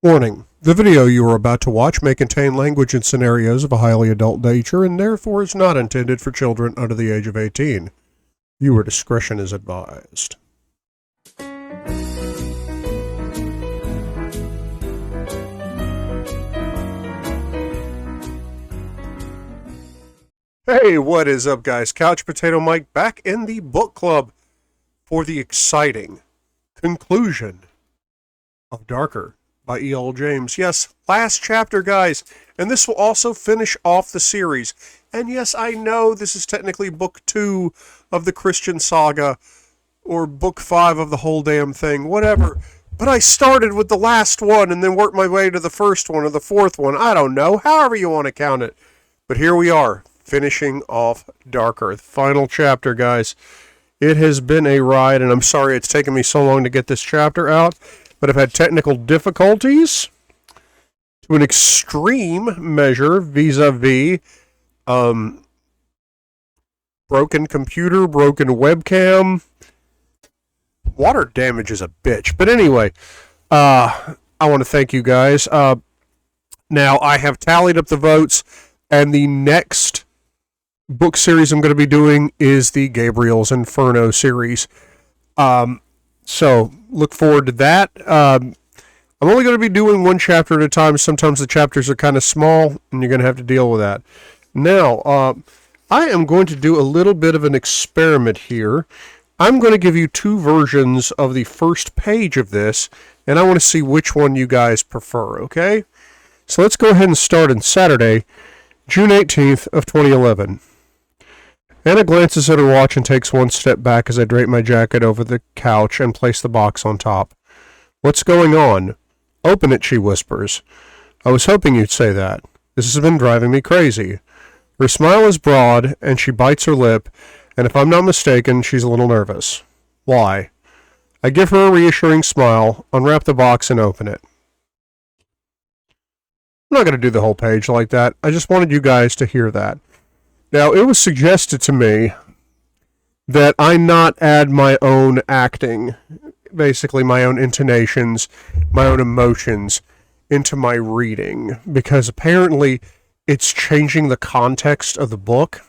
Warning: the video you are about to watch may contain language and scenarios of a highly adult nature and therefore is not intended for children under the age of 18. Viewer discretion is advised. Hey, what is up, guys? Couch Potato Mike back in the book club for the exciting conclusion of Darker by E.L. James. Yes, last chapter, guys, and this will also finish off the series. And yes, I know this is technically book 2 of the Christian saga, or book 5 of the whole damn thing, whatever. But I started with the last one and then worked my way to the first one or the fourth one. I don't know, however you want to count it. But here we are, finishing off Darker, the final chapter, guys. It has been a ride, and I'm sorry it's taken me so long to get this chapter out, but I've had technical difficulties to an extreme measure vis-a-vis broken computer, broken webcam. Water damage is a bitch. But anyway, I want to thank you guys. Now, I have tallied up the votes, and the next book series I'm going to be doing is the Gabriel's Inferno series. So, look forward to that. I'm only going to be doing one chapter at a time. Sometimes the chapters are kind of small, and you're going to have to deal with that. Now, I am going to do a little bit of an experiment here. I'm going to give you two versions of the first page of this, and I want to see which one you guys prefer, okay? So let's go ahead and start on Saturday, June 18th of 2011. Anna glances at her watch and takes one step back as I drape my jacket over the couch and place the box on top. What's going on? Open it, she whispers. I was hoping you'd say that. This has been driving me crazy. Her smile is broad, and she bites her lip, and if I'm not mistaken, she's a little nervous. Why? I give her a reassuring smile, unwrap the box, and open it. I'm not going to do the whole page like that. I just wanted you guys to hear that. Now, it was suggested to me that I not add my own acting, basically my own intonations, my own emotions, into my reading, because apparently it's changing the context of the book,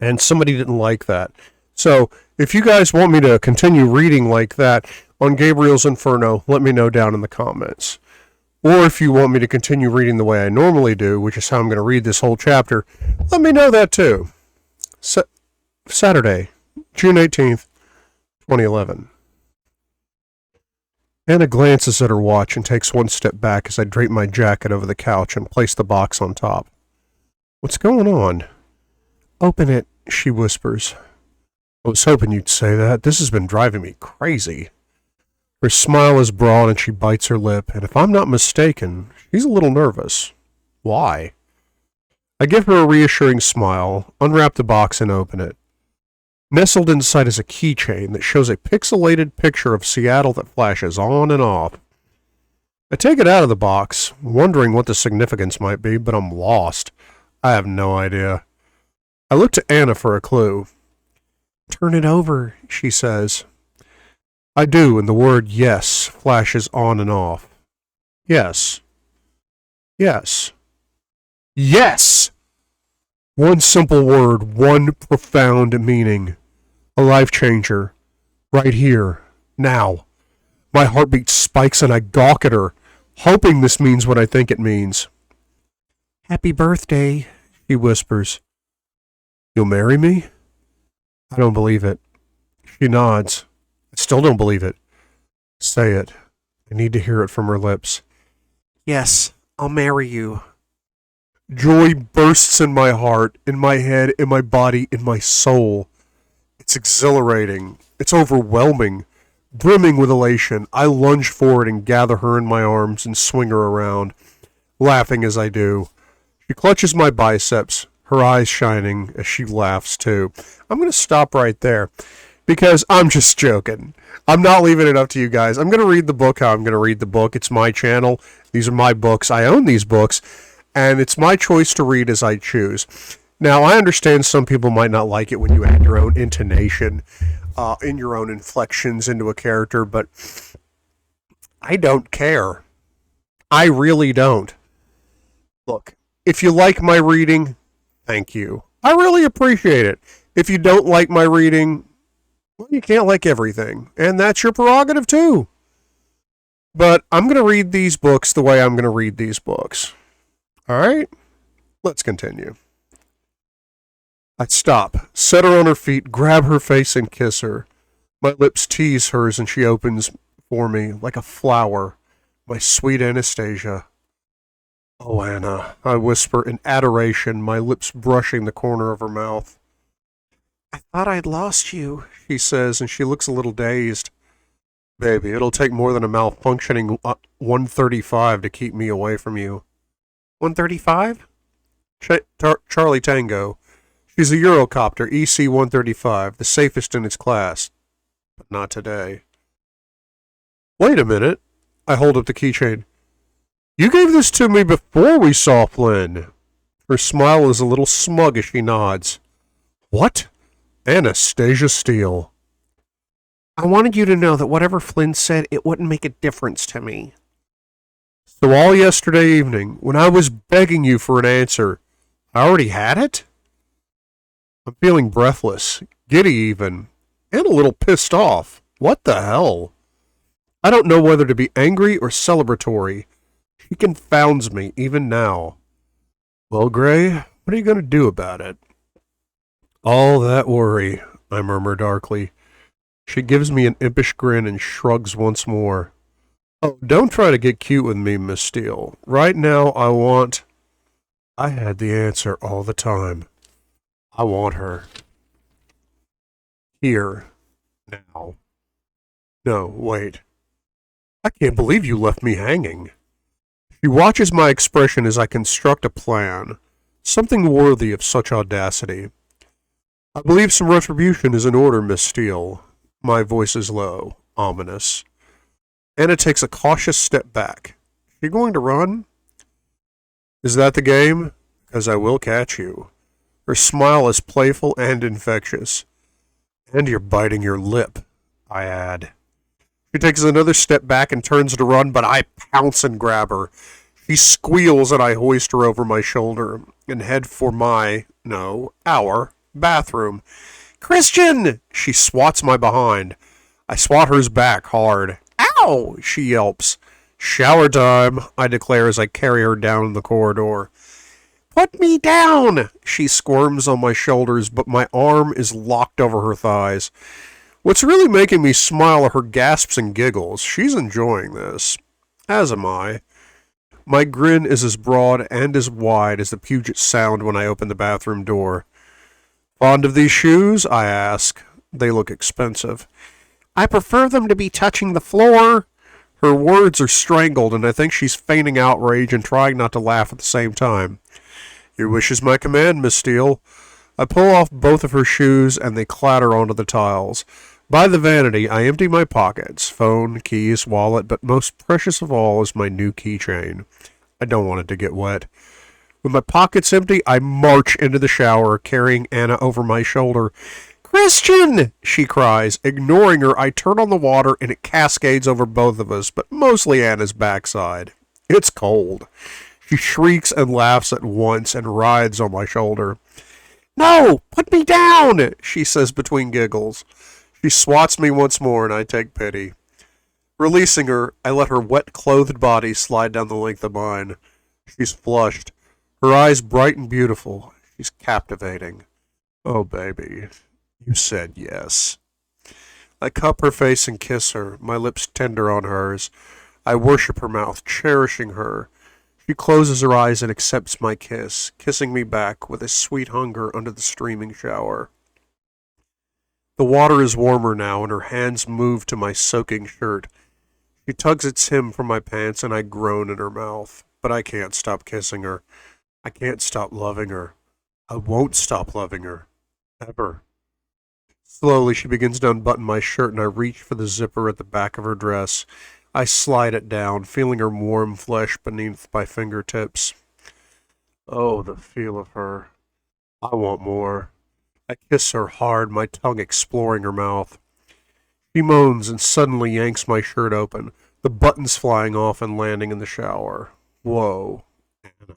and somebody didn't like that. So, if you guys want me to continue reading like that on Gabriel's Inferno, let me know down in the comments. Or if you want me to continue reading the way I normally do, which is how I'm going to read this whole chapter, let me know that too. Saturday, June 18th, 2011. Anna glances at her watch and takes one step back as I drape my jacket over the couch and place the box on top. What's going on? Open it, she whispers. I was hoping you'd say that. This has been driving me crazy. Her smile is broad and she bites her lip, and if I'm not mistaken, she's a little nervous. Why? I give her a reassuring smile, unwrap the box, and open it. Nestled inside is a keychain that shows a pixelated picture of Seattle that flashes on and off. I take it out of the box, wondering what the significance might be, but I'm lost. I have no idea. I look to Anna for a clue. Turn it over, she says. I do, and the word yes flashes on and off. Yes. Yes. Yes! One simple word, one profound meaning. A life changer. Right here. Now. My heartbeat spikes and I gawk at her, hoping this means what I think it means. Happy birthday, she whispers. You'll marry me? I don't believe it. She nods. I still don't believe it. Say it. I need to hear it from her lips. Yes, I'll marry you. Joy bursts in my heart, in my head, in my body, in my soul. It's exhilarating. It's overwhelming. Brimming with elation, I lunge forward and gather her in my arms and swing her around, laughing as I do. She clutches my biceps, her eyes shining as she laughs too. I'm going to stop right there, because I'm just joking. I'm not leaving it up to you guys. I'm going to read the book how I'm going to read the book. It's my channel. These are my books. I own these books, and it's my choice to read as I choose. Now, I understand some people might not like it when you add your own intonation, in your own inflections into a character, but I don't care. I really don't. Look, if you like my reading, thank you. I really appreciate it. If you don't like my reading, well, you can't like everything, and that's your prerogative too. But I'm going to read these books the way I'm going to read these books. All right? Let's continue. I stop, set her on her feet, grab her face, and kiss her. My lips tease hers, and she opens for me like a flower. My sweet Anastasia. Oh, Anna, I whisper in adoration, my lips brushing the corner of her mouth. I thought I'd lost you, she says, and she looks a little dazed. Baby, it'll take more than a malfunctioning 135 to keep me away from you. 135? Charlie Tango. She's a Eurocopter, EC-135, the safest in its class. But not today. Wait a minute. I hold up the keychain. You gave this to me before we saw Flynn. Her smile is a little smug as she nods. What? Anastasia Steele. I wanted you to know that whatever Flynn said, it wouldn't make a difference to me. So all yesterday evening, when I was begging you for an answer, I already had it? I'm feeling breathless, giddy even, and a little pissed off. What the hell? I don't know whether to be angry or celebratory. She confounds me, even now. Well, Gray, what are you going to do about it? All that worry, I murmur darkly. She gives me an impish grin and shrugs once more. Oh, don't try to get cute with me, Miss Steele. Right now, I had the answer all the time. I want her. Here. Now. No, wait. I can't believe you left me hanging. She watches my expression as I construct a plan, something worthy of such audacity. I believe some retribution is in order, Miss Steele. My voice is low, ominous. Anna takes a cautious step back. You going to run? Is that the game? Because I will catch you. Her smile is playful and infectious. And you're biting your lip, I add. She takes another step back and turns to run, but I pounce and grab her. She squeals and I hoist her over my shoulder and head for our bathroom. Christian! She swats my behind. I swat hers back hard. Ow! She yelps. Shower time, I declare as I carry her down the corridor. Put me down! She squirms on my shoulders, but my arm is locked over her thighs. What's really making me smile are her gasps and giggles. She's enjoying this. As am I. My grin is as broad and as wide as the Puget Sound when I open the bathroom door. Fond of these shoes? I ask. They look expensive. I prefer them to be touching the floor. Her words are strangled, and I think she's feigning outrage and trying not to laugh at the same time. Your wish is my command, Miss Steele. I pull off both of her shoes, and they clatter onto the tiles. By the vanity, I empty my pockets, phone, keys, wallet, but most precious of all is my new keychain. I don't want it to get wet. With my pockets empty, I march into the shower, carrying Anna over my shoulder. Christian! She cries. Ignoring her, I turn on the water, and it cascades over both of us, but mostly Anna's backside. It's cold. She shrieks and laughs at once and rides on my shoulder. No! Put me down! She says between giggles. She swats me once more, and I take pity. Releasing her, I let her wet-clothed body slide down the length of mine. She's flushed. Her eyes bright and beautiful. She's captivating. Oh, baby, you said yes. I cup her face and kiss her, my lips tender on hers. I worship her mouth, cherishing her. She closes her eyes and accepts my kiss, kissing me back with a sweet hunger under the streaming shower. The water is warmer now, and her hands move to my soaking shirt. She tugs its hem from my pants, and I groan in her mouth. But I can't stop kissing her. I can't stop loving her. I won't stop loving her. Ever. Slowly, she begins to unbutton my shirt, and I reach for the zipper at the back of her dress. I slide it down, feeling her warm flesh beneath my fingertips. Oh, the feel of her. I want more. I kiss her hard, my tongue exploring her mouth. She moans and suddenly yanks my shirt open. the buttons flying off and landing in the shower. Whoa. Anna.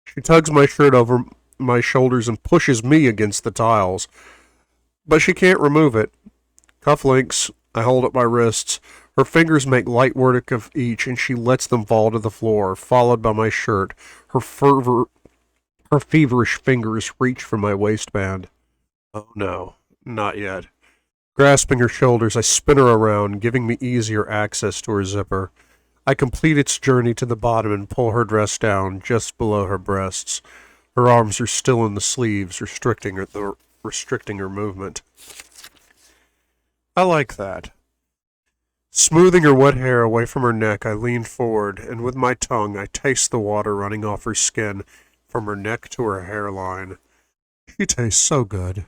She tugs my shirt over my shoulders and pushes me against the tiles, but she can't remove it. Cufflinks, I hold up my wrists. Her fingers make light work of each, and she lets them fall to the floor, followed by my shirt. Her feverish fingers reach for my waistband. Oh no, not yet. Grasping her shoulders, I spin her around, giving me easier access to her zipper. I complete its journey to the bottom and pull her dress down just below her breasts. Her arms are still in the sleeves, restricting her movement. I like that. Smoothing her wet hair away from her neck, I lean forward, and with my tongue, I taste the water running off her skin from her neck to her hairline. She tastes so good.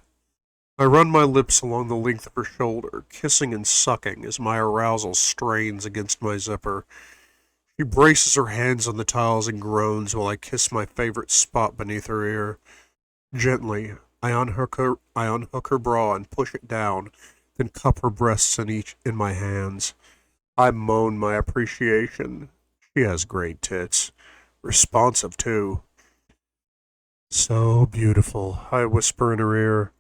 I run my lips along the length of her shoulder, kissing and sucking as my arousal strains against my zipper. She braces her hands on the tiles and groans while I kiss my favorite spot beneath her ear. Gently, I unhook her bra and push it down, then cup her breasts in my hands. I moan my appreciation. She has great tits. Responsive, too. So beautiful, I whisper in her ear.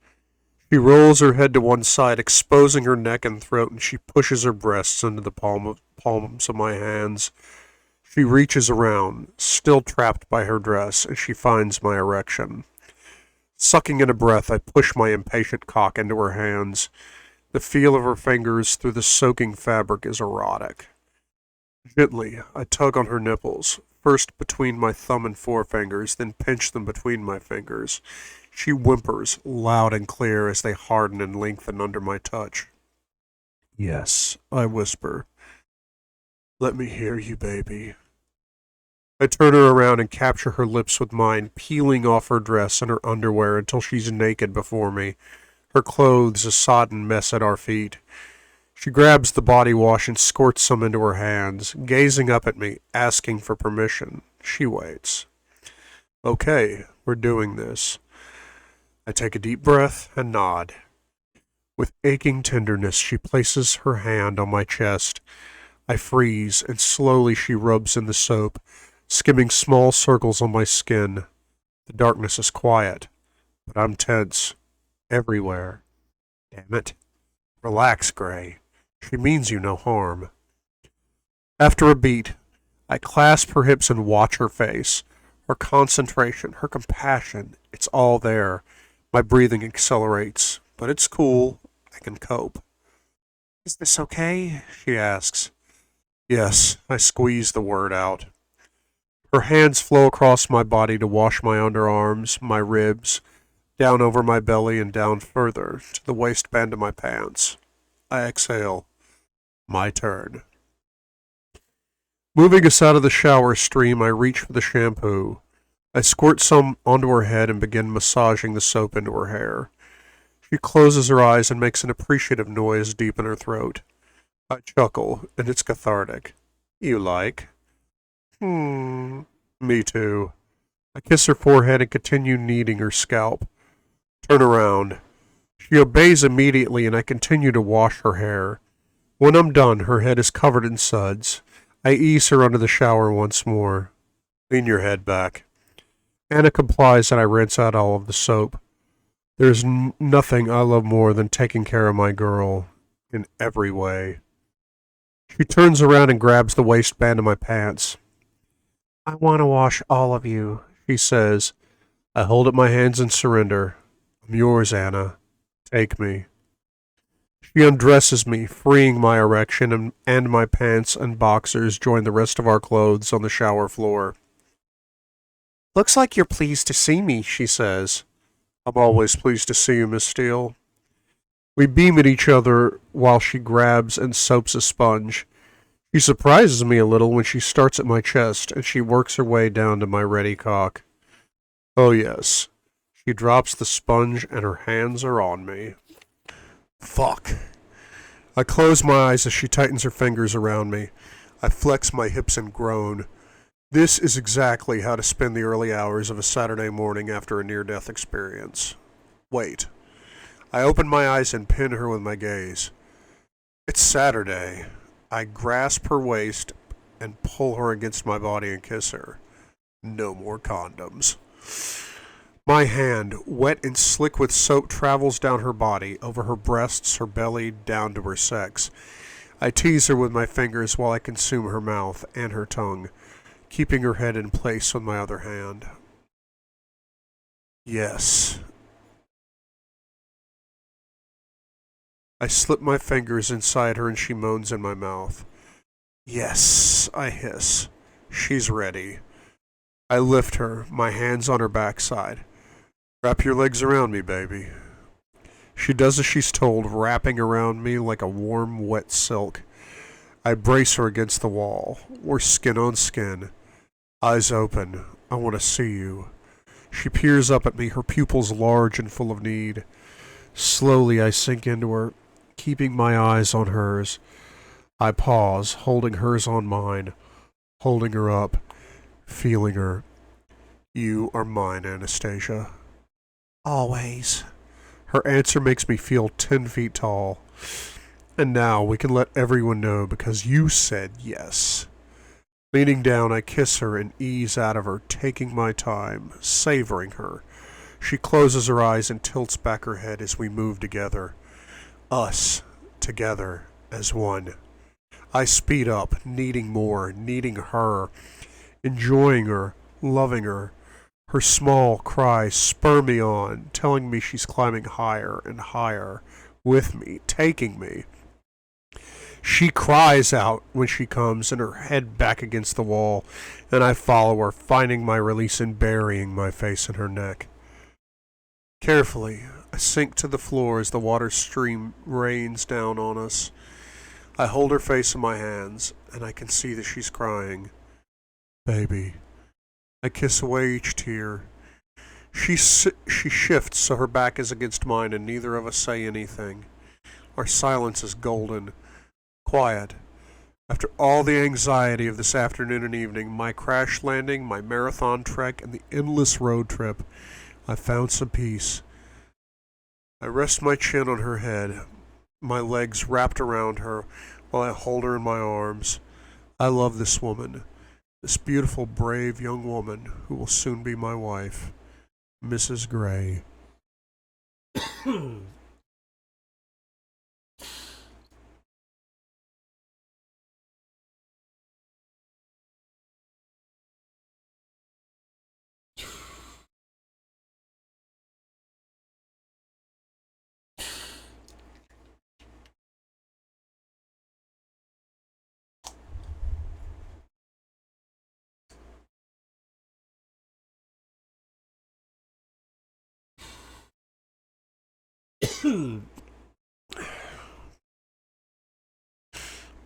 She rolls her head to one side, exposing her neck and throat, and she pushes her breasts into the palms of my hands. She reaches around, still trapped by her dress, and she finds my erection. Sucking in a breath, I push my impatient cock into her hands. The feel of her fingers through the soaking fabric is erotic. Gently, I tug on her nipples, first between my thumb and forefingers, then pinch them between my fingers. She whimpers, loud and clear, as they harden and lengthen under my touch. Yes, I whisper. Let me hear you, baby. I turn her around and capture her lips with mine, peeling off her dress and her underwear until she's naked before me, her clothes a sodden mess at our feet. She grabs the body wash and squirts some into her hands, gazing up at me, asking for permission. She waits. Okay, we're doing this. I take a deep breath and nod. With aching tenderness, she places her hand on my chest. I freeze, and slowly she rubs in the soap, skimming small circles on my skin. The darkness is quiet, but I'm tense. Everywhere. Damn it. Relax, Gray. She means you no harm. After a beat, I clasp her hips and watch her face. Her concentration, her compassion, it's all there. My breathing accelerates, but it's cool. I can cope. Is this okay? She asks. Yes, I squeeze the word out. Her hands flow across my body to wash my underarms, my ribs, down over my belly and down further, to the waistband of my pants. I exhale. My turn. Moving us out of the shower stream, I reach for the shampoo. I squirt some onto her head and begin massaging the soap into her hair. She closes her eyes and makes an appreciative noise deep in her throat. I chuckle, and it's cathartic. You like? Me too. I kiss her forehead and continue kneading her scalp. Turn around. She obeys immediately, and I continue to wash her hair. When I'm done, her head is covered in suds. I ease her under the shower once more. Lean your head back. Anna complies, and I rinse out all of the soap. There's nothing I love more than taking care of my girl, in every way. She turns around and grabs the waistband of my pants. I want to wash all of you, she says. I hold up my hands in surrender. I'm yours, Anna. Take me. She undresses me, freeing my erection, and my pants and boxers join the rest of our clothes on the shower floor. Looks like you're pleased to see me, she says. I'm always pleased to see you, Miss Steele. We beam at each other while she grabs and soaps a sponge. She surprises me a little when she starts at my chest, and she works her way down to my ready cock. Oh yes. She drops the sponge and her hands are on me. Fuck. I close my eyes as she tightens her fingers around me. I flex my hips and groan. This is exactly how to spend the early hours of a Saturday morning after a near-death experience. Wait. I open my eyes and pin her with my gaze. It's Saturday. I grasp her waist and pull her against my body and kiss her. No more condoms. My hand, wet and slick with soap, travels down her body, over her breasts, her belly, down to her sex. I tease her with my fingers while I consume her mouth and her tongue, keeping her head in place with my other hand. Yes. I slip my fingers inside her and she moans in my mouth. Yes, I hiss. She's ready. I lift her, my hands on her backside. Wrap your legs around me, baby. She does as she's told, wrapping around me like a warm, wet silk. I brace her against the wall. We're skin on skin. Eyes open. I want to see you. She peers up at me, her pupils large and full of need. Slowly I sink into her, keeping my eyes on hers. I pause, holding hers on mine, holding her up, feeling her. You are mine, Anastasia. Always. Her answer makes me feel 10 feet tall. And now we can let everyone know because you said yes. Leaning down, I kiss her and ease out of her, taking my time, savoring her. She closes her eyes and tilts back her head as we move together. Us, together, as one. I speed up, needing more, needing her, enjoying her, loving her. Her small cries spur me on, telling me she's climbing higher and higher, with me, taking me. She cries out when she comes and her head back against the wall, and I follow her, finding my release and burying my face in her neck. Carefully, I sink to the floor as the water stream rains down on us. I hold her face in my hands, and I can see that she's crying. Baby. I kiss away each tear. She shifts so her back is against mine and neither of us say anything. Our silence is golden, quiet. After all the anxiety of this afternoon and evening, my crash landing, my marathon trek, and the endless road trip, I found some peace. I rest my chin on her head, my legs wrapped around her while I hold her in my arms. I love this woman. This beautiful, brave young woman who will soon be my wife, Mrs. Gray.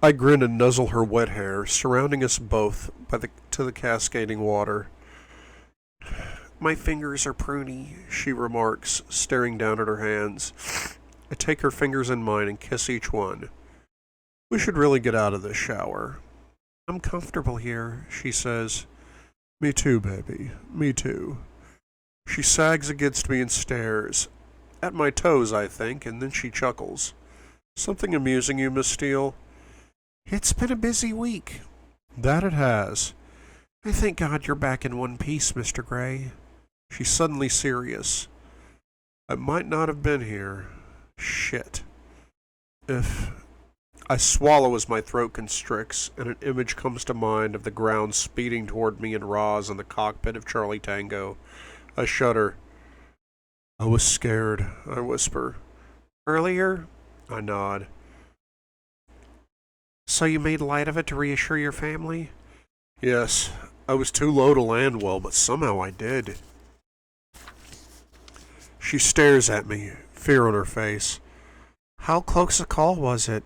I grin and nuzzle her wet hair, surrounding us both to the cascading water. My fingers are pruny, she remarks, staring down at her hands. I take her fingers in mine and kiss each one. We should really get out of this shower. I'm comfortable here, she says. Me too, baby. Me too. She sags against me and stares. At my toes, I think, and then she chuckles. Something amusing you, Miss Steele? It's been a busy week. That it has. I thank God you're back in one piece, Mr. Gray. She's suddenly serious. I might not have been here. Shit. If... I swallow as my throat constricts, and an image comes to mind of the ground speeding toward me and Roz in the cockpit of Charlie Tango. I shudder. I was scared, I whisper. Earlier? I nod. So you made light of it to reassure your family? Yes, I was too low to land well, but somehow I did. She stares at me, fear on her face. How close a call was it?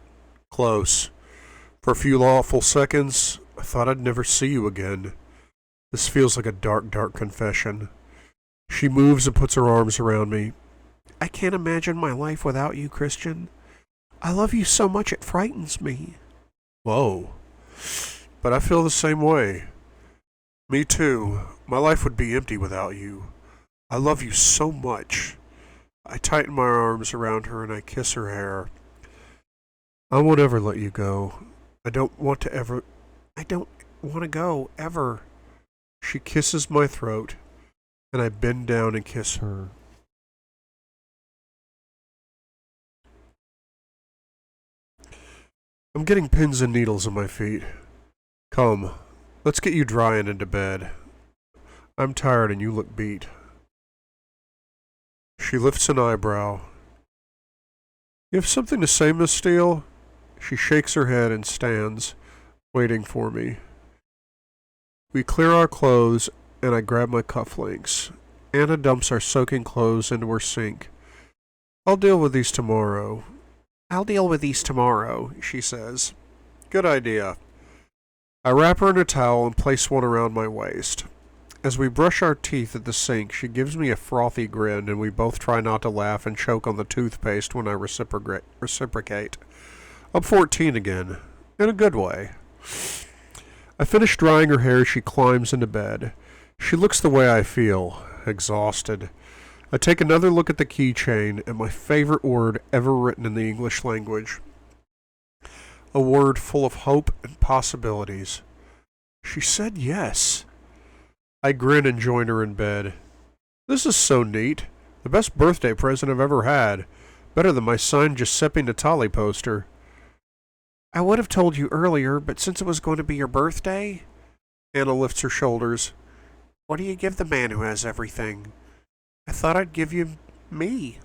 Close. For a few awful seconds, I thought I'd never see you again. This feels like a dark, dark confession. She moves and puts her arms around me. I can't imagine my life without you, Christian. I love you so much it frightens me. Whoa. But I feel the same way. Me too. My life would be empty without you. I love you so much. I tighten my arms around her and I kiss her hair. I won't ever let you go. I don't want to ever... I don't want to go, ever. She kisses my throat, and I bend down and kiss her. I'm getting pins and needles in my feet. Come, let's get you dry and into bed. I'm tired and you look beat. She lifts an eyebrow. You have something to say, Miss Steele? She shakes her head and stands, waiting for me. We clear our clothes, and I grab my cufflinks. Anna dumps our soaking clothes into her sink. I'll deal with these tomorrow. I'll deal with these tomorrow, she says. Good idea. I wrap her in a towel and place one around my waist. As we brush our teeth at the sink, she gives me a frothy grin, and we both try not to laugh and choke on the toothpaste when I reciprocate. I'm 14 again, in a good way. I finish drying her hair as she climbs into bed. She looks the way I feel, exhausted. I take another look at the keychain and my favorite word ever written in the English language. A word full of hope and possibilities. She said yes. I grin and join her in bed. This is so neat. The best birthday present I've ever had. Better than my signed Giuseppe Natali poster. I would have told you earlier, but since it was going to be your birthday... Anna lifts her shoulders. What do you give the man who has everything? I thought I'd give you me.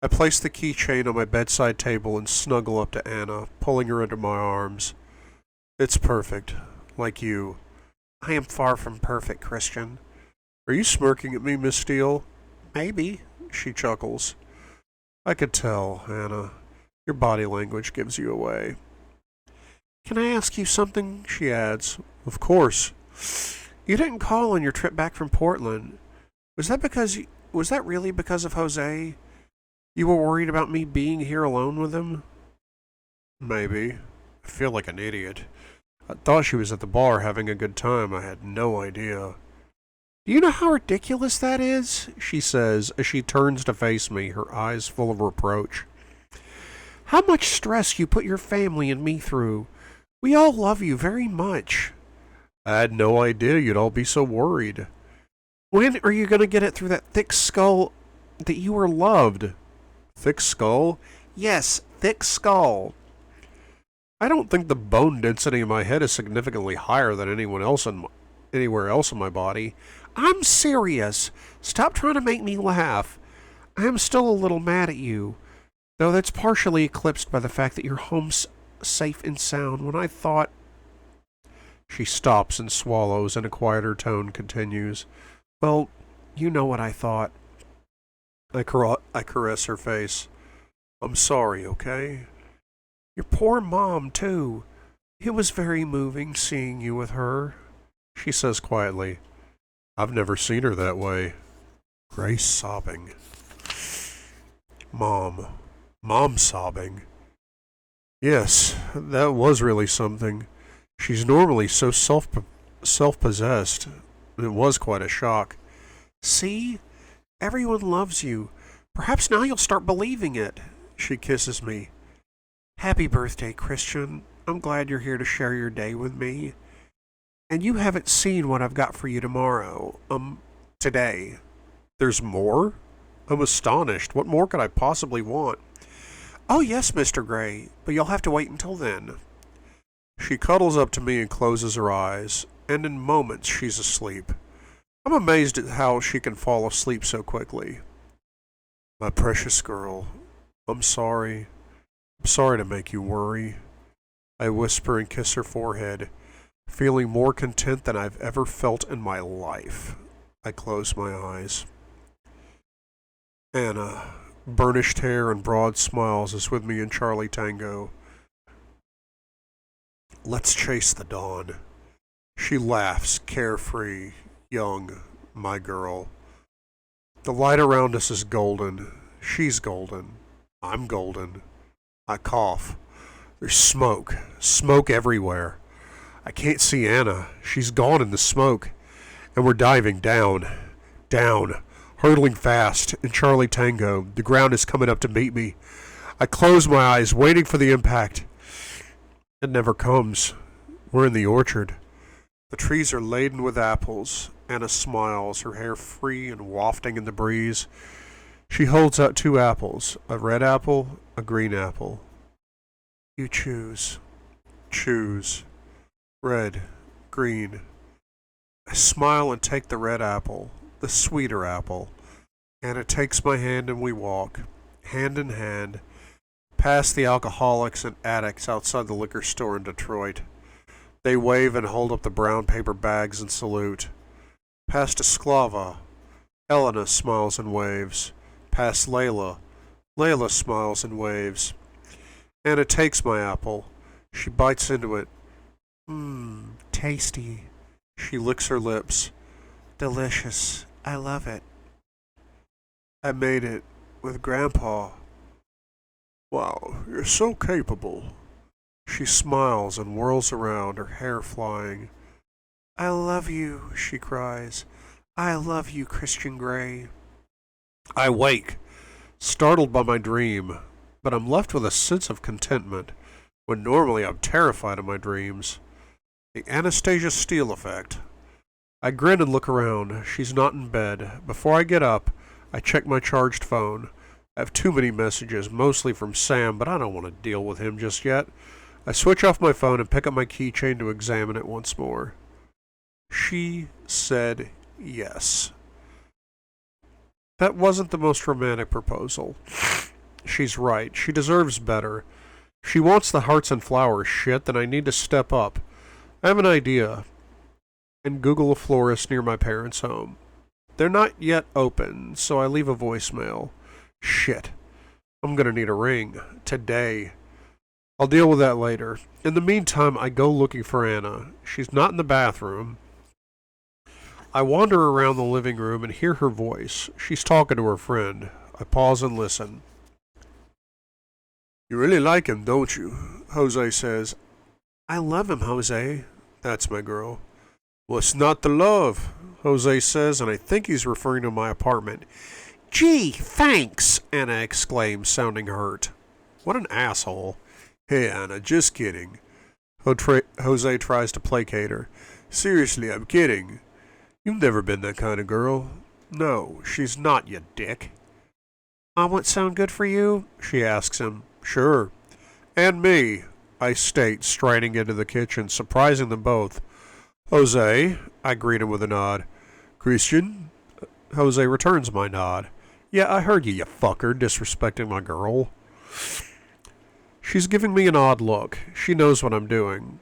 I place the keychain on my bedside table and snuggle up to Anna, pulling her into my arms. It's perfect, like you. I am far from perfect, Christian. Are you smirking at me, Miss Steele? Maybe, she chuckles. I could tell, Anna. Your body language gives you away. Can I ask you something? She adds. Of course. You didn't call on your trip back from Portland. Was that really because of Jose? You were worried about me being here alone with him? Maybe. I feel like an idiot. I thought she was at the bar having a good time. I had no idea. Do you know how ridiculous that is? She says as she turns to face me, her eyes full of reproach. How much stress you put your family and me through. We all love you very much. I had no idea you'd all be so worried. When are you going to get it through that thick skull that you were loved? Thick skull? Yes, thick skull. I don't think the bone density in my head is significantly higher than anywhere else in my body. I'm serious. Stop trying to make me laugh. I am still a little mad at you, though that's partially eclipsed by the fact that you're home safe and sound when I thought... She stops and swallows, and a quieter tone continues. Well, you know what I thought. I caress her face. I'm sorry, okay? Your poor mom, too. It was very moving seeing you with her. She says quietly, I've never seen her that way. Grace sobbing. Mom sobbing. Yes, that was really something. She's normally so self-possessed. It was quite a shock. See? Everyone loves you. Perhaps now you'll start believing it. She kisses me. Happy birthday, Christian. I'm glad you're here to share your day with me. And you haven't seen what I've got for you tomorrow. Today. There's more? I'm astonished. What more could I possibly want? Oh yes, Mr. Gray, but you'll have to wait until then. She cuddles up to me and closes her eyes, and in moments she's asleep. I'm amazed at how she can fall asleep so quickly. My precious girl, I'm sorry. I'm sorry to make you worry. I whisper and kiss her forehead, feeling more content than I've ever felt in my life. I close my eyes. Anna, burnished hair and broad smiles, is with me in Charlie Tango. Let's chase the dawn. She laughs, carefree, young, my girl. The light around us is golden. She's golden. I'm golden. I cough. There's smoke. Smoke everywhere. I can't see Anna. She's gone in the smoke. And we're diving down. Down. Hurtling fast. In Charlie Tango. The ground is coming up to meet me. I close my eyes, waiting for the impact. It never comes. We're in the orchard. The trees are laden with apples. Anna smiles, her hair free and wafting in the breeze. She holds out two apples, a red apple, a green apple. You choose. Choose. Red, green. I smile and take the red apple, the sweeter apple. Anna takes my hand and we walk, hand in hand, past the alcoholics and addicts outside the liquor store in Detroit. They wave and hold up the brown paper bags and salute. Past Esclava. Elena smiles and waves. Past Layla. Layla smiles and waves. Anna takes my apple. She bites into it. Tasty. She licks her lips. Delicious. I love it. I made it with Grandpa. Wow, you're so capable. She smiles and whirls around, her hair flying. I love you, she cries. I love you, Christian Grey. I wake, startled by my dream, but I'm left with a sense of contentment, when normally I'm terrified of my dreams. The Anastasia Steele effect. I grin and look around. She's not in bed. Before I get up, I check my charged phone. I have too many messages, mostly from Sam, but I don't want to deal with him just yet. I switch off my phone and pick up my keychain to examine it once more. She said yes. That wasn't the most romantic proposal. She's right. She deserves better. She wants the hearts and flowers shit, then I need to step up. I have an idea. And Google a florist near my parents' home. They're not yet open, so I leave a voicemail. Shit. I'm gonna need a ring. Today. I'll deal with that later. In the meantime, I go looking for Anna. She's not in the bathroom. I wander around the living room and hear her voice. She's talking to her friend. I pause and listen. You really like him, don't you? Jose says. I love him, Jose. That's my girl. What's not to love? Jose says, and I think he's referring to my apartment. Gee, thanks, Anna exclaims, sounding hurt. What an asshole. Hey, Anna, just kidding. Jose tries to placate her. Seriously, I'm kidding. You've never been that kind of girl. No, she's not, you dick. Omelets sound good for you? She asks him. Sure. And me, I state, striding into the kitchen, surprising them both. Jose, I greet him with a nod. Christian? Jose returns my nod. Yeah, I heard you, you fucker, disrespecting my girl. She's giving me an odd look. She knows what I'm doing.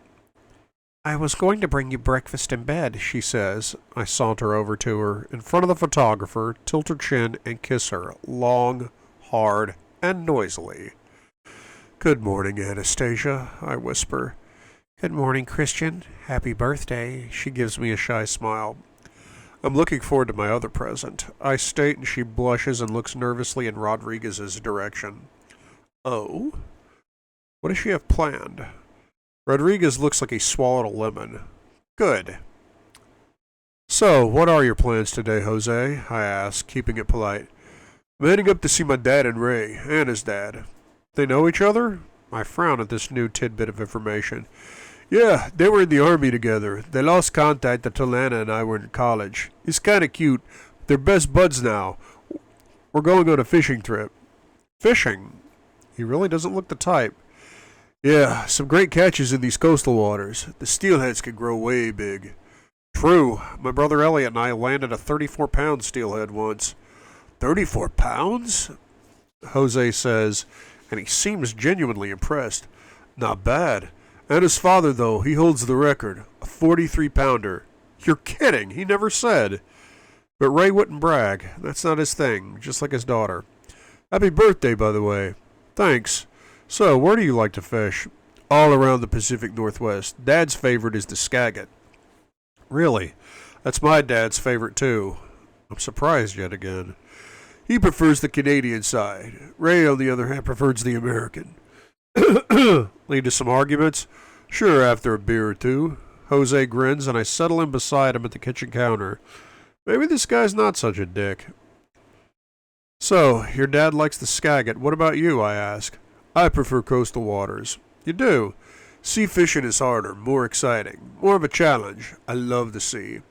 I was going to bring you breakfast in bed, she says. I saunter over to her, in front of the photographer, tilt her chin, and kiss her, long, hard, and noisily. Good morning, Anastasia, I whisper. Good morning, Christian. Happy birthday. She gives me a shy smile. I'm looking forward to my other present. I state, and she blushes and looks nervously in Rodriguez's direction. Oh? What does she have planned? Rodriguez looks like he swallowed a lemon. Good. So, what are your plans today, Jose? I ask, keeping it polite. I'm heading up to see my dad and Ray, Anna's dad. They know each other? I frown at this new tidbit of information. Yeah, they were in the army together. They lost contact until Anna and I were in college. He's kinda cute. They're best buds now. We're going on a fishing trip. Fishing? He really doesn't look the type. Yeah, some great catches in these coastal waters. The steelheads can grow way big. True. My brother Elliot and I landed a 34-pound steelhead once. 34 pounds? Jose says, and he seems genuinely impressed. Not bad. And his father, though, he holds the record. A 43-pounder. You're kidding. He never said. But Ray wouldn't brag. That's not his thing, just like his daughter. Happy birthday, by the way. Thanks. So, where do you like to fish? All around the Pacific Northwest. Dad's favorite is the Skagit. Really? That's my dad's favorite, too. I'm surprised yet again. He prefers the Canadian side. Ray, on the other hand, prefers the American. Lead to some arguments? Sure, after a beer or two. Jose grins, and I settle in beside him at the kitchen counter. Maybe this guy's not such a dick. So, your dad likes the Skagit. What about you, I ask. I prefer coastal waters. You do? Sea fishing is harder, more exciting, more of a challenge. I love the sea.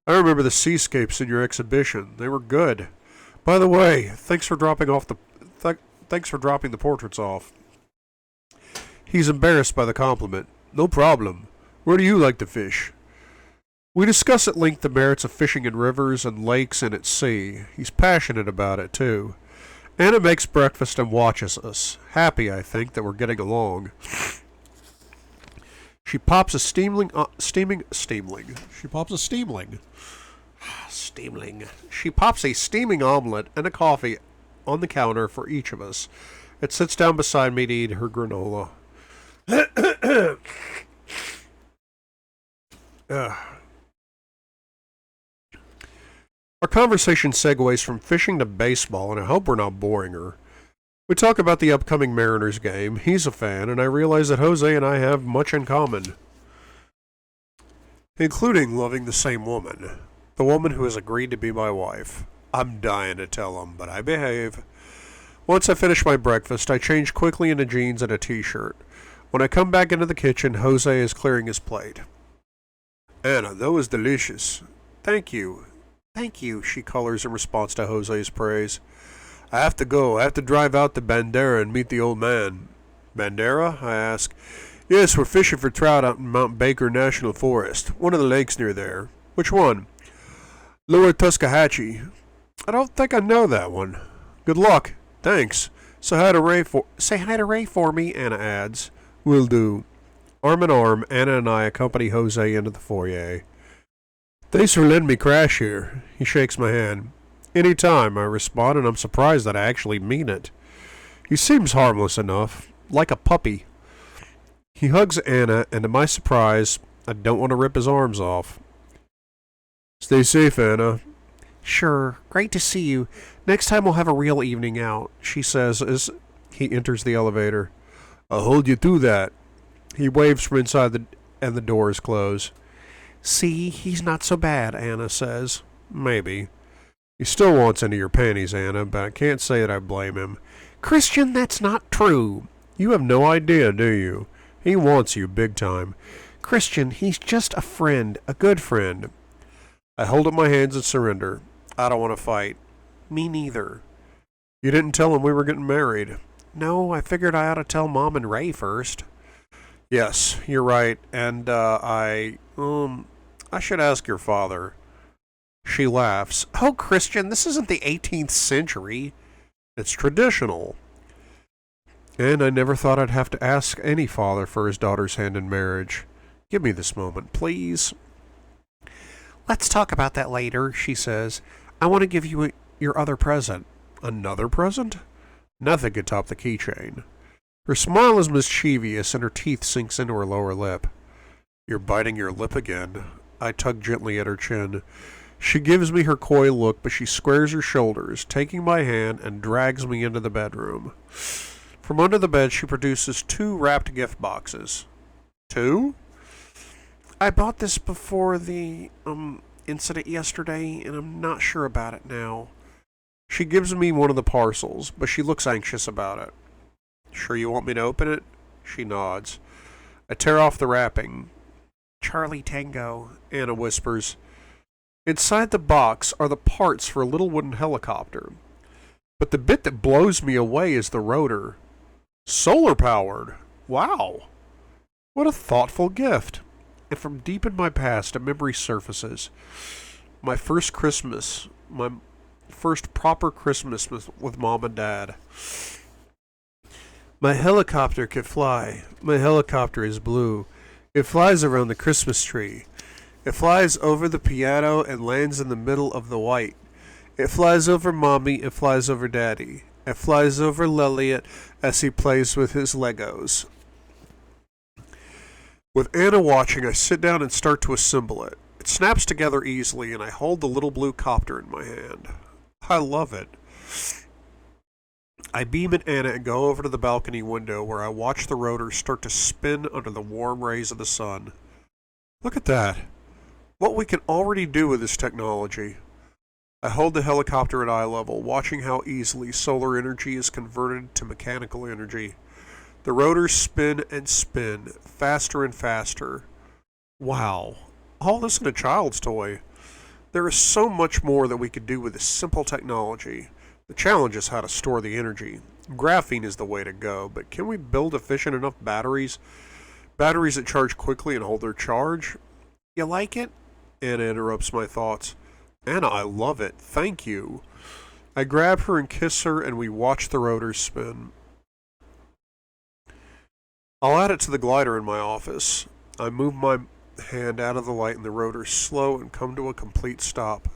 I remember the seascapes in your exhibition. They were good. By the way, thanks for dropping the portraits off. He's embarrassed by the compliment. No problem. Where do you like to fish? We discuss at length the merits of fishing in rivers and lakes and at sea. He's passionate about it, too. Anna makes breakfast and watches us. Happy, I think, that we're getting along. She pops a steamling. She pops a steamling. Steamling. She pops a steaming omelet and a coffee on the counter for each of us, and sits down beside me to eat her granola. Our conversation segues from fishing to baseball, and I hope we're not boring her. We talk about the upcoming Mariners game. He's a fan, and I realize that Jose and I have much in common, including loving the same woman. The woman who has agreed to be my wife. I'm dying to tell him, but I behave. Once I finish my breakfast, I change quickly into jeans and a t-shirt. When I come back into the kitchen, Jose is clearing his plate. Anna, that was delicious. Thank you. Thank you, she colors in response to Jose's praise. I have to go. I have to drive out to Bandera and meet the old man. Bandera? I ask. Yes, we're fishing for trout out in Mount Baker National Forest, one of the lakes near there. Which one? Lower Tuscahatchee. I don't think I know that one. Good luck. Thanks. Say hi to Ray for me, Anna adds. Will do. Arm in arm, Anna and I accompany Jose into the foyer. Thanks for letting me crash here. He shakes my hand. Any time, I respond, and I'm surprised that I actually mean it. He seems harmless enough, like a puppy. He hugs Anna, and to my surprise, I don't want to rip his arms off. Stay safe, Anna. Sure. Great to see you. Next time we'll have a real evening out, she says as he enters the elevator. I'll hold you to that. He waves from inside and the doors close. See, he's not so bad, Anna says. Maybe. He still wants into your panties, Anna, but I can't say that I blame him. Christian, that's not true. You have no idea, do you? He wants you big time. Christian, he's just a friend, a good friend. I hold up my hands and surrender. I don't want to fight. Me neither. You didn't tell him we were getting married. No, I figured I ought to tell Mom and Ray first. Yes, you're right, and I should ask your father. She laughs. Oh, Christian, this isn't the 18th century. It's traditional. And I never thought I'd have to ask any father for his daughter's hand in marriage. Give me this moment, please. Let's talk about that later, she says. I want to give you your other present. Another present? Nothing could top the keychain. Her smile is mischievous, and her teeth sinks into her lower lip. You're biting your lip again. I tug gently at her chin. She gives me her coy look, but she squares her shoulders, taking my hand and drags me into the bedroom. From under the bed, she produces 2 wrapped gift boxes. 2? I bought this before the, incident yesterday, and I'm not sure about it now. She gives me one of the parcels, but she looks anxious about it. Sure you want me to open it? She nods. I tear off the wrapping. Charlie Tango, Anna whispers. Inside the box are the parts for a little wooden helicopter. But the bit that blows me away is the rotor. Solar powered. Wow. What a thoughtful gift. And from deep in my past, a memory surfaces. My first Christmas. My first proper Christmas with Mom and Dad. My helicopter can fly. My helicopter is blue. It flies around the Christmas tree. It flies over the piano and lands in the middle of the white. It flies over Mommy. It flies over Daddy. It flies over Lelliot as he plays with his Legos. With Anna watching, I sit down and start to assemble it. It snaps together easily, and I hold the little blue copter in my hand. I love it. I beam at Anna and go over to the balcony window where I watch the rotor start to spin under the warm rays of the sun. Look at that. What we can already do with this technology. I hold the helicopter at eye level, watching how easily solar energy is converted to mechanical energy. The rotors spin and spin, faster and faster. Wow, all this in a child's toy. There is so much more that we could do with this simple technology. The challenge is how to store the energy. Graphene is the way to go, but can we build efficient enough batteries? Batteries that charge quickly and hold their charge? You like it? Anna interrupts my thoughts. Anna, I love it. Thank you. I grab her and kiss her, and we watch the rotors spin. I'll add it to the glider in my office. I move my hand out of the light, and the rotors slow and come to a complete stop.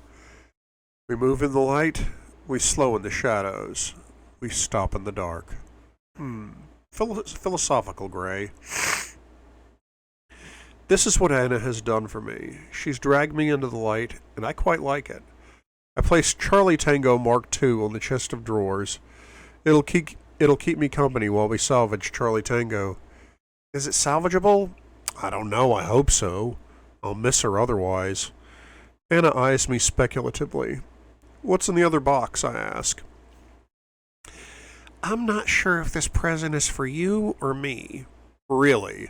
We move in the light. We slow in the shadows. We stop in the dark. Philosophical, Gray. This is what Anna has done for me. She's dragged me into the light, and I quite like it. I place Charlie Tango Mark II on the chest of drawers. It'll keep me company while we salvage Charlie Tango. Is it salvageable? I don't know, I hope so. I'll miss her otherwise. Anna eyes me speculatively. What's in the other box, I ask. I'm not sure if this present is for you or me. Really?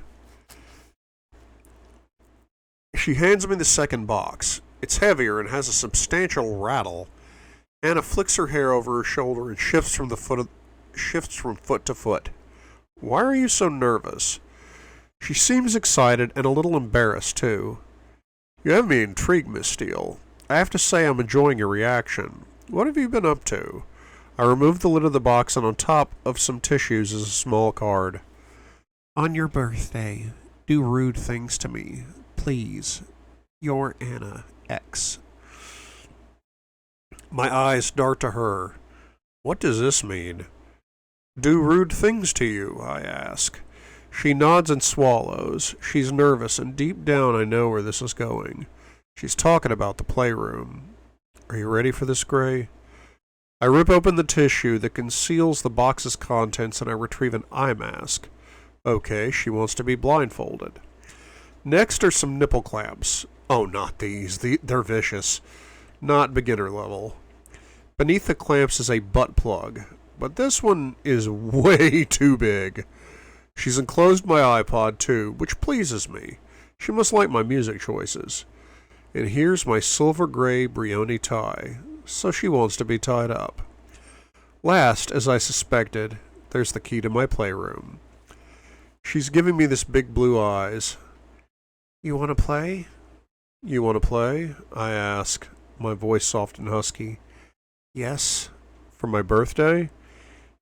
She hands me the second box. It's heavier and has a substantial rattle. Anna flicks her hair over her shoulder and shifts from foot to foot. Why are you so nervous? She seems excited and a little embarrassed, too. You have me intrigued, Miss Steele. I have to say I'm enjoying your reaction. What have you been up to? I remove the lid of the box, and on top of some tissues is a small card. On your birthday, do rude things to me. Please. Your Anna X. My eyes dart to her. What does this mean? Do rude things to you, I ask. She nods and swallows. She's nervous, and deep down I know where this is going. She's talking about the playroom. Are you ready for this, Gray? I rip open the tissue that conceals the box's contents, and I retrieve an eye mask. Okay, she wants to be blindfolded. Next are some nipple clamps. Oh, not these. They're vicious. Not beginner level. Beneath the clamps is a butt plug, but this one is way too big. She's enclosed my iPod, too, which pleases me. She must like my music choices. And here's my silver gray Brioni tie, so she wants to be tied up. Last, as I suspected, there's the key to my playroom. She's giving me this big blue eyes. You want to play? You want to play? I ask, my voice soft and husky. Yes. For my birthday?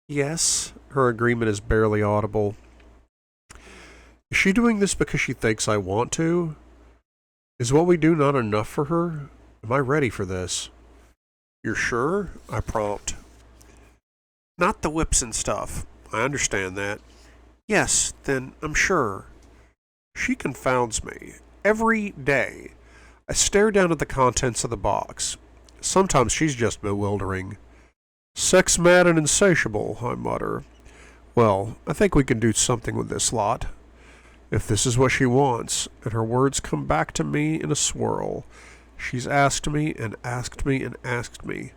Yes. Her agreement is barely audible. Is she doing this because she thinks I want to? Is what we do not enough for her? Am I ready for this? You're sure? I prompt. Not the whips and stuff. I understand that. Yes, then I'm sure. She confounds me. Every day. I stare down at the contents of the box. Sometimes she's just bewildering. Sex mad and insatiable, I mutter. Well, I think we can do something with this lot. If this is what she wants, and her words come back to me in a swirl. She's asked me and asked me and asked me.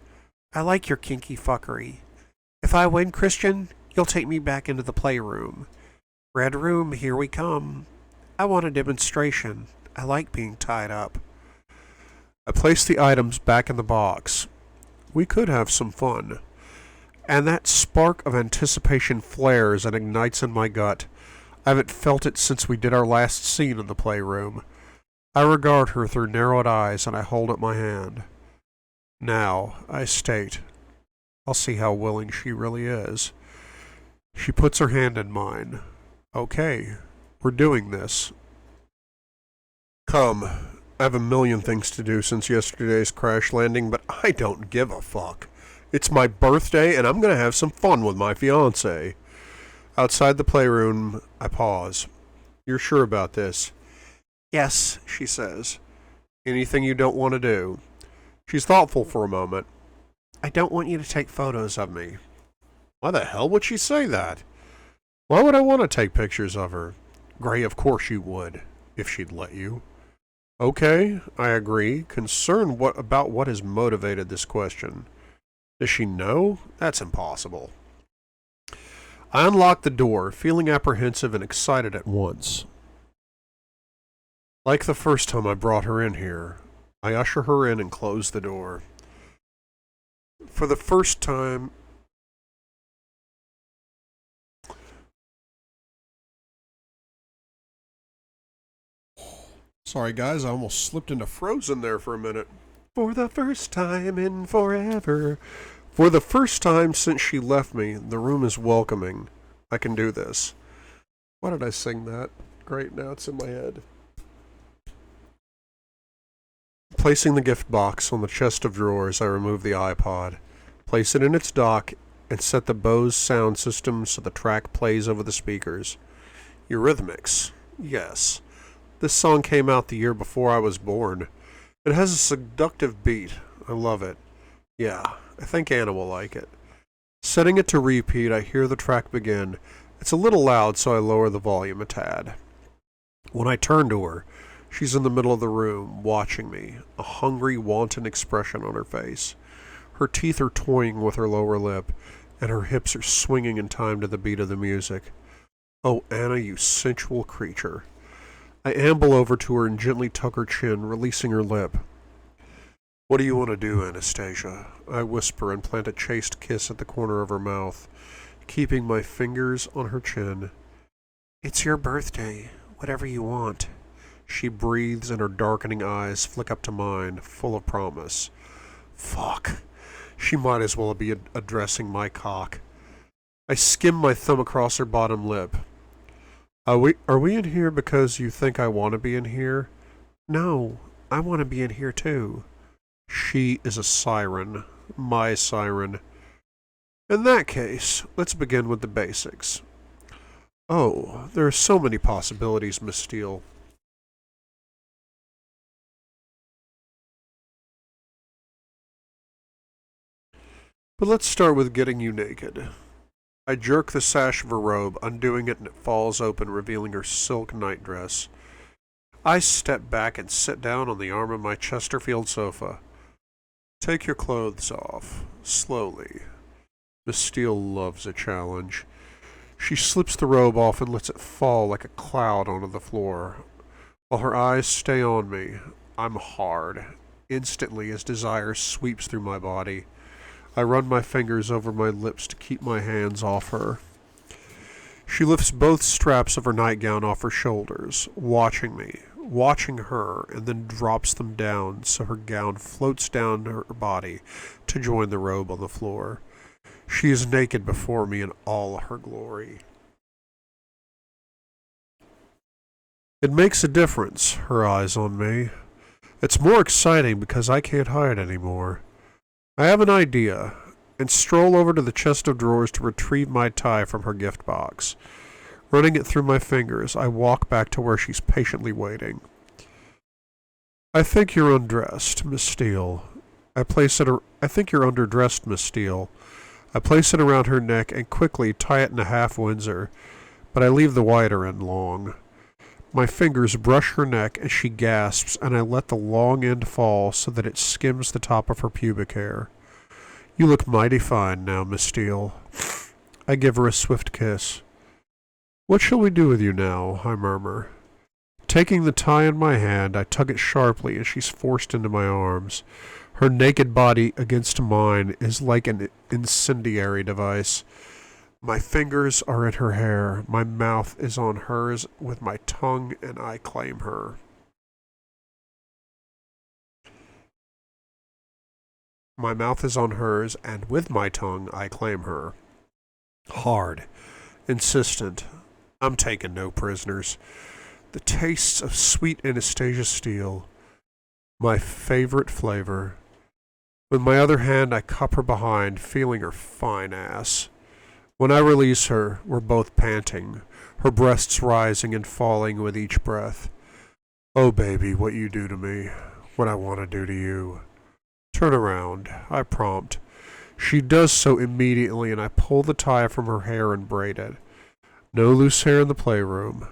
I like your kinky fuckery. If I win, Christian, you'll take me back into the playroom. Red room, here we come. I want a demonstration. I like being tied up. I place the items back in the box. We could have some fun. And that spark of anticipation flares and ignites in my gut. I haven't felt it since we did our last scene in the playroom. I regard her through narrowed eyes, and I hold up my hand. Now, I state, I'll see how willing she really is. She puts her hand in mine. Okay, we're doing this. Come, I have a million things to do since yesterday's crash landing, but I don't give a fuck. It's my birthday, and I'm gonna have some fun with my fiancé. Outside the playroom, I pause. You're sure about this? Yes, she says. Anything you don't want to do? She's thoughtful for a moment. I don't want you to take photos of me. Why the hell would she say that? Why would I want to take pictures of her? Gray, of course you would, if she'd let you. Okay, I agree, concerned about what has motivated this question. Does she know? That's impossible. I unlock the door, feeling apprehensive and excited at once. Like the first time I brought her in here, I usher her in and close the door. For the first time, sorry guys, I almost slipped into Frozen there for a minute. For the first time in forever. For the first time since she left me, the room is welcoming. I can do this. Why did I sing that? Great, now it's in my head. Placing the gift box on the chest of drawers, I remove the iPod, place it in its dock, and set the Bose sound system so the track plays over the speakers. Eurythmics. Yes. This song came out the year before I was born. It has a seductive beat. I love it. Yeah, I think Anna will like it. Setting it to repeat, I hear the track begin. It's a little loud, so I lower the volume a tad. When I turn to her, she's in the middle of the room, watching me, a hungry, wanton expression on her face. Her teeth are toying with her lower lip, and her hips are swinging in time to the beat of the music. Oh, Anna, you sensual creature. I amble over to her and gently tuck her chin, releasing her lip. What do you want to do, Anastasia? I whisper and plant a chaste kiss at the corner of her mouth, keeping my fingers on her chin. It's your birthday. Whatever you want. She breathes and her darkening eyes flick up to mine, full of promise. Fuck. She might as well be addressing my cock. I skim my thumb across her bottom lip. Are we in here because you think I want to be in here? No, I want to be in here too. She is a siren. My siren. In that case, let's begin with the basics. Oh, there are so many possibilities, Miss Steele. But let's start with getting you naked. I jerk the sash of her robe, undoing it, and it falls open, revealing her silk nightdress. I step back and sit down on the arm of my Chesterfield sofa. Take your clothes off, slowly. Miss Steele loves a challenge. She slips the robe off and lets it fall like a cloud onto the floor. While her eyes stay on me, I'm hard. Instantly, as desire sweeps through my body, I run my fingers over my lips to keep my hands off her. She lifts both straps of her nightgown off her shoulders, watching me, watching her, and then drops them down so her gown floats down her body to join the robe on the floor. She is naked before me in all her glory. It makes a difference, her eyes on me. It's more exciting because I can't hide anymore. I have an idea, and stroll over to the chest of drawers to retrieve my tie from her gift box. Running it through my fingers, I walk back to where she's patiently waiting. I think you're undressed, Miss Steele. I think you're underdressed, Miss Steele. I place it around her neck and quickly tie it in a half Windsor, but I leave the wider end long. My fingers brush her neck as she gasps, and I let the long end fall so that it skims the top of her pubic hair. You look mighty fine now, Miss Steele. I give her a swift kiss. What shall we do with you now? I murmur. Taking the tie in my hand, I tug it sharply as she's forced into my arms. Her naked body against mine is like an incendiary device. My fingers are in her hair, my mouth is on hers with my tongue, and I claim her. My mouth is on hers, and with my tongue I claim her. Hard, insistent. I'm taking no prisoners. The tastes of sweet Anastasia Steele, my favorite flavor. With my other hand I cup her behind, feeling her fine ass. When I release her, we're both panting, her breasts rising and falling with each breath. Oh, baby, what you do to me, what I want to do to you. Turn around, I prompt. She does so immediately, and I pull the tie from her hair and braid it. No loose hair in the playroom.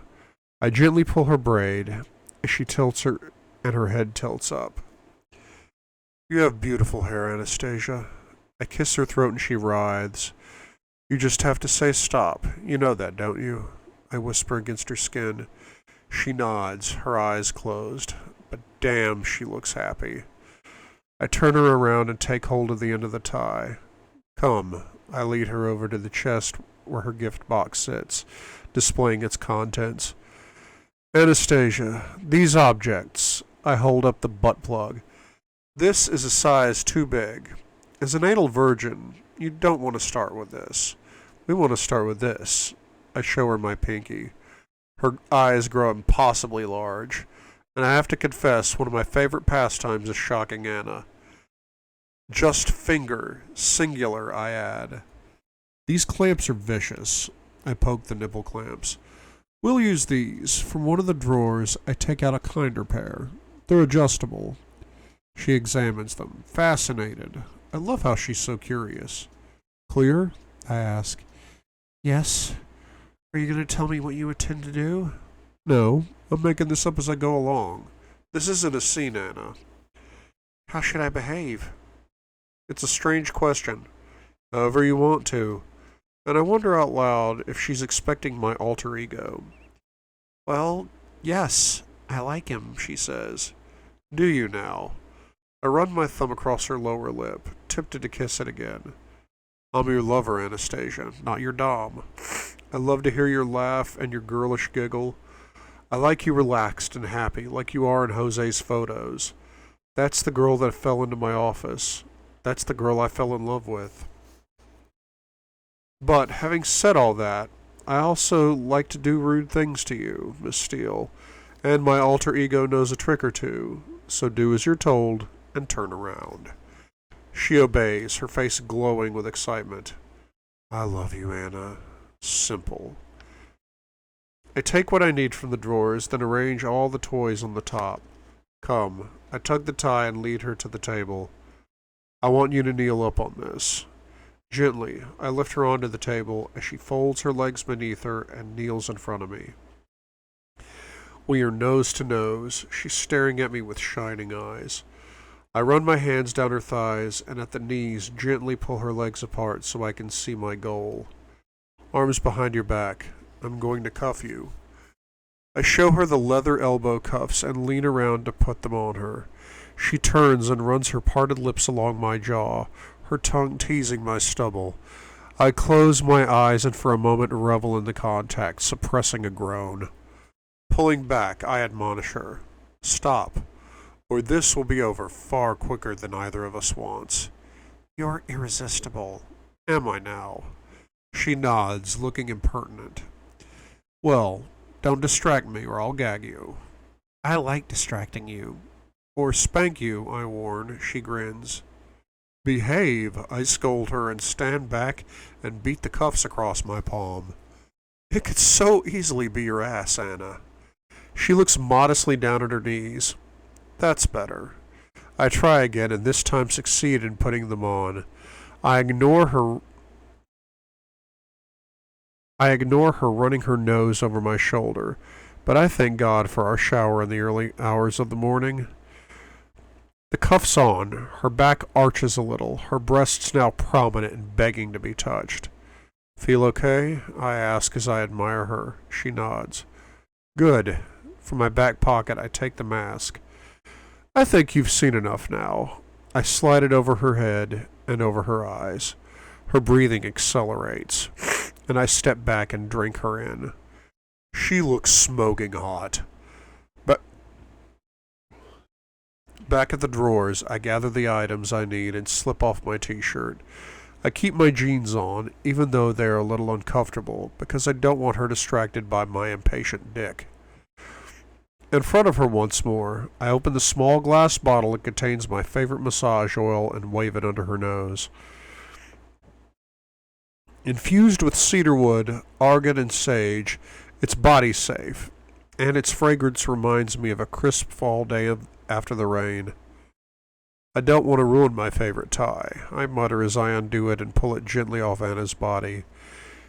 I gently pull her braid as she tilts her, and her head tilts up. You have beautiful hair, Anastasia. I kiss her throat and she writhes. You just have to say stop. You know that, don't you? I whisper against her skin. She nods, her eyes closed. But damn, she looks happy. I turn her around and take hold of the end of the tie. Come. I lead her over to the chest where her gift box sits, displaying its contents. Anastasia, these objects. I hold up the butt plug. This is a size too big. As an anal virgin, you don't want to start with this. We want to start with this. I show her my pinky. Her eyes grow impossibly large, and I have to confess one of my favorite pastimes is shocking Anna. Just finger, singular, I add. These clamps are vicious. I poke the nipple clamps. We'll use these. From one of the drawers, I take out a kinder pair. They're adjustable. She examines them, fascinated. I love how she's so curious. Clear? I ask. Yes. Are you going to tell me what you intend to do? No, I'm making this up as I go along. This isn't a scene, Anna. How should I behave? It's a strange question. However you want to. And I wonder out loud if she's expecting my alter ego. Well, yes, I like him, she says. Do you now? I run my thumb across her lower lip, tempted to kiss it again. I'm your lover, Anastasia, not your dom. I love to hear your laugh and your girlish giggle. I like you relaxed and happy, like you are in Jose's photos. That's the girl that fell into my office. That's the girl I fell in love with. But, having said all that, I also like to do rude things to you, Miss Steele, and my alter ego knows a trick or two, so do as you're told and turn around. She obeys, her face glowing with excitement. I love you, Anna. Simple. I take what I need from the drawers, then arrange all the toys on the top. Come. I tug the tie and lead her to the table. I want you to kneel up on this. Gently, I lift her onto the table as she folds her legs beneath her and kneels in front of me. We are nose to nose. She's staring at me with shining eyes. I run my hands down her thighs and at the knees gently pull her legs apart so I can see my goal. Arms behind your back. I'm going to cuff you. I show her the leather elbow cuffs and lean around to put them on her. She turns and runs her parted lips along my jaw, her tongue teasing my stubble. I close my eyes and for a moment revel in the contact, suppressing a groan. Pulling back, I admonish her. Stop, or this will be over far quicker than either of us wants. You're irresistible. Am I now? She nods, looking impertinent. Well, don't distract me or I'll gag you. I like distracting you. Or spank you, I warn. She grins. Behave, I scold her and stand back and beat the cuffs across my palm. It could so easily be your ass, Anna. She looks modestly down at her knees. That's better. I try again and this time succeed in putting them on. I ignore her running her nose over my shoulder, but I thank God for our shower in the early hours of the morning. The cuffs on, her back arches a little, her breasts now prominent and begging to be touched. Feel okay? I ask as I admire her. She nods. Good. From my back pocket I take the mask. I think you've seen enough now. I slide it over her head and over her eyes. Her breathing accelerates, and I step back and drink her in. She looks smoking hot. Back at the drawers, I gather the items I need and slip off my t-shirt. I keep my jeans on, even though they are a little uncomfortable, because I don't want her distracted by my impatient dick. In front of her once more, I open the small glass bottle that contains my favorite massage oil and wave it under her nose. Infused with cedarwood, argan, and sage, it's body safe, and its fragrance reminds me of a crisp fall day after the rain. I don't want to ruin my favorite tie, I mutter as I undo it and pull it gently off Anna's body.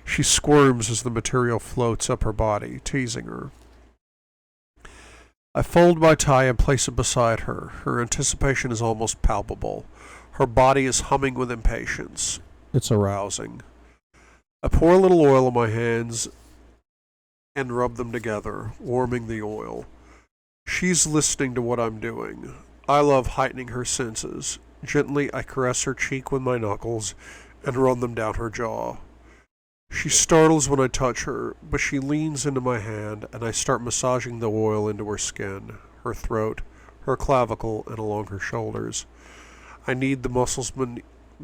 She squirms as the material floats up her body, teasing her. I fold my tie and place it beside her. Her anticipation is almost palpable. Her body is humming with impatience. It's arousing. I pour a little oil on my hands and rub them together, warming the oil. She's listening to what I'm doing. I love heightening her senses. Gently, I caress her cheek with my knuckles and run them down her jaw. She startles when I touch her, but she leans into my hand and I start massaging the oil into her skin, her throat, her clavicle, and along her shoulders. I knead the muscles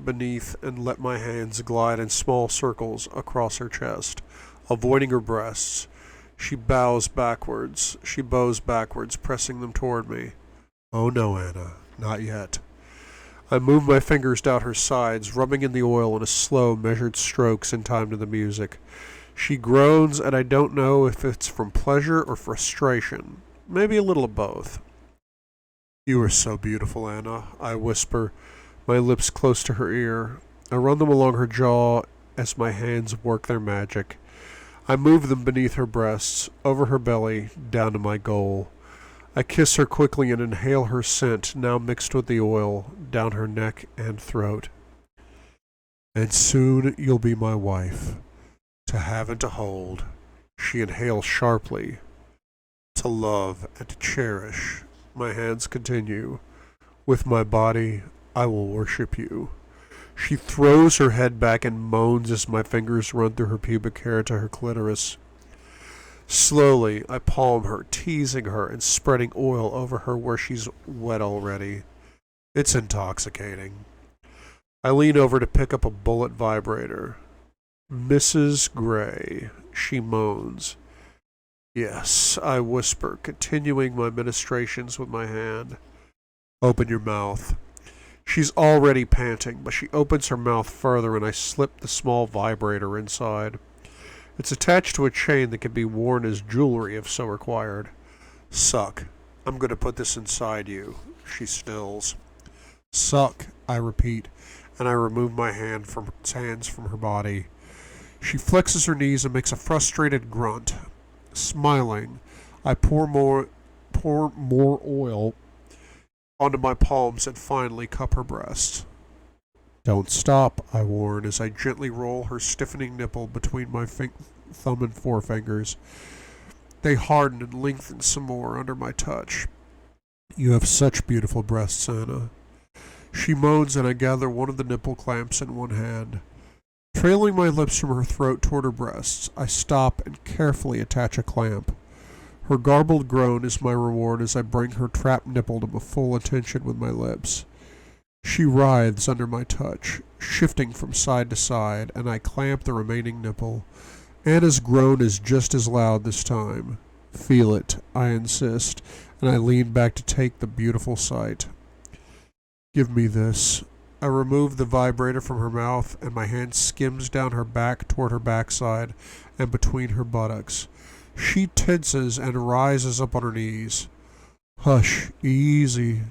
beneath and let my hands glide in small circles across her chest, avoiding her breasts. She bows backwards, pressing them toward me. Oh no, Anna, not yet. I move my fingers down her sides, rubbing in the oil in a slow, measured strokes in time to the music. She groans, and I don't know if it's from pleasure or frustration. Maybe a little of both. You are so beautiful, Anna, I whisper, my lips close to her ear. I run them along her jaw as my hands work their magic. I move them beneath her breasts, over her belly, down to my goal. I kiss her quickly and inhale her scent, now mixed with the oil, down her neck and throat. And soon you'll be my wife, to have and to hold. She inhales sharply. To love and to cherish. My hands continue. With my body, I will worship you. She throws her head back and moans as my fingers run through her pubic hair to her clitoris. Slowly, I palm her, teasing her and spreading oil over her where she's wet already. It's intoxicating. I lean over to pick up a bullet vibrator. Mrs. Gray, she moans. Yes, I whisper, continuing my ministrations with my hand. Open your mouth. She's already panting, but she opens her mouth further and I slip the small vibrator inside. It's attached to a chain that can be worn as jewelry if so required. Suck. I'm going to put this inside you. She stills. Suck, I repeat, and I remove my hands from her body. She flexes her knees and makes a frustrated grunt. Smiling, I pour more oil onto my palms and finally cup her breasts. Don't stop, I warn, as I gently roll her stiffening nipple between my thumb and forefingers. They harden and lengthen some more under my touch. You have such beautiful breasts, Anna. She moans and I gather one of the nipple clamps in one hand. Trailing my lips from her throat toward her breasts, I stop and carefully attach a clamp. Her garbled groan is my reward as I bring her trapped nipple to full attention with my lips. She writhes under my touch, shifting from side to side, and I clamp the remaining nipple. Anna's groan is just as loud this time. Feel it, I insist, and I lean back to take the beautiful sight. Give me this. I remove the vibrator from her mouth, and my hand skims down her back toward her backside and between her buttocks. She tenses and rises up on her knees. Hush, easy.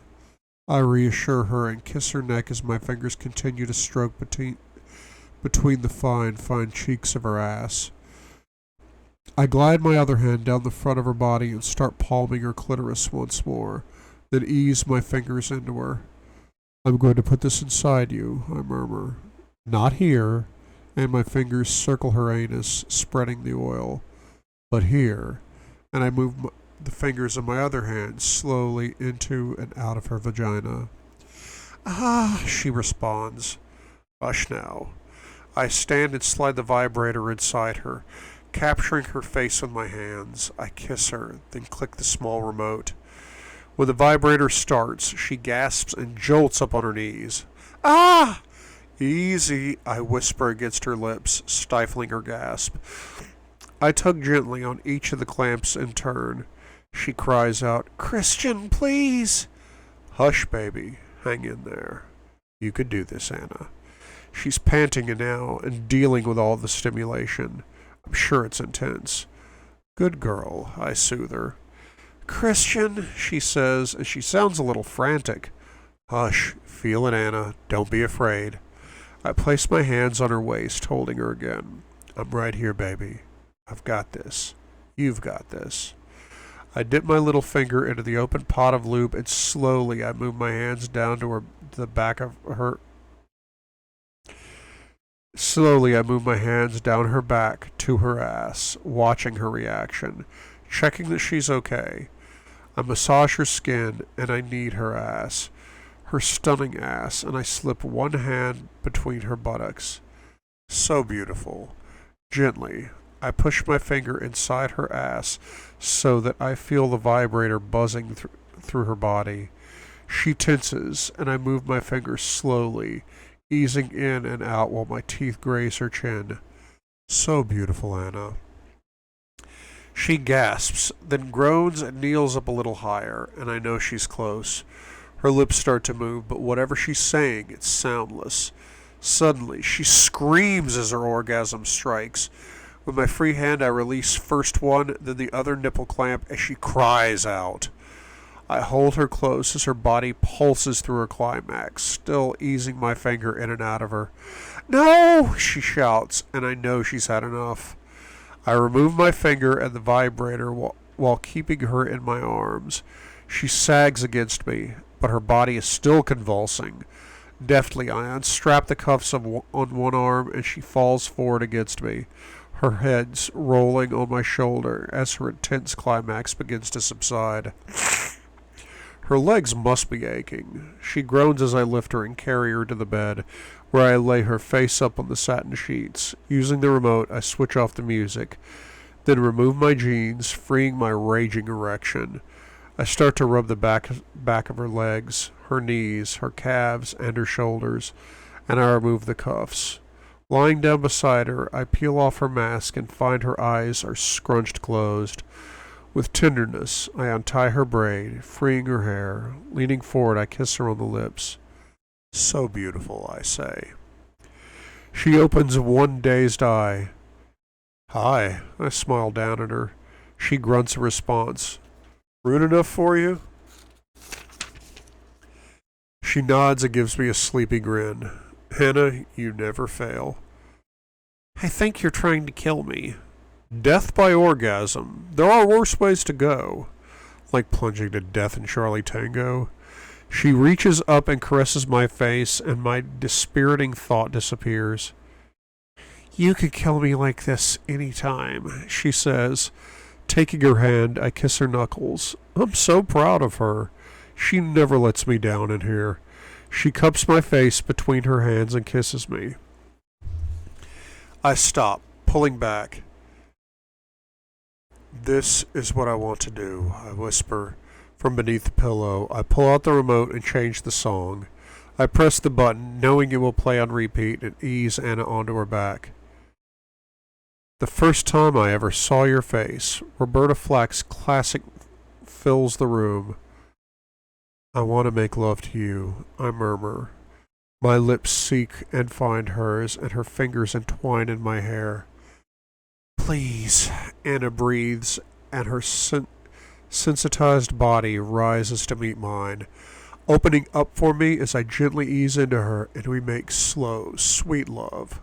I reassure her and kiss her neck as my fingers continue to stroke between the fine cheeks of her ass. I glide my other hand down the front of her body and start palming her clitoris once more, then ease my fingers into her. I'm going to put this inside you, I murmur. Not here, and my fingers circle her anus, spreading the oil. But here, and I move the fingers of my other hand slowly into and out of her vagina. Ah, she responds. Hush now. I stand and slide the vibrator inside her, capturing her face with my hands. I kiss her, then click the small remote. When the vibrator starts, she gasps and jolts up on her knees. Ah! Easy, I whisper against her lips, stifling her gasp. I tug gently on each of the clamps in turn. She cries out, Christian, please! Hush, baby. Hang in there. You could do this, Anna. She's panting now and dealing with all the stimulation. I'm sure it's intense. Good girl, I soothe her. Christian, she says, and she sounds a little frantic. Hush, feel it, Anna. Don't be afraid. I place my hands on her waist, holding her again. I'm right here, baby. I've got this. You've got this. I dip my little finger into the open pot of lube and slowly I move my hands down to the back of her Slowly, I move my hands down her back to her ass, watching her reaction, checking that she's okay. I massage her skin, and I knead her ass, her stunning ass, and I slip one hand between her buttocks. So beautiful. Gently, I push my finger inside her ass so that I feel the vibrator buzzing through her body. She tenses, and I move my fingers slowly, easing in and out while my teeth graze her chin. So beautiful, Anna. She gasps, then groans and kneels up a little higher, and I know she's close. Her lips start to move, but whatever she's saying, it's soundless. Suddenly, she screams as her orgasm strikes. With my free hand, I release first one, then the other nipple clamp as she cries out. I hold her close as her body pulses through her climax, still easing my finger in and out of her. No! She shouts, and I know she's had enough. I remove my finger and the vibrator while keeping her in my arms. She sags against me, but her body is still convulsing. Deftly, I unstrap the cuffs on one arm, and she falls forward against me, her head rolling on my shoulder as her intense climax begins to subside. Her legs must be aching. She groans as I lift her and carry her to the bed, where I lay her face up on the satin sheets. Using the remote, I switch off the music, then remove my jeans, freeing my raging erection. I start to rub the back of her legs, her knees, her calves, and her shoulders, and I remove the cuffs. Lying down beside her, I peel off her mask and find her eyes are scrunched closed. With tenderness, I untie her braid, freeing her hair. Leaning forward, I kiss her on the lips. So beautiful, I say. She opens one dazed eye. Hi, I smile down at her. She grunts a response. Rude enough for you? She nods and gives me a sleepy grin. Hannah, you never fail. I think you're trying to kill me. Death by orgasm. There are worse ways to go. Like plunging to death in Charlie Tango. She reaches up and caresses my face, and my dispiriting thought disappears. You could kill me like this any time, she says. Taking her hand, I kiss her knuckles. I'm so proud of her. She never lets me down in here. She cups my face between her hands and kisses me. I stop, pulling back. This is what I want to do, I whisper. From beneath the pillow, I pull out the remote and change the song. I press the button, knowing it will play on repeat, and ease Anna onto her back. The first time I ever saw your face, Roberta Flack's classic fills the room. I want to make love to you, I murmur. My lips seek and find hers, and her fingers entwine in my hair. Please, Anna breathes, and her sensitized body rises to meet mine, opening up for me as I gently ease into her and we make slow, sweet love.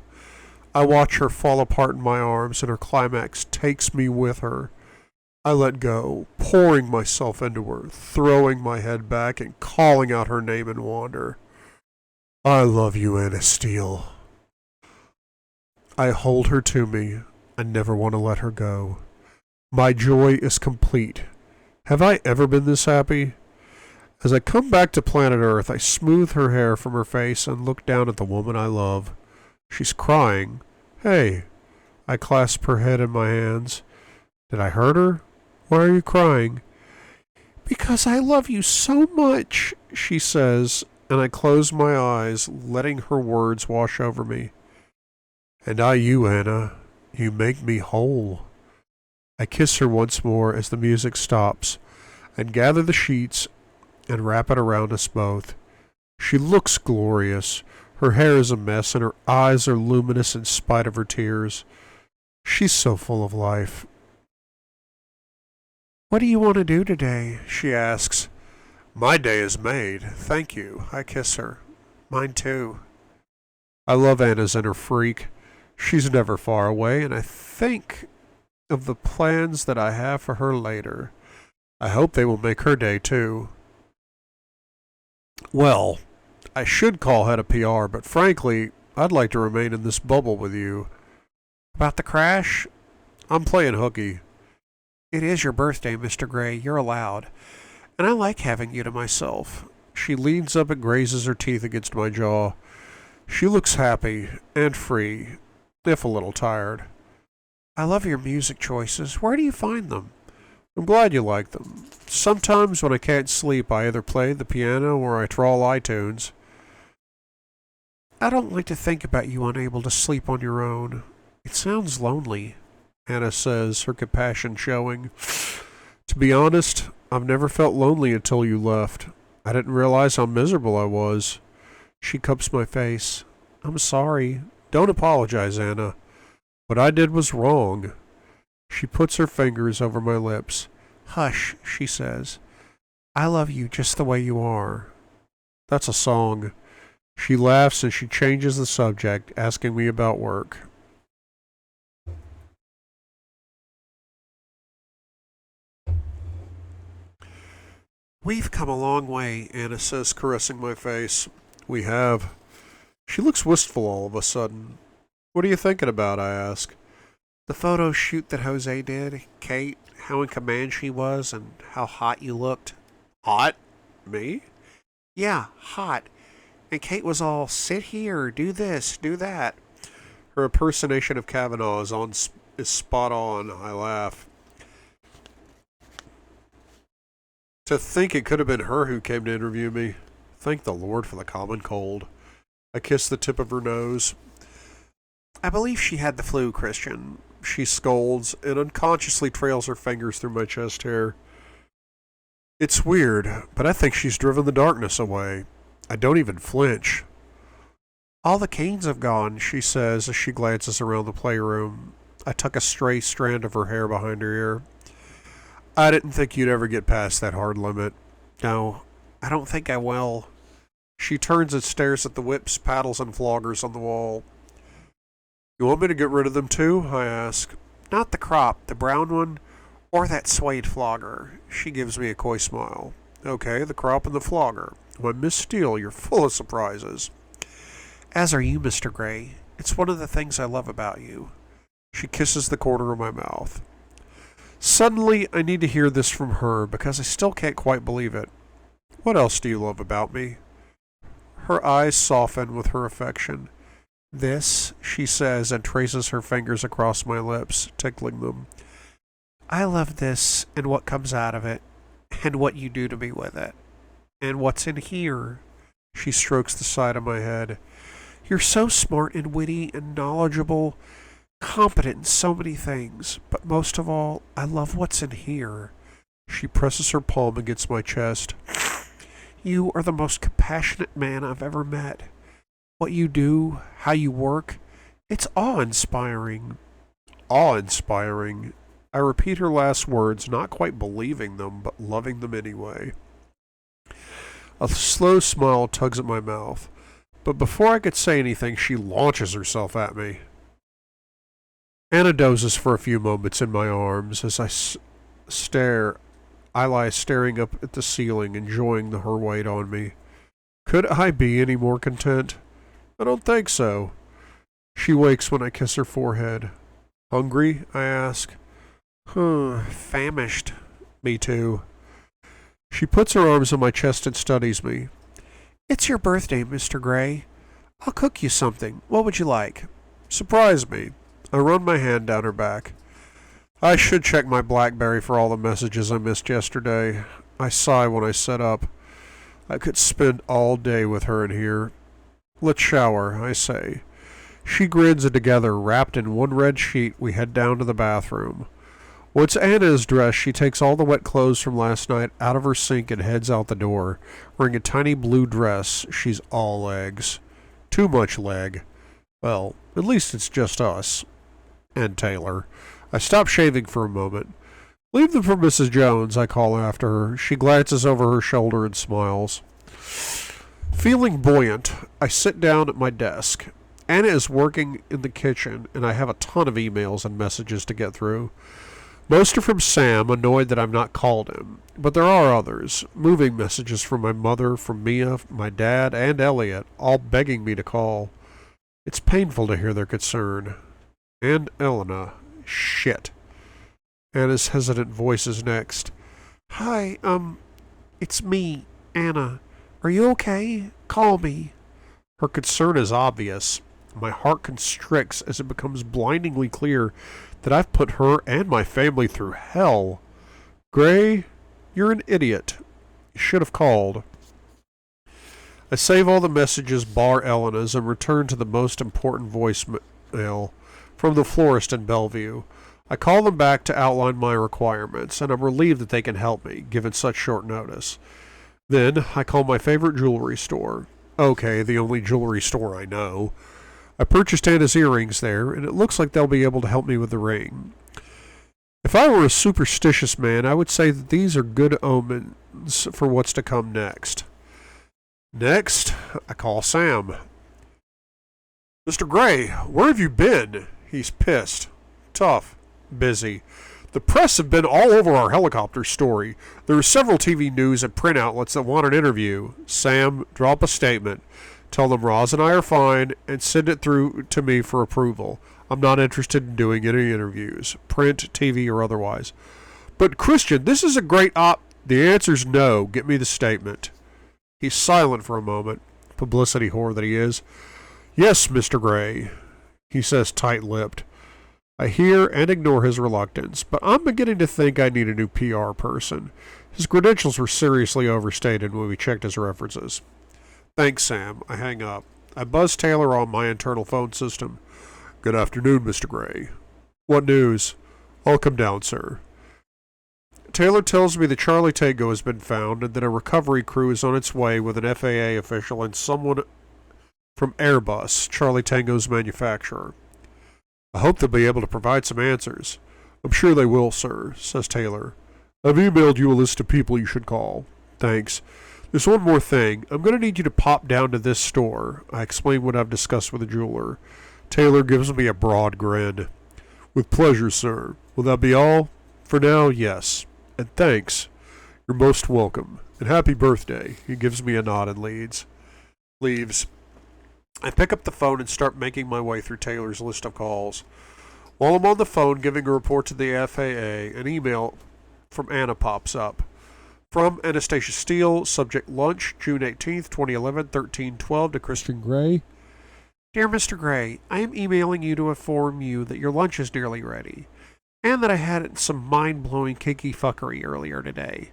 I watch her fall apart in my arms and her climax takes me with her. I let go, pouring myself into her, throwing my head back and calling out her name in wonder. I love you, Anna Steele. I hold her to me. I never want to let her go. My joy is complete. Have I ever been this happy? As I come back to planet Earth, I smooth her hair from her face and look down at the woman I love. She's crying. Hey. I clasp her head in my hands. Did I hurt her? Why are you crying? Because I love you so much, she says, and I close my eyes, letting her words wash over me. And I you, Anna. You make me whole. I kiss her once more as the music stops, and gather the sheets and wrap it around us both. She looks glorious. Her hair is a mess, and her eyes are luminous in spite of her tears. She's so full of life. What do you want to do today? She asks. My day is made. Thank you. I kiss her. Mine too. I love Anna's inner freak. She's never far away, and I think of the plans that I have for her later. I hope they will make her day too. Well, I should call head of PR, but frankly, I'd like to remain in this bubble with you. About the crash? I'm playing hooky. It is your birthday, Mr. Gray. You're allowed. And I like having you to myself. She leans up and grazes her teeth against my jaw. She looks happy and free, if a little tired. I love your music choices. Where do you find them? I'm glad you like them. Sometimes when I can't sleep, I either play the piano or I trawl iTunes. I don't like to think about you unable to sleep on your own. It sounds lonely, Anna says, her compassion showing. To be honest, I've never felt lonely until you left. I didn't realize how miserable I was. She cups my face. I'm sorry. Don't apologize, Anna. What I did was wrong. She puts her fingers over my lips. Hush, she says. I love you just the way you are. That's a song. She laughs and she changes the subject, asking me about work. We've come a long way, Anna says, caressing my face. We have. She looks wistful all of a sudden. What are you thinking about, I ask. The photo shoot that Jose did, Kate, how in command she was, and how hot you looked. Hot? Me? Yeah, hot. And Kate was all, sit here, do this, do that. Her impersonation of Kavanaugh is spot on, I laugh. To think it could have been her who came to interview me. Thank the Lord for the common cold. I kiss the tip of her nose. I believe she had the flu, Christian. She scolds and unconsciously trails her fingers through my chest hair. It's weird, but I think she's driven the darkness away. I don't even flinch. All the canes have gone, she says as she glances around the playroom. I tuck a stray strand of her hair behind her ear. I didn't think you'd ever get past that hard limit. No, I don't think I will. She turns and stares at the whips, paddles, and floggers on the wall. You want me to get rid of them too? I ask. Not the crop, the brown one, or that suede flogger. She gives me a coy smile. Okay, the crop and the flogger. Why, Miss Steele, you're full of surprises. As are you, Mr. Gray. It's one of the things I love about you. She kisses the corner of my mouth. Suddenly, I need to hear this from her because I still can't quite believe it. What else do you love about me? Her eyes soften with her affection. This, she says, and traces her fingers across my lips, tickling them. I love this and what comes out of it, and what you do to me with it. And what's in here? She strokes the side of my head. You're so smart and witty and knowledgeable, competent in so many things, but most of all, I love what's in here. She presses her palm against my chest. You are the most compassionate man I've ever met. What you do, how you work, it's awe-inspiring. Awe-inspiring. I repeat her last words, not quite believing them, but loving them anyway. A slow smile tugs at my mouth, but before I could say anything, she launches herself at me. Anna dozes for a few moments in my arms as I lie staring up at the ceiling, enjoying her weight on me. Could I be any more content? I don't think so. She wakes when I kiss her forehead. Hungry? I ask. Famished. Me too. She puts her arms on my chest and studies me. It's your birthday, Mr. Gray. I'll cook you something. What would you like? Surprise me. I run my hand down her back. I should check my BlackBerry for all the messages I missed yesterday. I sigh when I set up. I could spend all day with her in here. Let's shower, I say. She grins, and together, wrapped in one red sheet, we head down to the bathroom. Once Anna is dressed, she takes all the wet clothes from last night out of her sink and heads out the door, wearing a tiny blue dress. She's all legs. Too much leg. Well, at least it's just us. And Taylor. I stop shaving for a moment. Leave them for Mrs. Jones, I call after her. She glances over her shoulder and smiles. Feeling buoyant, I sit down at my desk. Anna is working in the kitchen, and I have a ton of emails and messages to get through. Most are from Sam, annoyed that I'm not called him. But there are others. Moving messages from my mother, from Mia, my dad, and Elliot, all begging me to call. It's painful to hear their concern. And Elena. Shit. Anna's hesitant voice is next. Hi, it's me, Anna. Are you okay? Call me. Her concern is obvious. My heart constricts as it becomes blindingly clear that I've put her and my family through hell. Gray, you're an idiot. You should have called. I save all the messages bar Elena's and return to the most important voicemail from the florist in Bellevue. I call them back to outline my requirements, and I'm relieved that they can help me, given such short notice. Then, I call my favorite jewelry store. Okay, the only jewelry store I know. I purchased Anna's earrings there, and it looks like they'll be able to help me with the ring. If I were a superstitious man, I would say that these are good omens for what's to come next. Next, I call Sam. Mr. Gray, where have you been? He's pissed. Tough. Busy. The press have been all over our helicopter story. There are several TV news and print outlets that want an interview. Sam, drop a statement. Tell them Roz and I are fine, and send it through to me for approval. I'm not interested in doing any interviews, print, TV, or otherwise. But Christian, this is a great The answer's no. Get me the statement. He's silent for a moment. Publicity whore that he is. Yes, Mr. Gray, he says tight-lipped. I hear and ignore his reluctance, but I'm beginning to think I need a new PR person. His credentials were seriously overstated when we checked his references. Thanks, Sam. I hang up. I buzz Taylor on my internal phone system. Good afternoon, Mr. Gray. What news? I'll come down, sir. Taylor tells me that Charlie Tango has been found and that a recovery crew is on its way with an FAA official and someone from Airbus, Charlie Tango's manufacturer. I hope they'll be able to provide some answers. I'm sure they will, sir, says Taylor. I've emailed you a list of people you should call. Thanks. There's one more thing. I'm going to need you to pop down to this store. I explain what I've discussed with the jeweler. Taylor gives me a broad grin. With pleasure, sir. Will that be all? For now, yes. And thanks. You're most welcome. And happy birthday. He gives me a nod and leaves. I pick up the phone and start making my way through Taylor's list of calls. While I'm on the phone giving a report to the FAA, an email from Anna pops up. From Anastasia Steele, subject lunch, June 18th, 2011, 13:12 to Christian Gray. Dear Mr. Gray, I am emailing you to inform you that your lunch is nearly ready, and that I had some mind-blowing kinky fuckery earlier today.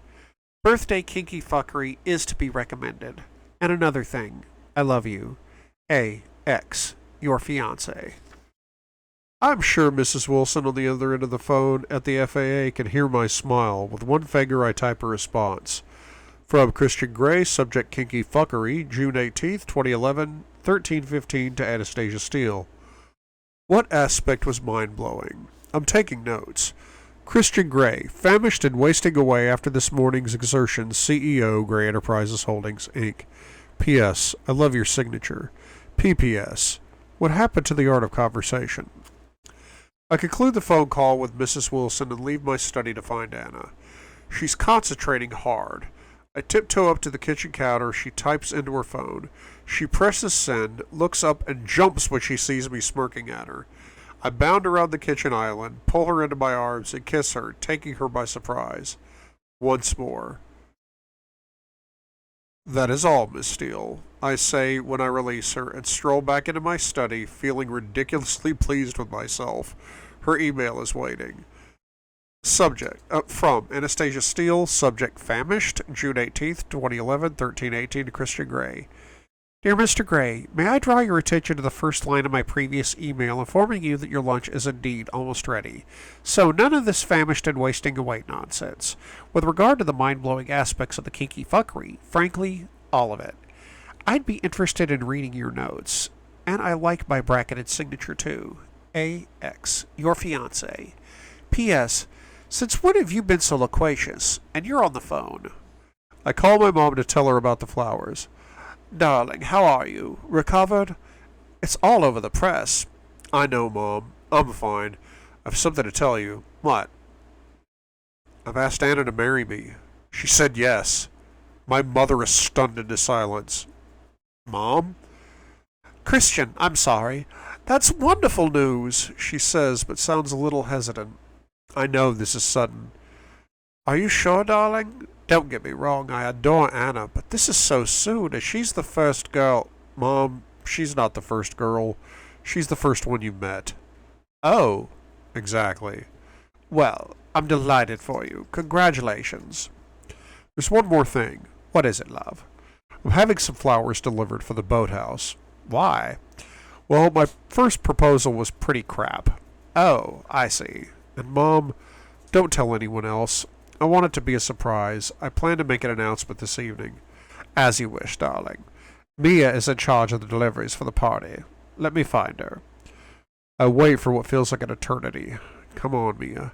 Birthday kinky fuckery is to be recommended. And another thing, I love you. A.X. Your fiancé. I'm sure Mrs. Wilson on the other end of the phone at the FAA can hear my smile. With one finger I type a response. From Christian Gray, subject kinky fuckery, June 18th, 2011, 13:15 to Anastasia Steele. What aspect was mind-blowing? I'm taking notes. Christian Gray, famished and wasting away after this morning's exertions, CEO, Gray Enterprises Holdings, Inc. P.S. I love your signature. P.P.S. What happened to the art of conversation? I conclude the phone call with Mrs. Wilson and leave my study to find Anna. She's concentrating hard. I tiptoe up to the kitchen counter. She types into her phone. She presses send, looks up, and jumps when she sees me smirking at her. I bound around the kitchen island, pull her into my arms, and kiss her, taking her by surprise. Once more. That is all, Miss Steele, I say when I release her and stroll back into my study, feeling ridiculously pleased with myself. Her email is waiting. Subject, from Anastasia Steele, subject famished, June 18th, 2011, 13:18 to Christian Gray. Dear Mr. Gray, may I draw your attention to the first line of my previous email informing you that your lunch is indeed almost ready. So none of this famished and wasting away nonsense. With regard to the mind-blowing aspects of the kinky fuckery, frankly, all of it. I'd be interested in reading your notes, and I like my bracketed signature too. A.X. Your fiancé. P.S. Since when have you been so loquacious? And you're on the phone. I call my mom to tell her about the flowers. Darling, how are you? Recovered? It's all over the press. I know, Mom. I'm fine. I've something to tell you. What? I've asked Anna to marry me. She said yes. My mother is stunned into silence. Mom? Christian, I'm sorry. That's wonderful news, she says, but sounds a little hesitant. I know this is sudden. Are you sure, darling? Don't get me wrong, I adore Anna, but this is so soon, as she's the first girl. Mom, she's not the first girl. She's the first one you met. Oh, exactly. Well, I'm delighted for you. Congratulations. There's one more thing. What is it, love? I'm having some flowers delivered for the boathouse. Why? Well, my first proposal was pretty crap. Oh, I see. And Mom, don't tell anyone else. I want it to be a surprise. I plan to make an announcement this evening. As you wish, darling. Mia is in charge of the deliveries for the party. Let me find her. I wait for what feels like an eternity. Come on, Mia.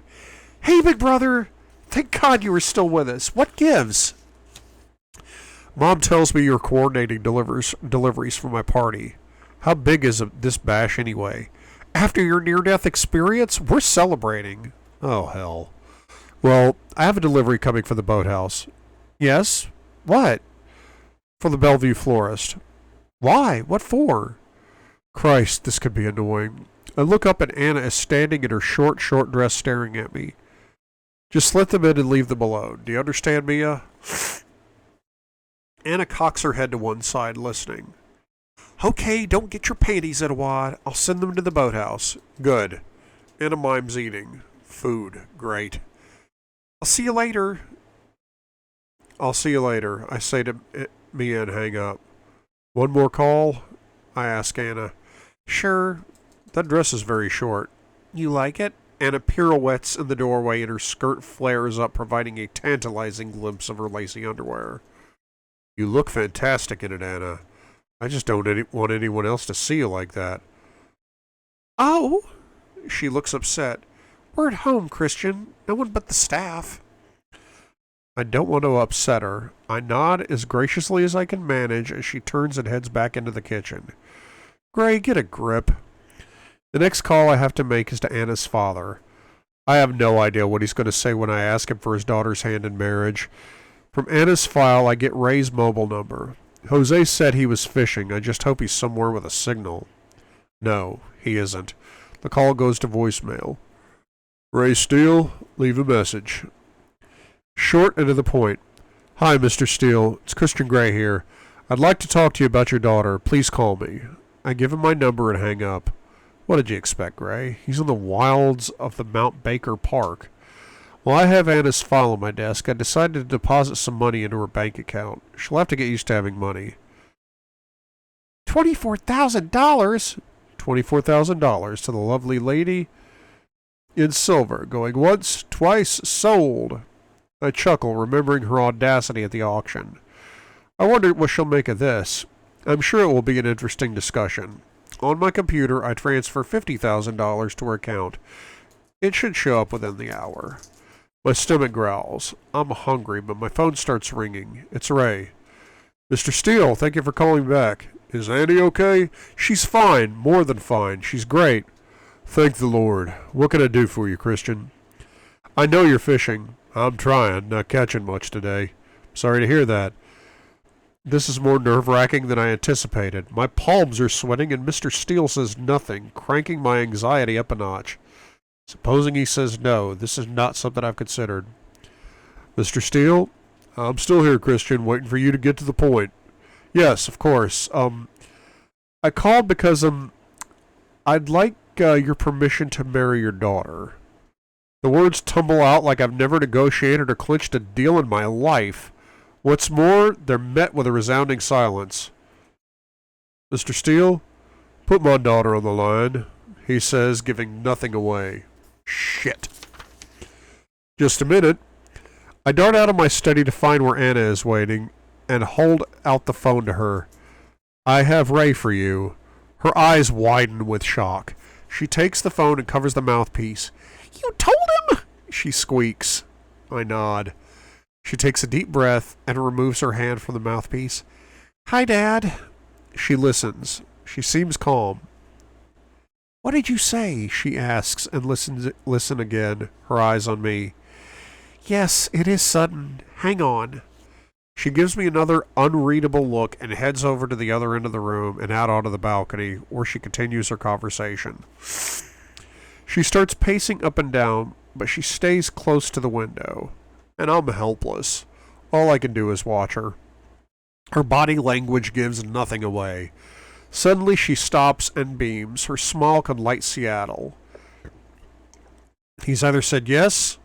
Hey, big brother! Thank God you were still with us. What gives? Mom tells me you're coordinating deliveries for my party. How big is this bash anyway? After your near-death experience, we're celebrating. Oh, hell. Well, I have a delivery coming for the boathouse. Yes? What? For the Bellevue florist. Why? What for? Christ, this could be annoying. I look up and Anna is standing in her short dress staring at me. Just let them in and leave them alone. Do you understand, Mia? Anna cocks her head to one side, listening. Okay, don't get your panties in a wad. I'll send them to the boathouse. Good. Anna mimes eating. Food. Great. I'll see you later. I'll see you later, I say to Mia and hang up. One more call? I ask Anna. Sure. That dress is very short. You like it? Anna pirouettes in the doorway and her skirt flares up, providing a tantalizing glimpse of her lacy underwear. You look fantastic in it, Anna. I just don't want anyone else to see you like that. Oh! She looks upset. We're at home, Christian. No one but the staff. I don't want to upset her. I nod as graciously as I can manage as she turns and heads back into the kitchen. Gray, get a grip. The next call I have to make is to Anna's father. I have no idea what he's going to say when I ask him for his daughter's hand in marriage. From Anna's file, I get Ray's mobile number. Jose said he was fishing. I just hope he's somewhere with a signal. No, he isn't. The call goes to voicemail. Ray Steele, leave a message. Short and to the point. Hi, Mr. Steele. It's Christian Gray here. I'd like to talk to you about your daughter. Please call me. I give him my number and hang up. What did you expect, Gray? He's in the wilds of the Mount Baker Park. While I have Anna's file on my desk, I decided to deposit some money into her bank account. She'll have to get used to having money. $24,000? $24,000 to the lovely lady in silver, going once, twice, sold. I chuckle, remembering her audacity at the auction. I wonder what she'll make of this. I'm sure it will be an interesting discussion. On my computer, I transfer $50,000 to her account. It should show up within the hour. My stomach growls. I'm hungry, but my phone starts ringing. It's Ray. Mr. Steele, thank you for calling back. Is Annie okay? She's fine, more than fine. She's great. Thank the Lord. What can I do for you, Christian? I know you're fishing. I'm trying, not catching much today. Sorry to hear that. This is more nerve-wracking than I anticipated. My palms are sweating and Mr. Steele says nothing, cranking my anxiety up a notch. Supposing he says no, this is not something I've considered. Mr. Steele? I'm still here, Christian, waiting for you to get to the point. Yes, of course. I called because, I'd like, your permission to marry your daughter. The words tumble out like I've never negotiated or clinched a deal in my life. What's more, they're met with a resounding silence. Mr. Steele, put my daughter on the line, he says, giving nothing away. Shit. Just a minute. I dart out of my study to find where Anna is waiting and hold out the phone to her. I have Ray for you. Her eyes widen with shock. She takes the phone and covers the mouthpiece. You told him? She squeaks. I nod. She takes a deep breath and removes her hand from the mouthpiece. Hi, Dad. She listens. She seems calm. What did you say? She asks and listen again, her eyes on me. Yes, it is sudden. Hang on. She gives me another unreadable look and heads over to the other end of the room and out onto the balcony, where she continues her conversation. She starts pacing up and down, but she stays close to the window, and I'm helpless. All I can do is watch her. Her body language gives nothing away. Suddenly she stops and beams. Her smile can light Seattle. He's either said yes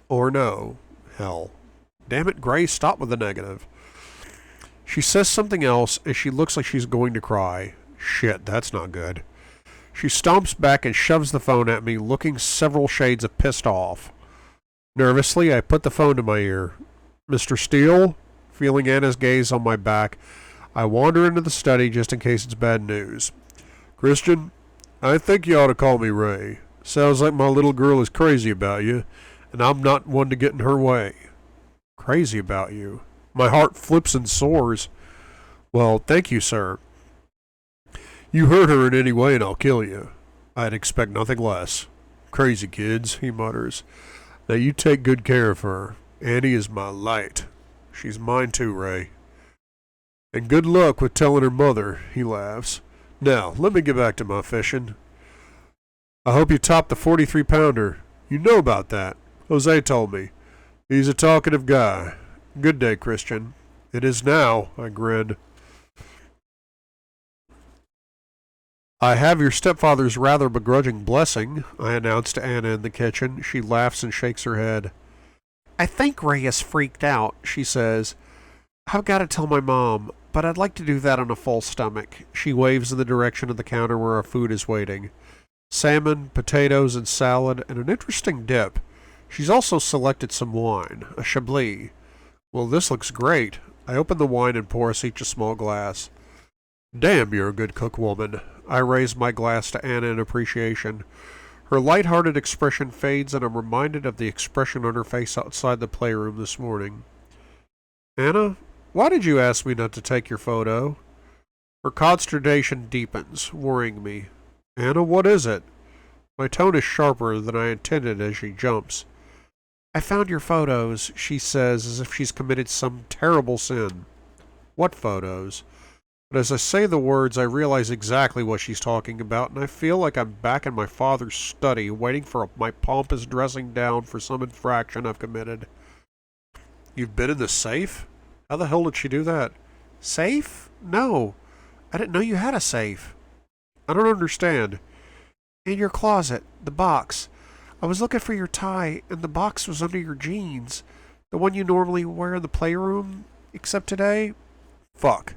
or no. Hell. Damn it, Gray, stop with the negative. She says something else, and she looks like she's going to cry. Shit, that's not good. She stomps back and shoves the phone at me, looking several shades of pissed off. Nervously, I put the phone to my ear. Mr. Steele? Feeling Anna's gaze on my back, I wander into the study just in case it's bad news. Christian, I think you ought to call me Ray. Sounds like my little girl is crazy about you, and I'm not one to get in her way. Crazy about you? My heart flips and soars. Well, thank you, sir. You hurt her in any way and I'll kill you. I'd expect nothing less. Crazy kids, he mutters. Now you take good care of her. Annie is my light. She's mine too, Ray. And good luck with telling her mother, he laughs. Now, let me get back to my fishing. I hope you topped the 43-pounder. You know about that. Jose told me. He's a talkative guy. Good day, Christian. It is now, I grinned. I have your stepfather's rather begrudging blessing, I announced to Anna in the kitchen. She laughs and shakes her head. I think Ray is freaked out, she says. I've got to tell my mom, but I'd like to do that on a full stomach. She waves in the direction of the counter where our food is waiting. Salmon, potatoes, and salad, and an interesting dip. She's also selected some wine, a Chablis. Well, this looks great. I open the wine and pour us each a small glass. Damn, you're a good cook, woman. I raise my glass to Anna in appreciation. Her light-hearted expression fades, and I'm reminded of the expression on her face outside the playroom this morning. Anna, why did you ask me not to take your photo? Her consternation deepens, worrying me. Anna, what is it? My tone is sharper than I intended as she jumps. I found your photos, she says, as if she's committed some terrible sin. What photos? But as I say the words, I realize exactly what she's talking about, and I feel like I'm back in my father's study, waiting for my pompous dressing down for some infraction I've committed. You've been in the safe? How the hell did she do that? Safe? No. I didn't know you had a safe. I don't understand. In your closet, the box. I was looking for your tie, and the box was under your jeans. The one you normally wear in the playroom, except today? Fuck.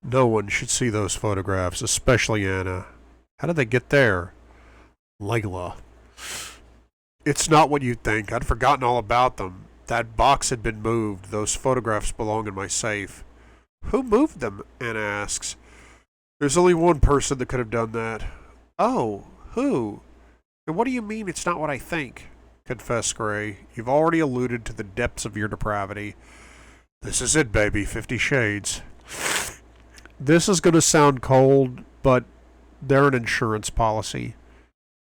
No one should see those photographs, especially Anna. How did they get there? Layla. It's not what you'd think. I'd forgotten all about them. That box had been moved. Those photographs belong in my safe. Who moved them? Anna asks. There's only one person that could have done that. Oh, who? And what do you mean it's not what I think? Confessed Gray. You've already alluded to the depths of your depravity. This is it, baby. 50 Shades. This is going to sound cold, but they're an insurance policy.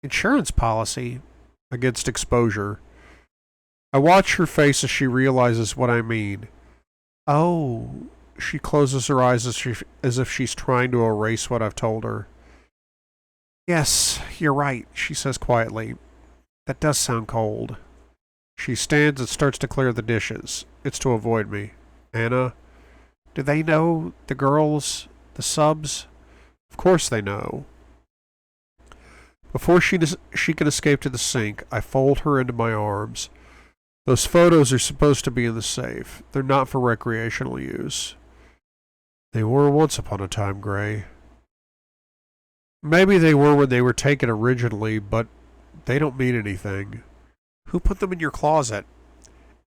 Insurance policy? Against exposure. I watch her face as she realizes what I mean. Oh. She closes her eyes as if she's trying to erase what I've told her. Yes, you're right, she says quietly. That does sound cold. She stands and starts to clear the dishes. It's to avoid me. Anna, do they know, the girls, the subs? Of course they know. Before she can escape to the sink, I fold her into my arms. Those photos are supposed to be in the safe. They're not for recreational use. They were once upon a time, Gray. Maybe they were when they were taken originally, but they don't mean anything. Who put them in your closet?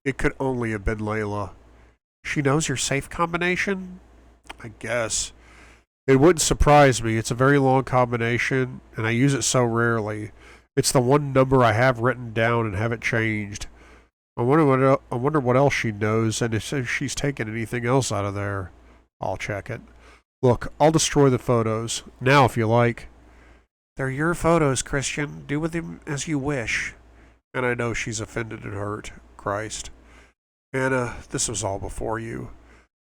It could only have been Layla. She knows your safe combination? I guess. It wouldn't surprise me. It's a very long combination, and I use it so rarely. It's the one number I have written down and haven't changed. I wonder what else she knows, and if she's taken anything else out of there. I'll check it. Look, I'll destroy the photos. Now, if you like. They're your photos, Christian. Do with them as you wish. And I know she's offended and hurt. Christ. Anna, this was all before you.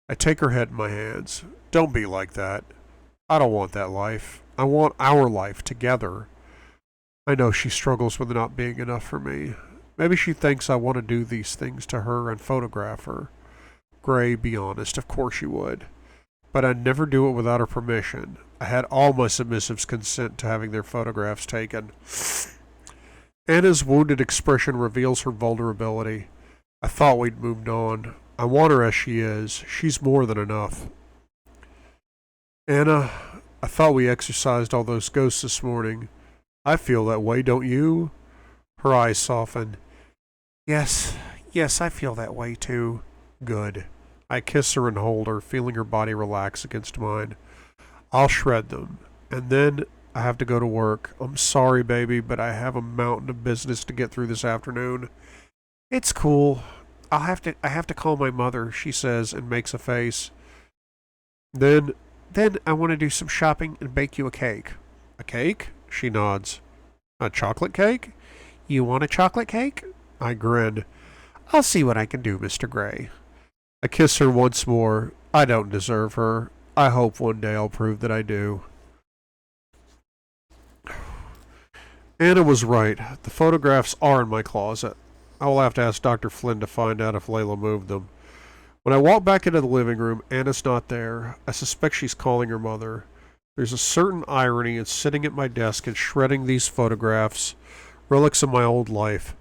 I take her head in my hands. Don't be like that. I don't want that life. I want our life together. I know she struggles with not being enough for me. Maybe she thinks I want to do these things to her and photograph her. Gray, be honest, of course you would. But I'd never do it without her permission. I had all my submissives consent to having their photographs taken. Anna's wounded expression reveals her vulnerability. I thought we'd moved on. I want her as she is. She's more than enough. Anna, I thought we exorcised all those ghosts this morning. I feel that way, don't you? Her eyes soften. Yes, I feel that way too. Good. I kiss her and hold her, feeling her body relax against mine. I'll shred them, and then I have to go to work. I'm sorry, baby, but I have a mountain of business to get through this afternoon. It's cool. I have to call my mother, she says and makes a face. Then I want to do some shopping and bake you a cake. A cake? She nods. A chocolate cake? You want a chocolate cake? I grin. I'll see what I can do, Mr. Gray. I kiss her once more. I don't deserve her. I hope one day I'll prove that I do. Anna was right. The photographs are in my closet. I will have to ask Dr. Flynn to find out if Layla moved them. When I walk back into the living room, Anna's not there. I suspect she's calling her mother. There's a certain irony in sitting at my desk and shredding these photographs, relics of my old life.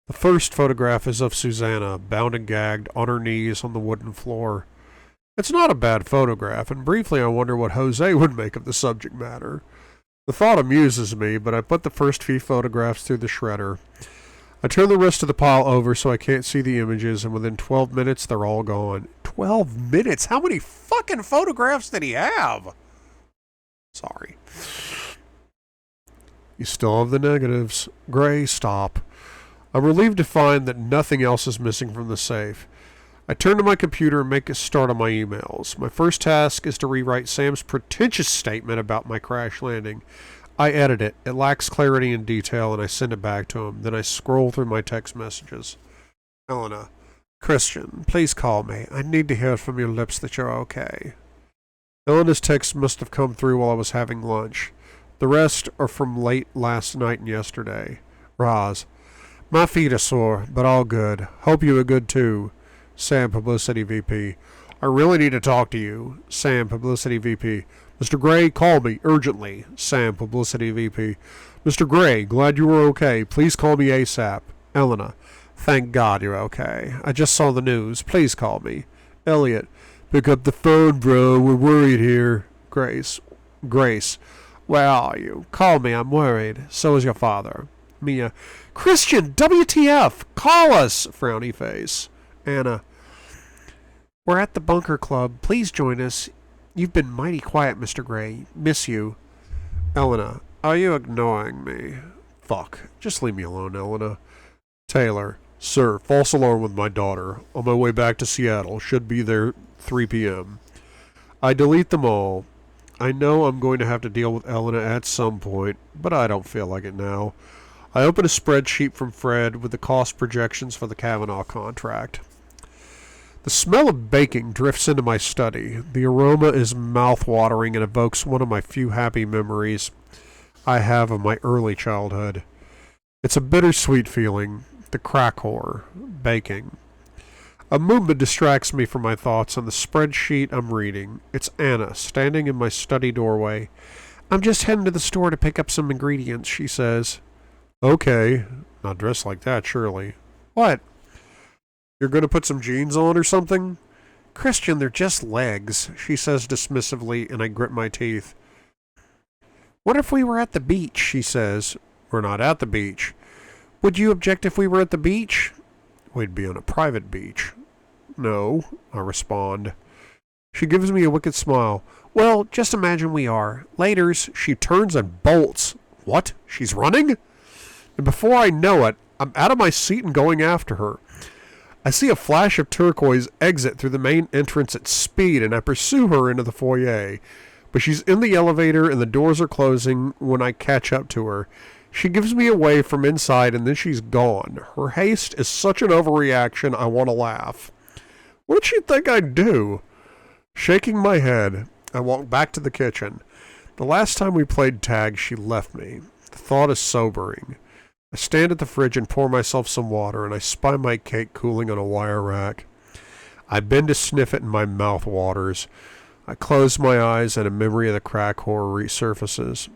The first photograph is of Susanna, bound and gagged, on her knees on the wooden floor. It's not a bad photograph, and briefly I wonder what Jose would make of the subject matter. The thought amuses me, but I put the first few photographs through the shredder. I turn the rest of the pile over so I can't see the images, and within 12 minutes they're all gone. 12 minutes? How many fucking photographs did he have? Sorry. You still have the negatives. Gray, stop. I'm relieved to find that nothing else is missing from the safe. I turn to my computer and make a start on my emails. My first task is to rewrite Sam's pretentious statement about my crash landing. I edit it. It lacks clarity and detail, and I send it back to him. Then I scroll through my text messages. Elena. Christian, please call me. I need to hear from your lips that you're okay. Elena's text must have come through while I was having lunch. The rest are from late last night and yesterday. Roz. My feet are sore, but all good. Hope you are good too. Sam, Publicity VP. I really need to talk to you. Sam, Publicity VP. Mr. Gray, call me, urgently. Sam, Publicity VP. Mr. Gray, glad you were okay. Please call me ASAP. Elena. Thank God you're okay. I just saw the news. Please call me. Elliot. Pick up the phone, bro. We're worried here. Grace. Where are you? Call me. I'm worried. So is your father. Mia. Christian, WTF? Call us! Frowny face. Anna. We're at the Bunker Club. Please join us. You've been mighty quiet, Mr. Gray. Miss you. Elena. Are you ignoring me? Fuck. Just leave me alone, Elena. Taylor. Sir, false alarm with my daughter. On my way back to Seattle. Should be there 3 p.m. I delete them all. I know I'm going to have to deal with Elena at some point, but I don't feel like it now. I open a spreadsheet from Fred with the cost projections for the Kavanaugh contract. The smell of baking drifts into my study. The aroma is mouth-watering and evokes one of my few happy memories I have of my early childhood. It's a bittersweet feeling, the crack whore, baking. A movement distracts me from my thoughts on the spreadsheet I'm reading. It's Anna, standing in my study doorway. I'm just heading to the store to pick up some ingredients, she says. Okay. Not dressed like that, surely. What? You're going to put some jeans on or something? Christian, they're just legs, she says dismissively, and I grit my teeth. What if we were at the beach, she says. We're not at the beach. Would you object if we were at the beach? We'd be on a private beach. No, I respond. She gives me a wicked smile. Well, just imagine we are. Laters, she turns and bolts. What? She's running? And before I know it, I'm out of my seat and going after her. I see a flash of turquoise exit through the main entrance at speed, and I pursue her into the foyer. But she's in the elevator, and the doors are closing when I catch up to her. She gives me away from inside and then she's gone. Her haste is such an overreaction, I want to laugh. What did she think I'd do? Shaking my head, I walk back to the kitchen. The last time we played tag, she left me. The thought is sobering. I stand at the fridge and pour myself some water, and I spy my cake cooling on a wire rack. I bend to sniff it and my mouth waters. I close my eyes and a memory of the crack horror resurfaces.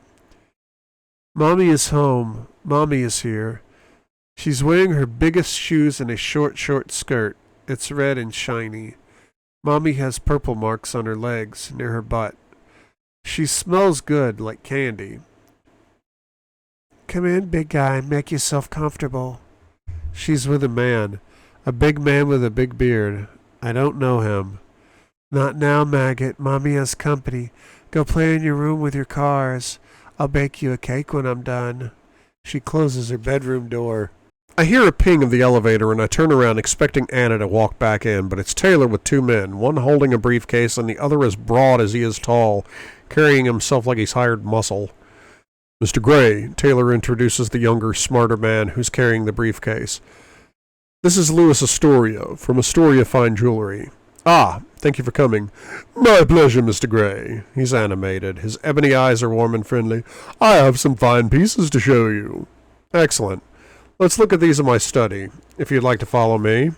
Mommy is home. Mommy is here. She's wearing her biggest shoes and a short skirt. It's red and shiny. Mommy has purple marks on her legs, near her butt. She smells good, like candy. Come in, big guy. Make yourself comfortable. She's with a big man with a big beard. I don't know him. Not now, maggot. Mommy has company. Go play in your room with your cars. I'll bake you a cake when I'm done. She closes her bedroom door. I hear a ping of the elevator and I turn around expecting Anna to walk back in, but it's Taylor with two men, one holding a briefcase and the other as broad as he is tall, carrying himself like he's hired muscle. Mr. Gray, Taylor introduces the younger, smarter man who's carrying the briefcase. This is Louis Astoria, from Astoria Fine Jewelry. Ah, thank you for coming. My pleasure, Mr. Gray. He's animated. His ebony eyes are warm and friendly. I have some fine pieces to show you. Excellent. Let's look at these in my study, if you'd like to follow me.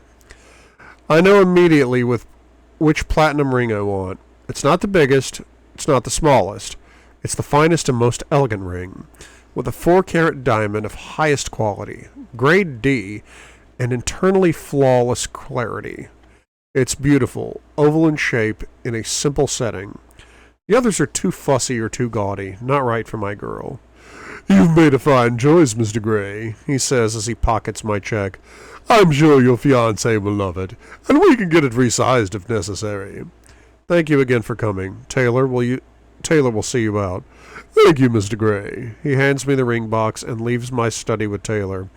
I know immediately with which platinum ring I want. It's not the biggest, it's not the smallest. It's the finest and most elegant ring, with a 4-carat diamond of highest quality, grade D, and internally flawless clarity. It's beautiful, oval in shape, in a simple setting. The others are too fussy or too gaudy, not right for my girl. You've made a fine choice, Mr. Gray, he says as he pockets my check. I'm sure your fiancé will love it, and we can get it resized if necessary. Thank you again for coming. Taylor will see you out. Thank you, Mr. Gray. He hands me the ring box and leaves my study with Taylor.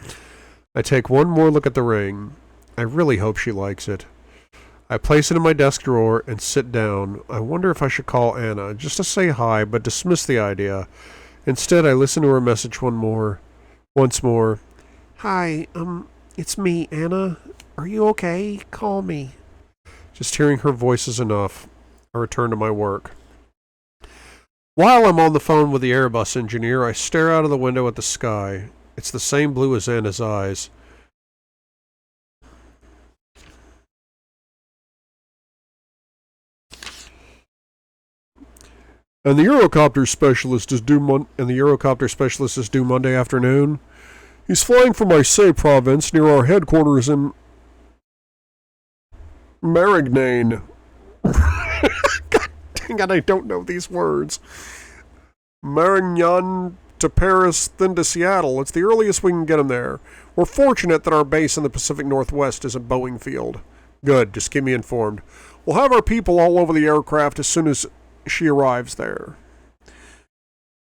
I take one more look at the ring. I really hope she likes it. I place it in my desk drawer and sit down. I wonder if I should call Anna, just to say hi, but dismiss the idea. Instead, I listen to her message once more. Hi, it's me, Anna. Are you okay? Call me. Just hearing her voice is enough. I return to my work. While I'm on the phone with the Airbus engineer, I stare out of the window at the sky. It's the same blue as Anna's eyes. And the Eurocopter specialist is due Monday afternoon. He's flying from Marseille province near our headquarters in Marignane. God dang it, I don't know these words. Marignan to Paris, then to Seattle. It's the earliest we can get him there. We're fortunate that our base in the Pacific Northwest is at Boeing Field. Good, just keep me informed. We'll have our people all over the aircraft as soon as she arrives there.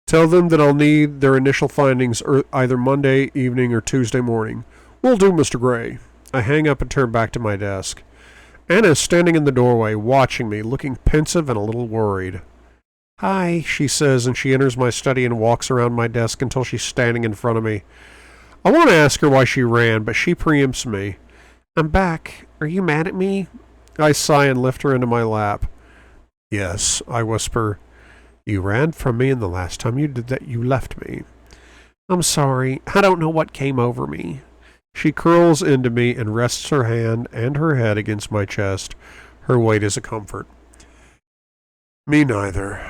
Tell them that I'll need their initial findings either Monday evening or Tuesday morning. Will do, Mr. Gray. I hang up and turn back to my desk. Anna is standing in the doorway, watching me, looking pensive and a little worried. Hi, she says, and she enters my study and walks around my desk until she's standing in front of me. I want to ask her why she ran, but she preempts me. I'm back. Are you mad at me? I sigh and lift her into my lap. Yes, I whisper. You ran from me, and the last time you did that, you left me. I'm sorry. I don't know what came over me. She curls into me and rests her hand and her head against my chest. Her weight is a comfort. Me neither.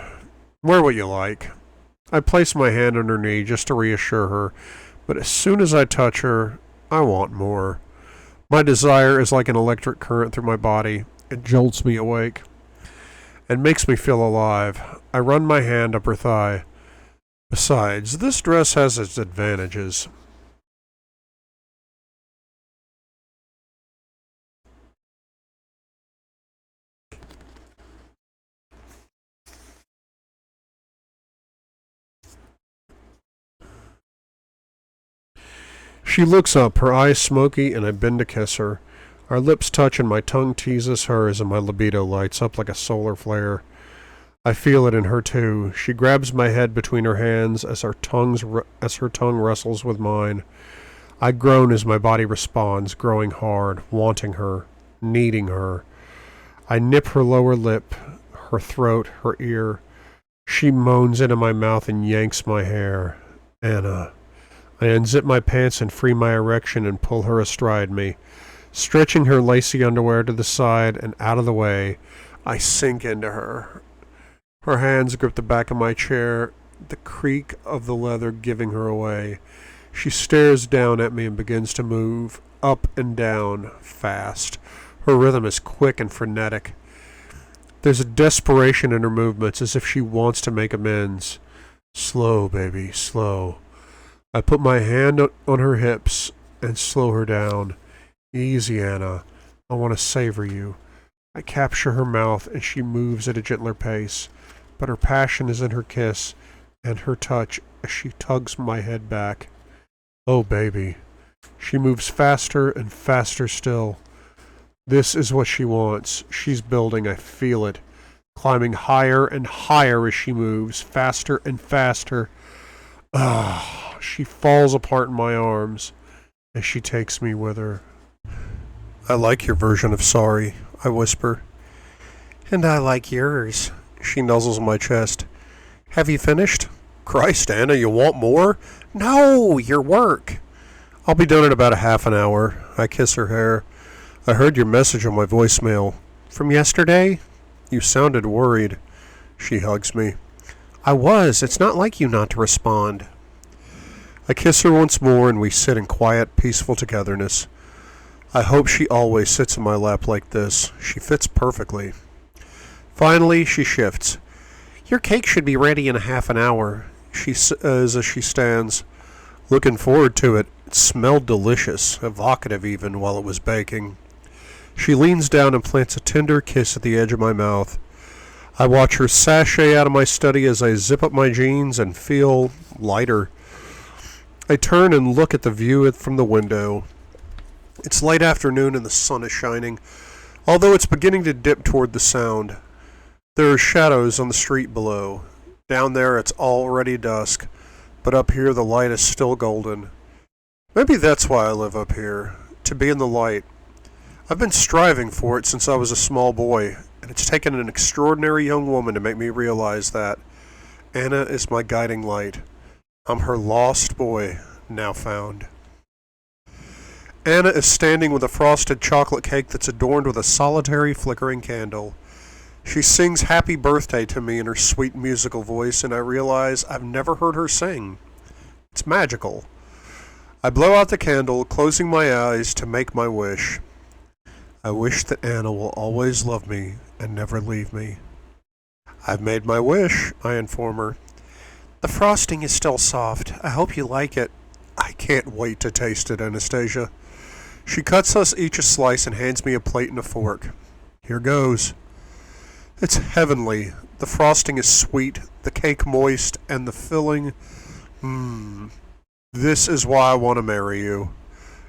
Wear what you like. I place my hand on her knee just to reassure her, but as soon as I touch her, I want more. My desire is like an electric current through my body. It jolts me awake and makes me feel alive. I run my hand up her thigh. Besides, this dress has its advantages. She looks up, her eyes smoky, and I bend to kiss her. Our lips touch and my tongue teases hers and my libido lights up like a solar flare. I feel it in her too. She grabs my head between her hands as her tongue wrestles with mine. I groan as my body responds, growing hard, wanting her, needing her. I nip her lower lip, her throat, her ear. She moans into my mouth and yanks my hair. Anna. I unzip my pants and free my erection and pull her astride me. Stretching her lacy underwear to the side and out of the way, I sink into her. Her hands grip the back of my chair, the creak of the leather giving her away. She stares down at me and begins to move, up and down, fast. Her rhythm is quick and frenetic. There's a desperation in her movements, as if she wants to make amends. Slow, baby, slow. I put my hand on her hips and slow her down. Easy, Anna. I want to savor you. I capture her mouth and she moves at a gentler pace, but her passion is in her kiss and her touch as she tugs my head back. Oh, baby. She moves faster and faster still. This is what she wants. She's building, I feel it. Climbing higher and higher as she moves, faster and faster. She falls apart in my arms as she takes me with her. I like your version of sorry, I whisper. And I like yours. She nuzzles my chest. Have you finished? Christ, Anna, you want more? No, your work. I'll be done in about a half an hour. I kiss her hair. I heard your message on my voicemail. From yesterday? You sounded worried. She hugs me. I was. It's not like you not to respond. I kiss her once more and we sit in quiet, peaceful togetherness. I hope she always sits in my lap like this. She fits perfectly. Finally, she shifts. Your cake should be ready in a half an hour, she says as she stands. Looking forward to it. It smelled delicious, evocative even, while it was baking. She leans down and plants a tender kiss at the edge of my mouth. I watch her sashay out of my study as I zip up my jeans and feel lighter. I turn and look at the view from the window. It's late afternoon and the sun is shining, although it's beginning to dip toward the sound. There are shadows on the street below. Down there it's already dusk, but up here the light is still golden. Maybe that's why I live up here, to be in the light. I've been striving for it since I was a small boy, and it's taken an extraordinary young woman to make me realize that. Anna is my guiding light. I'm her lost boy, now found. Anna is standing with a frosted chocolate cake that's adorned with a solitary flickering candle. She sings happy birthday to me in her sweet musical voice, and I realize I've never heard her sing. It's magical. I blow out the candle, closing my eyes to make my wish. I wish that Anna will always love me and never leave me. I've made my wish, I inform her. The frosting is still soft. I hope you like it. I can't wait to taste it, Anastasia. She cuts us each a slice and hands me a plate and a fork. Here goes. It's heavenly. The frosting is sweet, the cake moist, and the filling... This is why I want to marry you.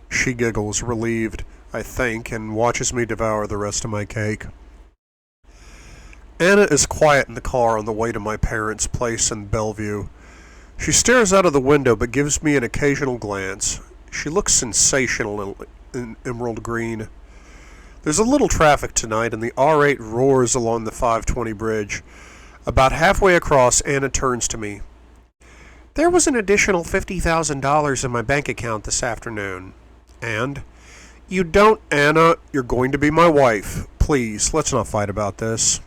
She giggles, relieved, I think, and watches me devour the rest of my cake. Anna is quiet in the car on the way to my parents' place in Bellevue. She stares out of the window but gives me an occasional glance. She looks sensational in emerald green. There's a little traffic tonight, and the R8 roars along the 520 bridge. About halfway across, Anna turns to me. There was an additional $50,000 in my bank account this afternoon. And? You don't, Anna. You're going to be my wife. Please, let's not fight about this.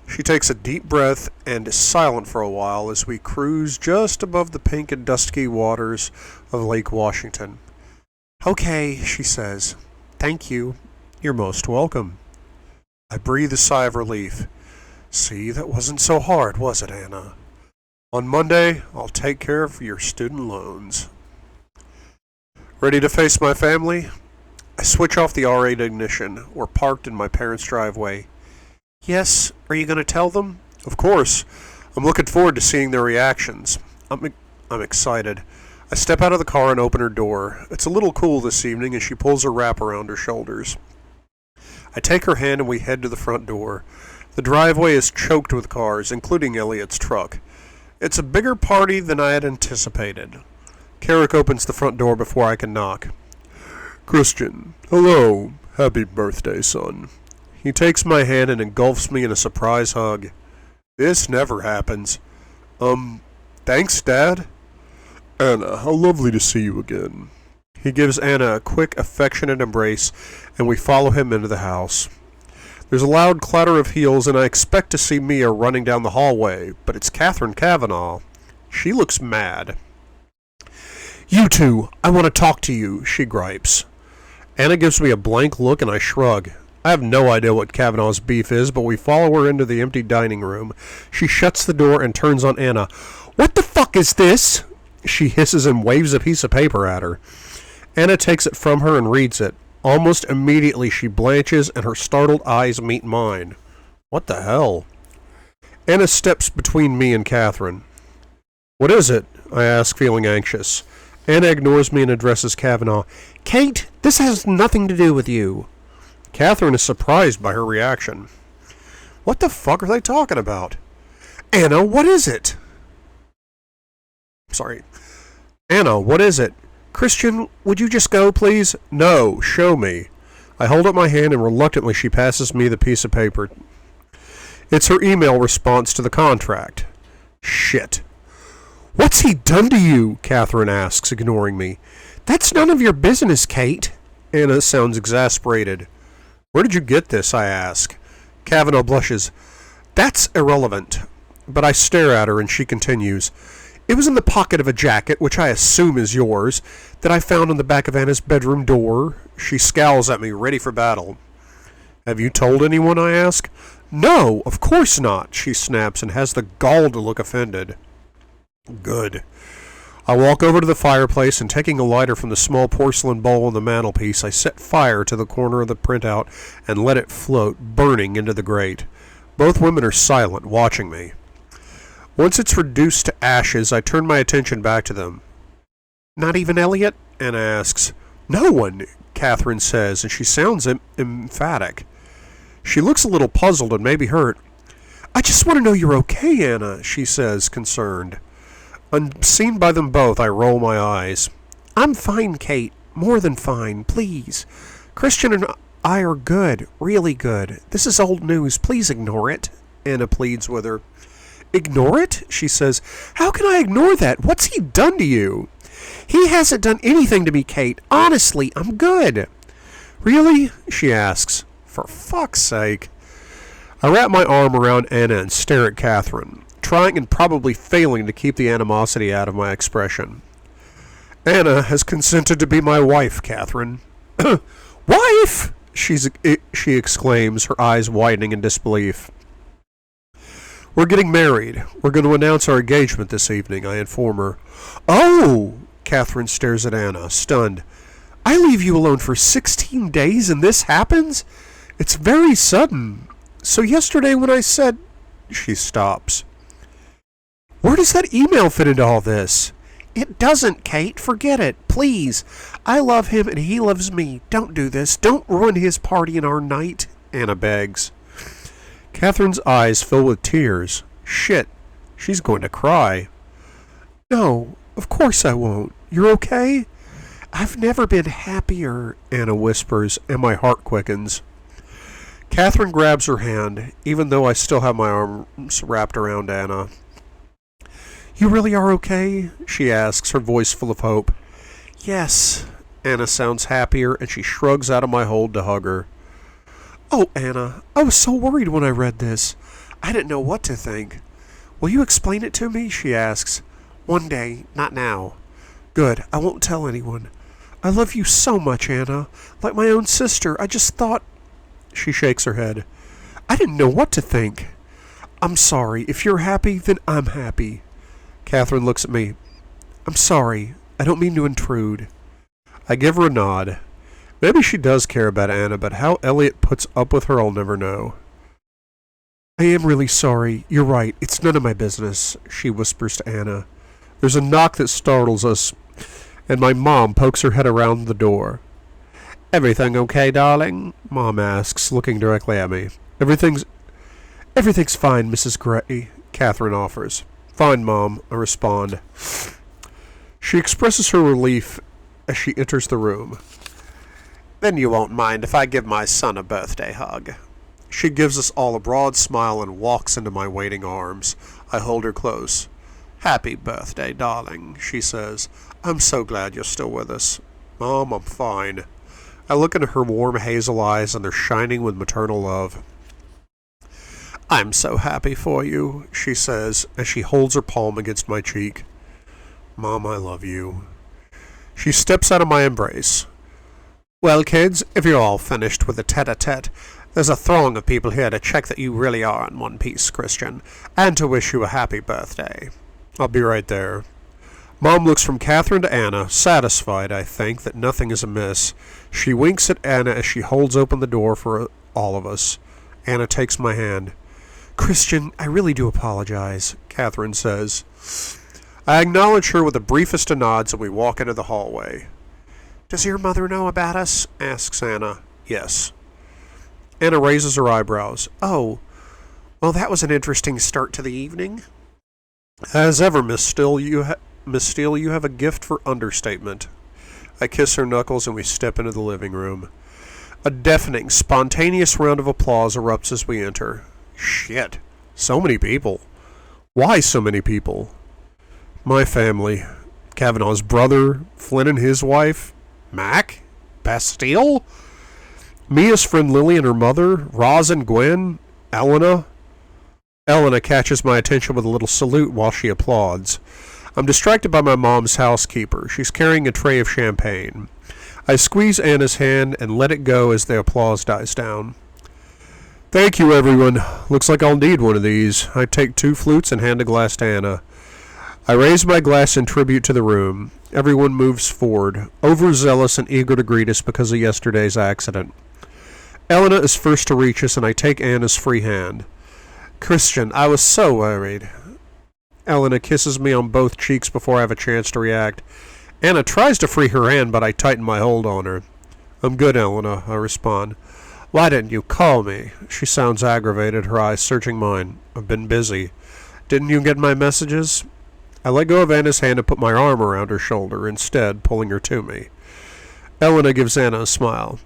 She takes a deep breath and is silent for a while as we cruise just above the pink and dusky waters of Lake Washington. Okay, she says. Thank you. You're most welcome. I breathe a sigh of relief. See, that wasn't so hard, was it, Anna? On Monday, I'll take care of your student loans. Ready to face my family? I switch off the R8 ignition. We're parked in my parents' driveway. Yes, are you going to tell them? Of course. I'm looking forward to seeing their reactions. I'm excited. I step out of the car and open her door. It's a little cool this evening as she pulls her wrap around her shoulders. I take her hand and we head to the front door. The driveway is choked with cars, including Elliot's truck. It's a bigger party than I had anticipated. Carrick opens the front door before I can knock. Christian, hello. Happy birthday, son. He takes my hand and engulfs me in a surprise hug. This never happens. Thanks, Dad. Anna, how lovely to see you again. He gives Anna a quick, affectionate embrace, and we follow him into the house. There's a loud clatter of heels, and I expect to see Mia running down the hallway, but it's Catherine Kavanaugh. She looks mad. You two, I want to talk to you, she gripes. Anna gives me a blank look, and I shrug. I have no idea what Kavanaugh's beef is, but we follow her into the empty dining room. She shuts the door and turns on Anna. What the fuck is this? She hisses and waves a piece of paper at her. Anna takes it from her and reads it. Almost immediately she blanches and her startled eyes meet mine. What the hell? Anna steps between me and Catherine. What is it? I ask, feeling anxious. Anna ignores me and addresses Kavanaugh. Kate, this has nothing to do with you. Catherine is surprised by her reaction. What the fuck are they talking about? Anna, what is it? Sorry. Anna, what is it? Christian, would you just go, please? No, show me. I hold up my hand and reluctantly she passes me the piece of paper. It's her email response to the contract. Shit. What's he done to you? Catherine asks, ignoring me. That's none of your business, Kate. Anna sounds exasperated. Where did you get this? I ask. Kavanaugh blushes. That's irrelevant. But I stare at her and she continues. It was in the pocket of a jacket, which I assume is yours, that I found on the back of Anna's bedroom door. She scowls at me, ready for battle. Have you told anyone? I ask. No, of course not, she snaps and has the gall to look offended. Good. I walk over to the fireplace and taking a lighter from the small porcelain bowl on the mantelpiece, I set fire to the corner of the printout and let it float, burning into the grate. Both women are silent, watching me. Once it's reduced to ashes, I turn my attention back to them. Not even Elliot? Anna asks. No one, Catherine says, and she sounds emphatic. She looks a little puzzled and maybe hurt. I just want to know you're okay, Anna, she says, concerned. Unseen by them both, I roll my eyes. I'm fine, Kate. More than fine, please. Christian and I are good, really good. This is old news. Please ignore it, Anna pleads with her. Ignore it? She says. How can I ignore that? What's he done to you? He hasn't done anything to me, Kate. Honestly, I'm good. Really? She asks. For fuck's sake. I wrap my arm around Anna and stare at Catherine, trying and probably failing to keep the animosity out of my expression. Anna has consented to be my wife, Catherine. Wife? She exclaims, her eyes widening in disbelief. We're getting married. We're going to announce our engagement this evening, I inform her. Oh! Catherine stares at Anna, stunned. I leave you alone for 16 days and this happens? It's very sudden. So yesterday when I said... She stops. Where does that email fit into all this? It doesn't, Kate. Forget it. Please. I love him and he loves me. Don't do this. Don't ruin his party and our night, Anna begs. Catherine's eyes fill with tears. Shit. She's going to cry. No, of course I won't. You're okay? I've never been happier, Anna whispers, and my heart quickens. Catherine grabs her hand, even though I still have my arms wrapped around Anna. You really are okay? She asks, her voice full of hope. Yes. Anna sounds happier, and she shrugs out of my hold to hug her. Oh, Anna, I was so worried when I read this. I didn't know what to think. Will you explain it to me? She asks. One day, not now. Good, I won't tell anyone. I love you so much, Anna. Like my own sister. I just thought... She shakes her head. I didn't know what to think. I'm sorry. If you're happy, then I'm happy. Catherine looks at me. I'm sorry. I don't mean to intrude. I give her a nod. Maybe she does care about Anna, but how Elliot puts up with her I'll never know. I am really sorry. You're right. It's none of my business, she whispers to Anna. There's a knock that startles us, and my mom pokes her head around the door. Everything okay, darling? Mom asks, looking directly at me. Everything's fine, Mrs. Gray, Catherine offers. Fine, Mom, I respond. She expresses her relief as she enters the room. Then you won't mind if I give my son a birthday hug. She gives us all a broad smile and walks into my waiting arms. I hold her close. Happy birthday, darling, she says. I'm so glad you're still with us. Mom, I'm fine. I look into her warm hazel eyes and they're shining with maternal love. I'm so happy for you, she says as she holds her palm against my cheek. Mom, I love you. She steps out of my embrace. Well, kids, if you're all finished with the tete-a-tete, there's a throng of people here to check that you really are in one piece, Christian, and to wish you a happy birthday. I'll be right there. Mom looks from Catherine to Anna, satisfied, I think, that nothing is amiss. She winks at Anna as she holds open the door for all of us. Anna takes my hand. Christian, I really do apologize, Catherine says. I acknowledge her with the briefest of nods and we walk into the hallway. Does your mother know about us? Asks Anna. Yes. Anna raises her eyebrows. Oh, well, that was an interesting start to the evening. As ever, Miss Steele, you have a gift for understatement. I kiss her knuckles and we step into the living room. A deafening, spontaneous round of applause erupts as we enter. Shit. So many people. Why so many people? My family. Kavanaugh's brother, Flynn and his wife, Mac, Bastille, Mia's friend Lily and her mother, Roz and Gwen, Elena. Elena catches my attention with a little salute while she applauds. I'm distracted by my mom's housekeeper. She's carrying a tray of champagne. I squeeze Anna's hand and let it go as the applause dies down. Thank you, everyone. Looks like I'll need one of these. I take 2 flutes and hand a glass to Anna. I raise my glass in tribute to the room. Everyone moves forward, overzealous and eager to greet us because of yesterday's accident. Elena is first to reach us, and I take Anna's free hand. Christian, I was so worried. Elena kisses me on both cheeks before I have a chance to react. Anna tries to free her hand, but I tighten my hold on her. I'm good, Elena, I respond. Why didn't you call me? She sounds aggravated, her eyes searching mine. I've been busy. Didn't you get my messages? I let go of Anna's hand and put my arm around her shoulder, instead pulling her to me. Elena gives Anna a smile.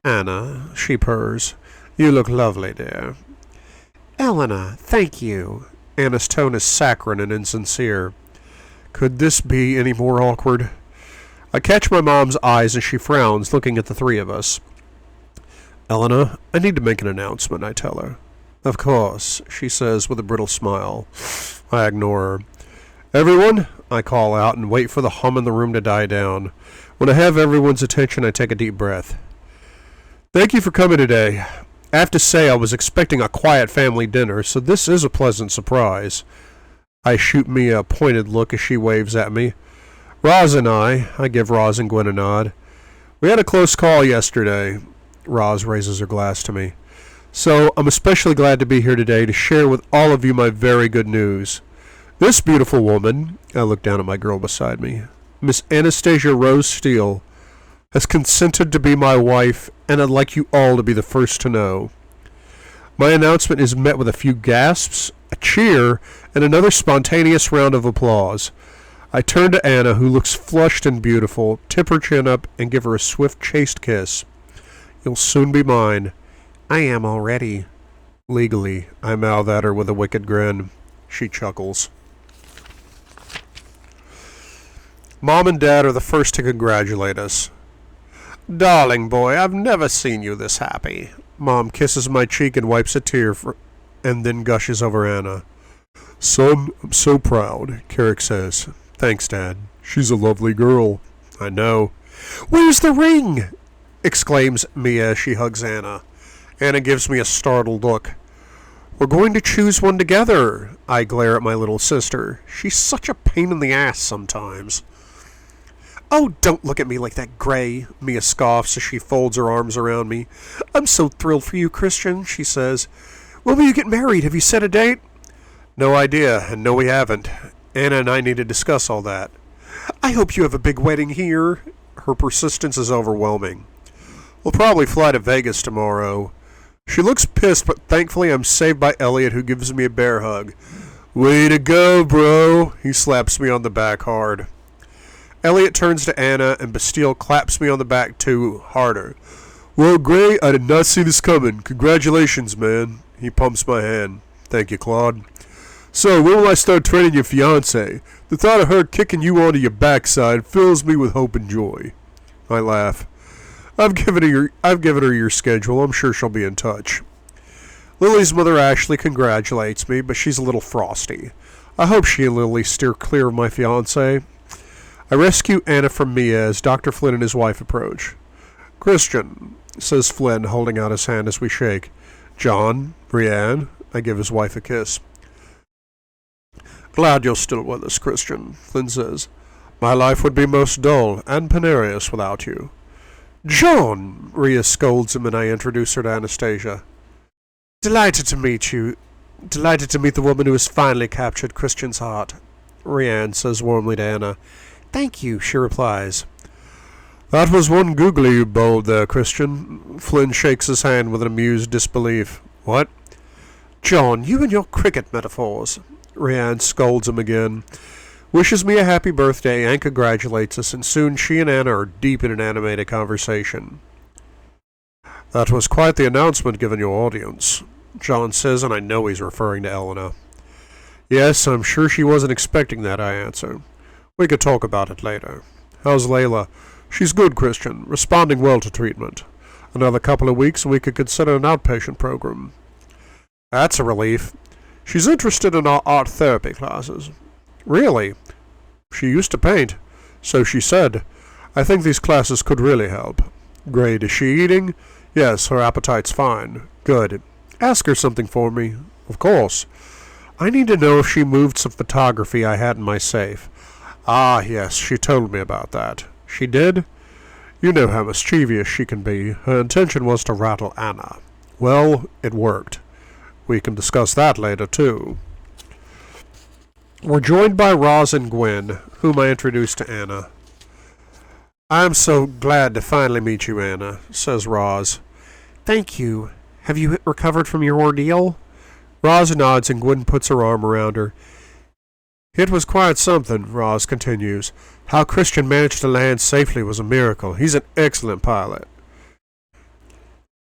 Anna, she purrs. You look lovely, dear. Elena, thank you. Anna's tone is saccharine and insincere. Could this be any more awkward? I catch my mom's eyes as she frowns, looking at the 3 of us. Elena, I need to make an announcement, I tell her. Of course, she says with a brittle smile. I ignore her. Everyone, I call out and wait for the hum in the room to die down. When I have everyone's attention, I take a deep breath. Thank you for coming today. I have to say I was expecting a quiet family dinner, so this is a pleasant surprise. I shoot Mia a pointed look as she waves at me. Roz and I give Roz and Gwen a nod. We had a close call yesterday. Roz raises her glass to me. So I'm especially glad to be here today to share with all of you my very good news. This beautiful woman, I look down at my girl beside me, Miss Anastasia Rose Steele, has consented to be my wife, and I'd like you all to be the first to know. My announcement is met with a few gasps, a cheer, and another spontaneous round of applause. I turn to Anna, who looks flushed and beautiful, tip her chin up, and give her a swift, chaste kiss. You'll soon be mine. I am already. Legally, I mouth at her with a wicked grin. She chuckles. Mom and Dad are the first to congratulate us. Darling boy, I've never seen you this happy. Mom kisses my cheek and wipes a tear and then gushes over Anna. Son, I'm so proud, Carrick says. Thanks, Dad. She's a lovely girl. I know. Where's the ring? Exclaims Mia as she hugs Anna. Anna gives me a startled look. We're going to choose one together. I glare at my little sister. She's such a pain in the ass sometimes. Oh, don't look at me like that, Gray, Mia scoffs as she folds her arms around me. I'm so thrilled for you, Christian, she says. When will you get married? Have you set a date? No idea, and no we haven't. Anna and I need to discuss all that. I hope you have a big wedding here. Her persistence is overwhelming. We'll probably fly to Vegas tomorrow. She looks pissed, but thankfully I'm saved by Elliot, who gives me a bear hug. Way to go, bro. He slaps me on the back hard. Elliot turns to Anna, and Bastille claps me on the back too, harder. Well, Gray, I did not see this coming. Congratulations, man. He pumps my hand. Thank you, Claude. So, when will I start training your fiancée? The thought of her kicking you onto your backside fills me with hope and joy. I laugh. I've given her your schedule. I'm sure she'll be in touch. Lily's mother Ashley congratulates me, but she's a little frosty. I hope she and Lily steer clear of my fiancé. I rescue Anna from Mia as Dr. Flynn and his wife approach. Christian, says Flynn, holding out his hand as we shake. John, Brienne, I give his wife a kiss. Glad you're still with us, Christian, Flynn says. My life would be most dull and penurious without you. John, Rhea scolds him and I introduce her to Anastasia. Delighted to meet you. Delighted to meet the woman who has finally captured Christian's heart, Rianne says warmly to Anna. Thank you, she replies. That was one googly you bowled there, Christian. Flynn shakes his hand with an amused disbelief. What? John, you and your cricket metaphors. Rianne scolds him again, wishes me a happy birthday and congratulates us, and soon she and Anna are deep in an animated conversation. That was quite the announcement given your audience, John says, and I know he's referring to Elena. Yes, I'm sure she wasn't expecting that, I answer. We could talk about it later. How's Layla? She's good, Christian, responding well to treatment. Another couple of weeks and we could consider an outpatient program. That's a relief. She's interested in our art therapy classes. Really? She used to paint. So she said. I think these classes could really help. Great. Is she eating? Yes, her appetite's fine. Good. Ask her something for me. Of course. I need to know if she moved some photography I had in my safe. Ah, yes, she told me about that. She did? You know how mischievous she can be. Her intention was to rattle Anna. Well, it worked. We can discuss that later, too. We're joined by Roz and Gwen, whom I introduced to Anna. I'm so glad to finally meet you, Anna, says Roz. Thank you. Have you recovered from your ordeal? Roz nods and Gwen puts her arm around her. It was quite something, Roz continues. How Christian managed to land safely was a miracle. He's an excellent pilot.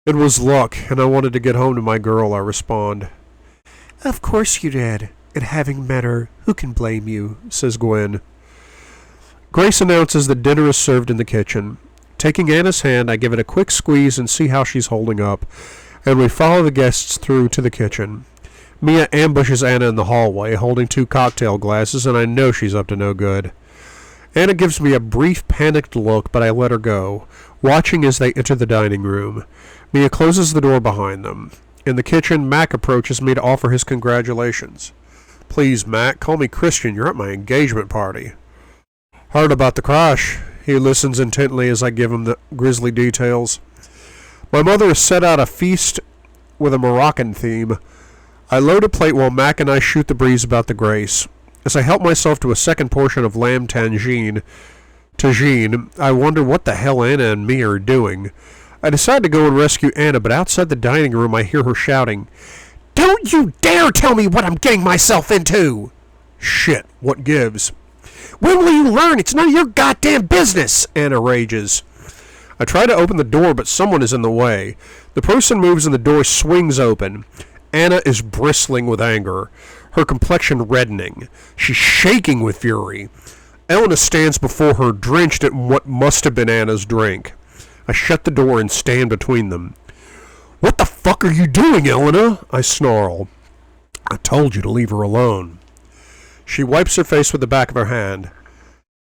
It was luck, and I wanted to get home to my girl, I respond. Of course you did. And having met her, who can blame you, says Gwen. Grace announces that dinner is served in the kitchen. Taking Anna's hand, I give it a quick squeeze and see how she's holding up, and we follow the guests through to the kitchen. Mia ambushes Anna in the hallway, holding 2 cocktail glasses, and I know she's up to no good. Anna gives me a brief, panicked look, but I let her go, watching as they enter the dining room. Mia closes the door behind them. In the kitchen, Mac approaches me to offer his congratulations. Please, Mac, call me Christian. You're at my engagement party. Heard about the crash. He listens intently as I give him the grisly details. My mother has set out a feast with a Moroccan theme. I load a plate while Mac and I shoot the breeze about the grace. As I help myself to a second portion of lamb tagine, I wonder what the hell Anna and me are doing. I decide to go and rescue Anna, but outside the dining room I hear her shouting, Don't you dare tell me what I'm getting myself into! Shit, what gives? When will you learn? It's none of your goddamn business, Anna rages. I try to open the door, but someone is in the way. The person moves and the door swings open. Anna is bristling with anger, her complexion reddening. She's shaking with fury. Elena stands before her, drenched in what must have been Anna's drink. I shut the door and stand between them. What the fuck are you doing, Elena? I snarl. I told you to leave her alone. She wipes her face with the back of her hand.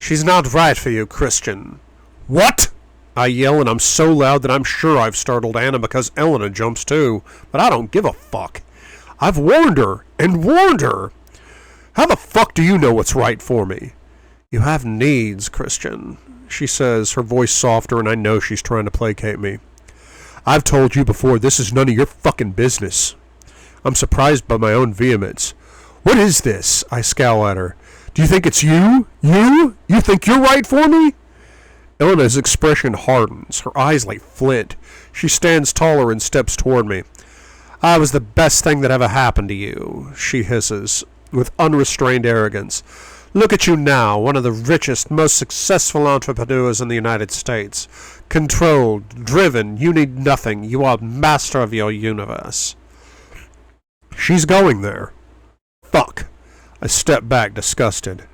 She's not right for you, Christian. What? I yell, and I'm so loud that I'm sure I've startled Anna because Elena jumps too. But I don't give a fuck. I've warned her and warned her. How the fuck do you know what's right for me? You have needs, Christian, she says, her voice softer, and I know she's trying to placate me. I've told you before, this is none of your fucking business. I'm surprised by my own vehemence. What is this? I scowl at her. Do you think it's you? You? You think you're right for me? Elena's expression hardens, her eyes like flint. She stands taller and steps toward me. "I was the best thing that ever happened to you," she hisses, with unrestrained arrogance. "Look at you now, one of the richest, most successful entrepreneurs in the United States. Controlled, driven, you need nothing. You are master of your universe." She's going there. Fuck. I step back, disgusted.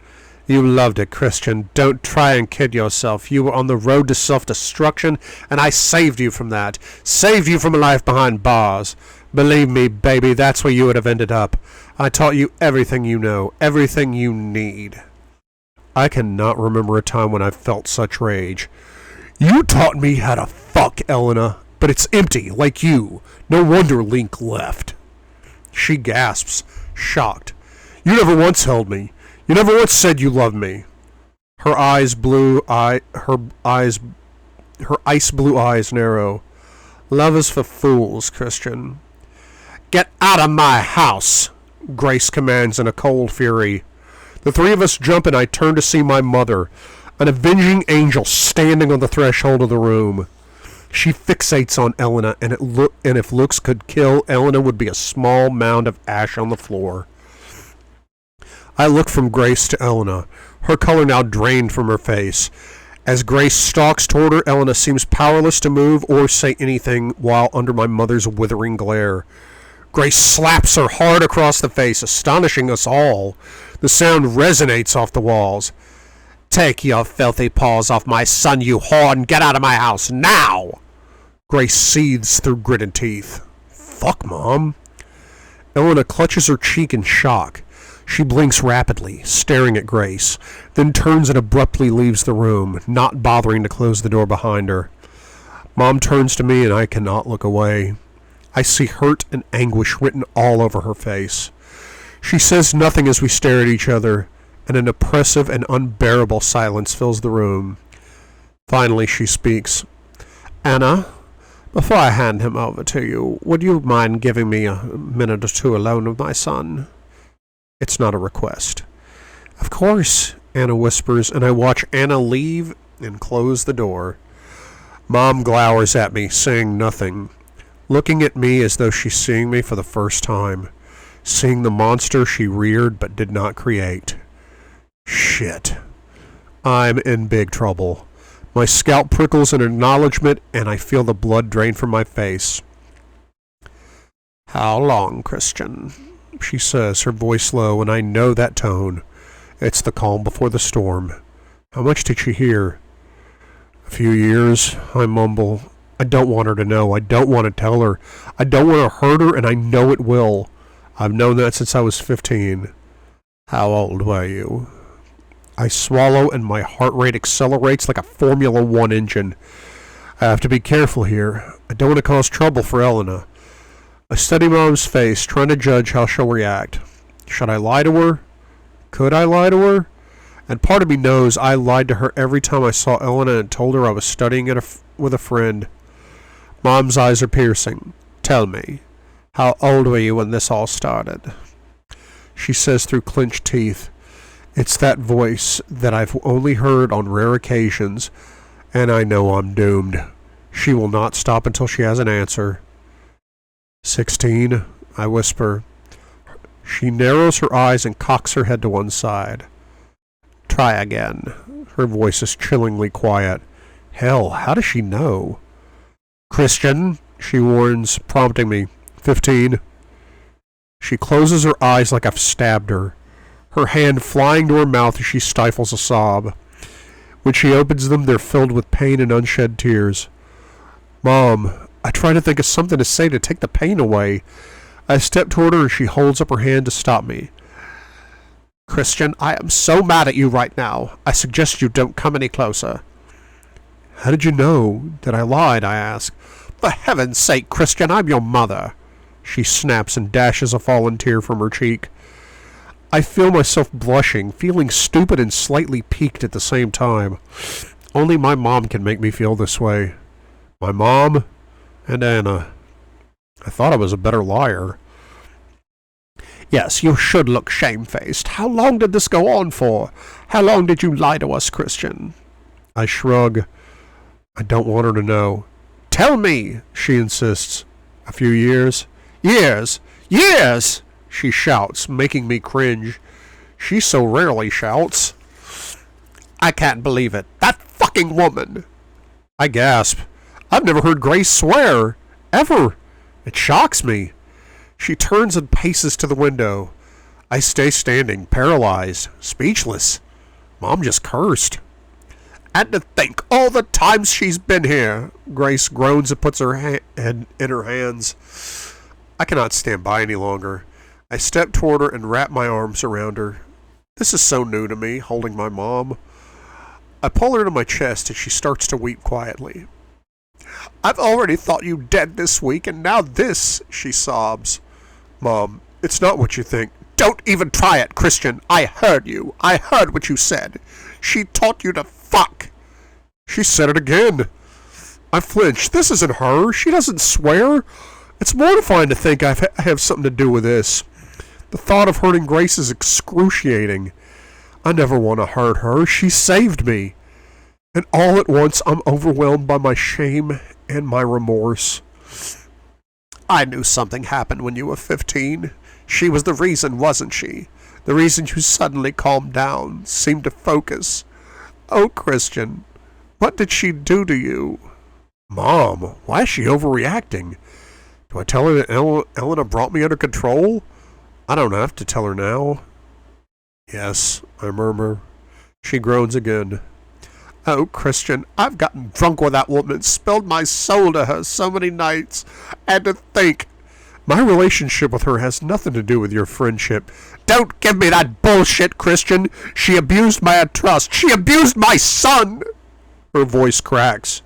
"You loved it, Christian. Don't try and kid yourself. You were on the road to self-destruction, and I saved you from that. Saved you from a life behind bars. Believe me, baby, that's where you would have ended up. I taught you everything you know, everything you need." I cannot remember a time when I felt such rage. "You taught me how to fuck, Elena, but it's empty, like you. No wonder Link left." She gasps, shocked. "You never once held me. You never once said you loved me." Her ice blue eyes narrow. "Love is for fools, Christian." "Get out of my house," Grace commands in a cold fury. The three of us jump and I turn to see my mother, an avenging angel standing on the threshold of the room. She fixates on Elena, and if looks could kill, Elena would be a small mound of ash on the floor. I look from Grace to Elena, her color now drained from her face. As Grace stalks toward her, Elena seems powerless to move or say anything while under my mother's withering glare. Grace slaps her hard across the face, astonishing us all. The sound resonates off the walls. "Take your filthy paws off my son, you whore, and get out of my house, now!" Grace seethes through gritted teeth. "Fuck, Mom." Elena clutches her cheek in shock. She blinks rapidly, staring at Grace, then turns and abruptly leaves the room, not bothering to close the door behind her. Mom turns to me and I cannot look away. I see hurt and anguish written all over her face. She says nothing as we stare at each other, and an oppressive and unbearable silence fills the room. Finally she speaks. "Anna, before I hand him over to you, would you mind giving me a minute or two alone with my son?" It's not a request. "Of course," Anna whispers, and I watch Anna leave and close the door. Mom glowers at me, saying nothing, looking at me as though she's seeing me for the first time, seeing the monster she reared but did not create. Shit. I'm in big trouble. My scalp prickles in acknowledgement, and I feel the blood drain from my face. "How long, Christian?" she says, her voice low, and I know that tone. It's the calm before the storm. "How much did she hear?" "A few years," I mumble. I don't want her to know. I don't want to tell her. I don't want to hurt her, and I know it will. I've known that since I was 15. "How old were you?" I swallow, and my heart rate accelerates like a Formula One engine. I have to be careful here. I don't want to cause trouble for Elena. I study Mom's face, trying to judge how she'll react. Should I lie to her? Could I lie to her? And part of me knows I lied to her every time I saw Elena and told her I was studying with a friend. Mom's eyes are piercing. "Tell me, how old were you when this all started?" She says through clenched teeth. It's that voice that I've only heard on rare occasions, and I know I'm doomed. She will not stop until she has an answer. 16, I whisper. She narrows her eyes and cocks her head to one side. Try again. Her voice is chillingly quiet. Hell, how does she know? Christian, she warns, prompting me. 15. She closes her eyes like I've stabbed her, her hand flying to her mouth as she stifles a sob. When she opens them, they're filled with pain and unshed tears. Mom, I try to think of something to say to take the pain away. I step toward her and she holds up her hand to stop me. Christian, I am so mad at you right now. I suggest you don't come any closer. How did you know that I lied? I ask. For heaven's sake, Christian, I'm your mother. She snaps and dashes a fallen tear from her cheek. I feel myself blushing, feeling stupid and slightly piqued at the same time. Only my mom can make me feel this way. My mom and Anna. I thought I was a better liar. Yes, you should look shamefaced. How long did this go on for? How long did you lie to us, Christian? I shrug. I don't want her to know. Tell me, she insists. A few years? Years! Years! She shouts, making me cringe. She so rarely shouts. I can't believe it. That fucking woman! I gasp. I've never heard Grace swear. Ever. It shocks me. She turns and paces to the window. I stay standing, paralyzed, speechless. Mom just cursed. And to think all the times she's been here. Grace groans and puts her head in her hands. I cannot stand by any longer. I step toward her and wrap my arms around her. This is so new to me, holding my mom. I pull her to my chest and she starts to weep quietly. I've already thought you dead this week, and now this, she sobs. Mom, it's not what you think. Don't even try it, Christian. I heard you. I heard what you said. She taught you to fuck. She said it again. I flinched. This isn't her. She doesn't swear. It's mortifying to think I have something to do with this. The thought of hurting Grace is excruciating. I never want to hurt her. She saved me. And all at once I'm overwhelmed by my shame and my remorse. I knew something happened when you were 15. She was the reason, wasn't she? The reason you suddenly calmed down, seemed to focus. Oh, Christian, what did she do to you? Mom, why is she overreacting? Do I tell her that Elena brought me under control? I don't have to tell her now. Yes, I murmur. She groans again. Oh, Christian, I've gotten drunk with that woman, spilled my soul to her so many nights, and to think, my relationship with her has nothing to do with your friendship. Don't give me that bullshit, Christian. She abused my trust. She abused my son. Her voice cracks,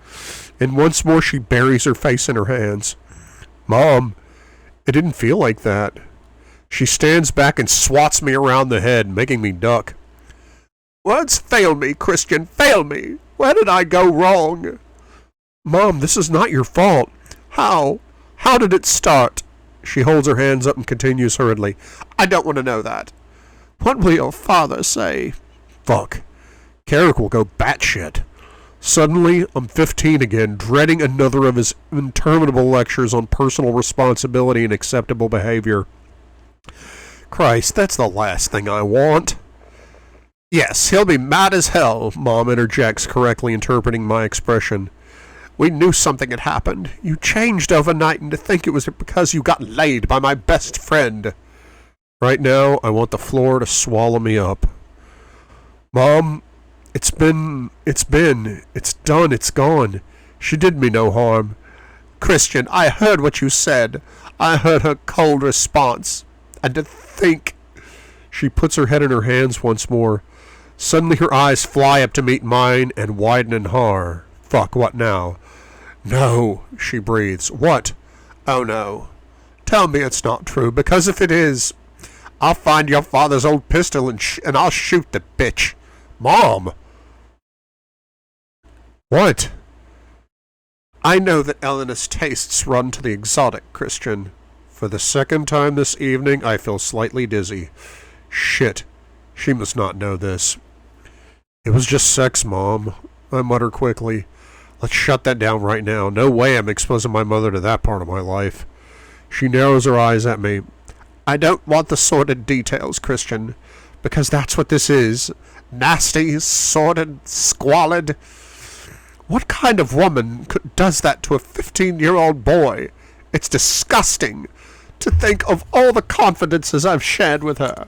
and once more she buries her face in her hands. Mom, it didn't feel like that. She stands back and swats me around the head, making me duck. Words fail me, Christian, fail me. Where did I go wrong? Mom, this is not your fault. How? How did it start? She holds her hands up and continues hurriedly. I don't want to know that. What will your father say? Fuck. Carrick will go batshit. Suddenly, I'm 15 again, dreading another of his interminable lectures on personal responsibility and acceptable behavior. Christ, that's the last thing I want. Yes, he'll be mad as hell, Mom interjects, correctly interpreting my expression. We knew something had happened. You changed overnight, and to think it was because you got laid by my best friend. Right now, I want the floor to swallow me up. Mom, it's done, it's gone. She did me no harm. Christian, I heard what you said. I heard her cold response. And to think... She puts her head in her hands once more. Suddenly her eyes fly up to meet mine and widen in horror. Fuck, what now? No, she breathes. What? Oh no. Tell me it's not true, because if it is, I'll find your father's old pistol and I'll shoot the bitch. Mom! What? I know that Elena's tastes run to the exotic, Christian. For the second time this evening, I feel slightly dizzy. Shit. She must not know this. It was just sex, Mom, I mutter quickly. Let's shut that down right now. No way I'm exposing my mother to that part of my life. She narrows her eyes at me. I don't want the sordid details, Christian, because that's what this is. Nasty, sordid, squalid. What kind of woman does that to a 15-year-old boy? It's disgusting to think of all the confidences I've shared with her.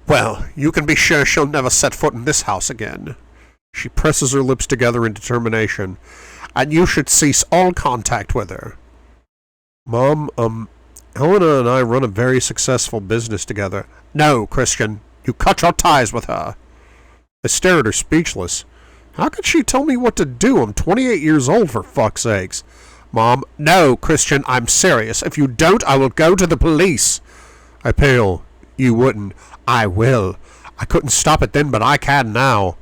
Well, you can be sure she'll never set foot in this house again. She presses her lips together in determination. And you should cease all contact with her. Mom, Helena and I run a very successful business together. No, Christian, you cut your ties with her. I stare at her speechless. How could she tell me what to do? I'm 28 years old, for fuck's sakes. Mom, no, Christian, I'm serious. If you don't, I will go to the police. I pale. You wouldn't. I will. I couldn't stop it then, but I can now.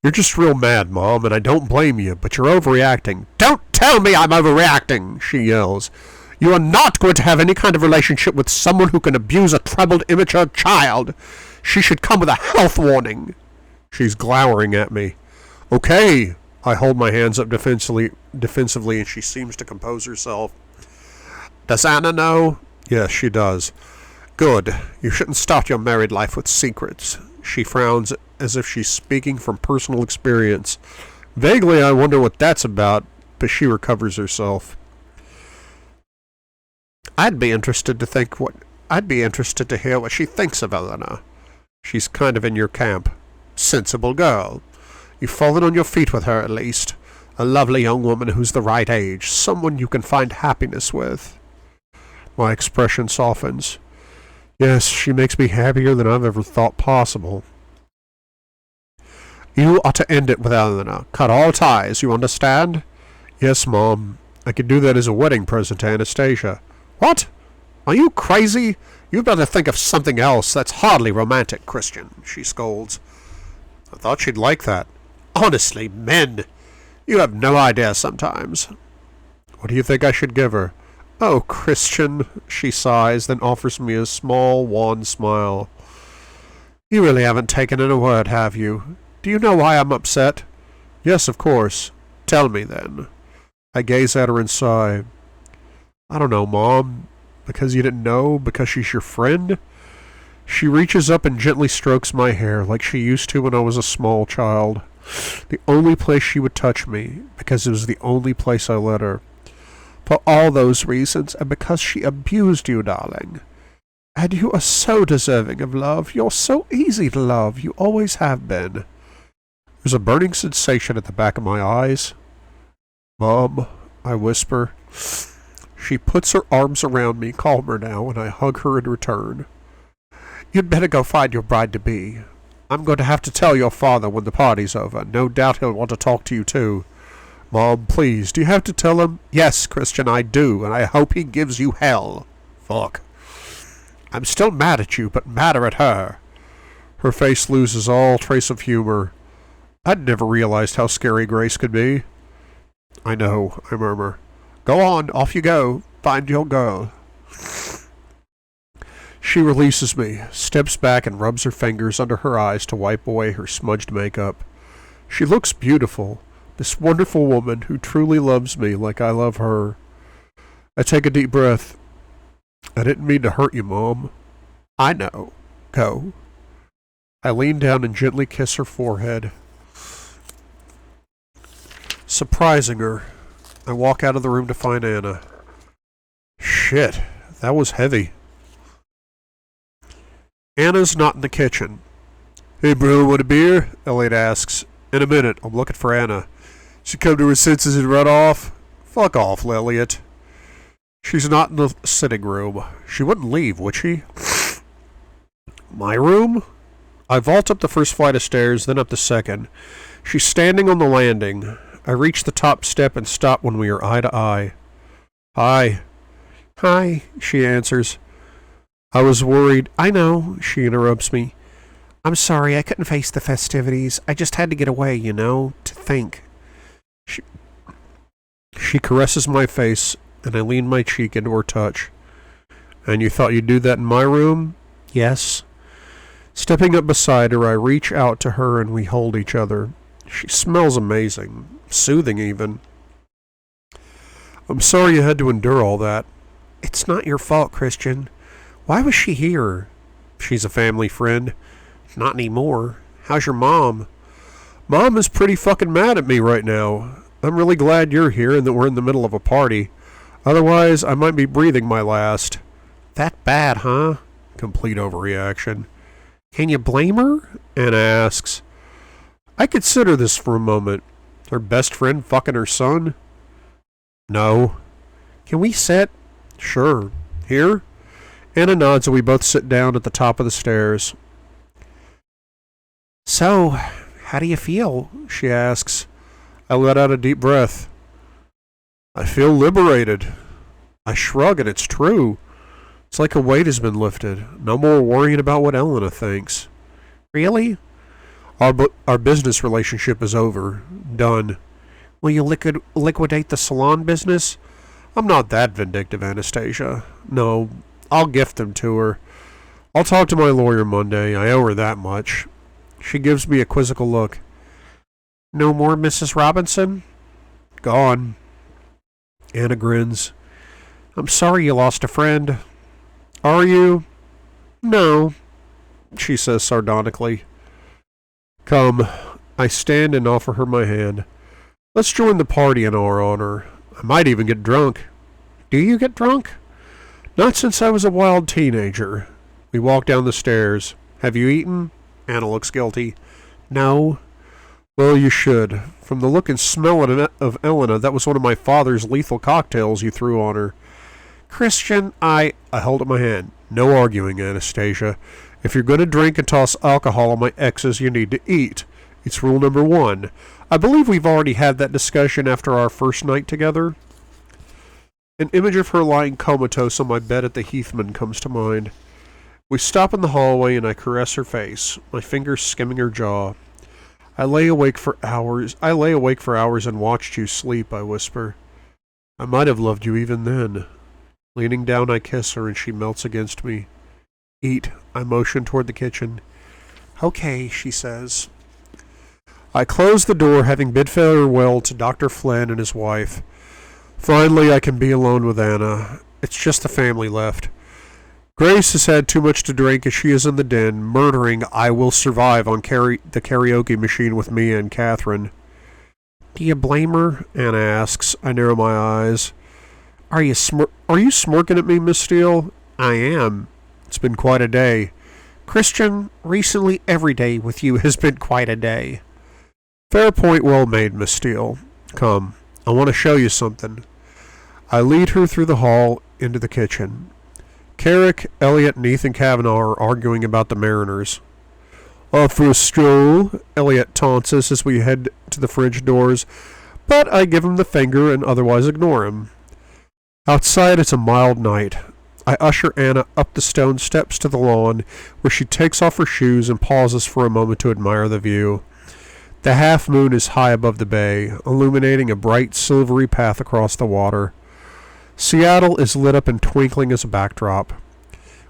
You're just real mad, Mom, and I don't blame you, but you're overreacting. Don't tell me I'm overreacting, she yells. You are not going to have any kind of relationship with someone who can abuse a troubled, immature child. She should come with a health warning. She's glowering at me. Okay. I hold my hands up defensively, and she seems to compose herself. Does Anna know? Yes, she does. Good. You shouldn't start your married life with secrets. She frowns as if she's speaking from personal experience. Vaguely, I wonder what that's about, but she recovers herself. I'd be interested to hear what she thinks of Elena. She's kind of in your camp. Sensible girl. You've fallen on your feet with her, at least. A lovely young woman who's the right age. Someone you can find happiness with. My expression softens. Yes, she makes me happier than I've ever thought possible. You ought to end it with Elena. Cut all ties, you understand? Yes, Mom. I could do that as a wedding present to Anastasia. What? Are you crazy? You'd better think of something else. That's hardly romantic, Christian, she scolds. I thought she'd like that. Honestly, men, you have no idea sometimes. What do you think I should give her? Oh, Christian, she sighs, then offers me a small, wan smile. You really haven't taken in a word, have you? Do you know why I'm upset? Yes, of course. Tell me, then. I gaze at her and sigh. I don't know, Mom. Because you didn't know? Because she's your friend? She reaches up and gently strokes my hair like she used to when I was a small child. The only place she would touch me, because it was the only place I let her. For all those reasons, and because she abused you, darling. And you are so deserving of love. You're so easy to love. You always have been. There's a burning sensation at the back of my eyes. Mom, I whisper. She puts her arms around me, calmer now, and I hug her in return. You'd better go find your bride-to-be. I'm going to have to tell your father when the party's over. No doubt he'll want to talk to you, too. Mom, please, do you have to tell him? Yes, Christian, I do, and I hope he gives you hell. Fuck. I'm still mad at you, but madder at her. Her face loses all trace of humor. I'd never realized how scary Grace could be. I know, I murmur. Go on, off you go. Find your girl. She releases me, steps back and rubs her fingers under her eyes to wipe away her smudged makeup. She looks beautiful, this wonderful woman who truly loves me like I love her. I take a deep breath. I didn't mean to hurt you, Mom. I know. Go. I lean down and gently kiss her forehead. Surprising her, I walk out of the room to find Anna. Shit, that was heavy. Anna's not in the kitchen. Hey, bro, want a beer? Elliot asks. In a minute, I'm looking for Anna. She come to her senses and run off? Fuck off, Elliot. She's not in the sitting room. She wouldn't leave, would she? My room? I vault up the first flight of stairs, then up the second. She's standing on the landing. I reach the top step and stop when we are eye to eye. Hi. Hi, she answers. I was worried. I know, she interrupts me. I'm sorry, I couldn't face the festivities. I just had to get away, to think. She caresses my face, and I lean my cheek into her touch. And you thought you'd do that in my room? Yes. Stepping up beside her, I reach out to her and we hold each other. She smells amazing. Soothing, even. I'm sorry you had to endure all that. It's not your fault, Christian. Why was she here? She's a family friend. Not anymore. How's your mom? Mom is pretty fucking mad at me right now. I'm really glad you're here and that we're in the middle of a party. Otherwise, I might be breathing my last. That bad, huh? Complete overreaction. Can you blame her? Anna asks. I consider this for a moment. Her best friend fucking her son? No. Can we sit? Sure. Here? Anna nods and we both sit down at the top of the stairs. So, how do you feel? She asks. I let out a deep breath. I feel liberated. I shrug and it's true. It's like a weight has been lifted. No more worrying about what Elena thinks. Really? Our business relationship is over. Done. Will you liquidate the salon business? I'm not that vindictive, Anastasia. No, I'll gift them to her. I'll talk to my lawyer Monday. I owe her that much. She gives me a quizzical look. No more Mrs. Robinson? Gone. Anna grins. I'm sorry you lost a friend. Are you? No, she says sardonically. Come. I stand and offer her my hand. Let's join the party in our honor. I might even get drunk. Do you get drunk? Not since I was a wild teenager. We walk down the stairs. Have you eaten? Anna looks guilty. No. Well, you should. From the look and smell of Elena, that was one of my father's lethal cocktails you threw on her. Christian, I held up my hand. No arguing, Anastasia. If you're going to drink and toss alcohol on my exes, you need to eat. It's rule number 1. I believe we've already had that discussion after our first night together. An image of her lying comatose on my bed at the Heathman comes to mind. We stop in the hallway and I caress her face, my fingers skimming her jaw. I lay awake for hours and watched you sleep, I whisper. I might have loved you even then. Leaning down, I kiss her and she melts against me. Eat, I motion toward the kitchen. Okay, she says. I close the door, having bid farewell to Dr. Flynn and his wife. Finally, I can be alone with Anna. It's just the family left. Grace has had too much to drink as she is in the den, murdering I Will Survive on the karaoke machine with Mia and Catherine. Do you blame her? Anna asks. I narrow my eyes. Are you smirking at me, Miss Steele? I am. It's been quite a day. Christian, recently every day with you has been quite a day. Fair point well made, Miss Steele. Come, I want to show you something. I lead her through the hall into the kitchen. Carrick, Elliot, and Ethan Kavanaugh are arguing about the Mariners. Off for a stroll, Elliot taunts us as we head to the fridge doors, but I give him the finger and otherwise ignore him. Outside it's a mild night. I usher Anna up the stone steps to the lawn, where she takes off her shoes and pauses for a moment to admire the view. The half moon is high above the bay, illuminating a bright silvery path across the water. Seattle is lit up and twinkling as a backdrop.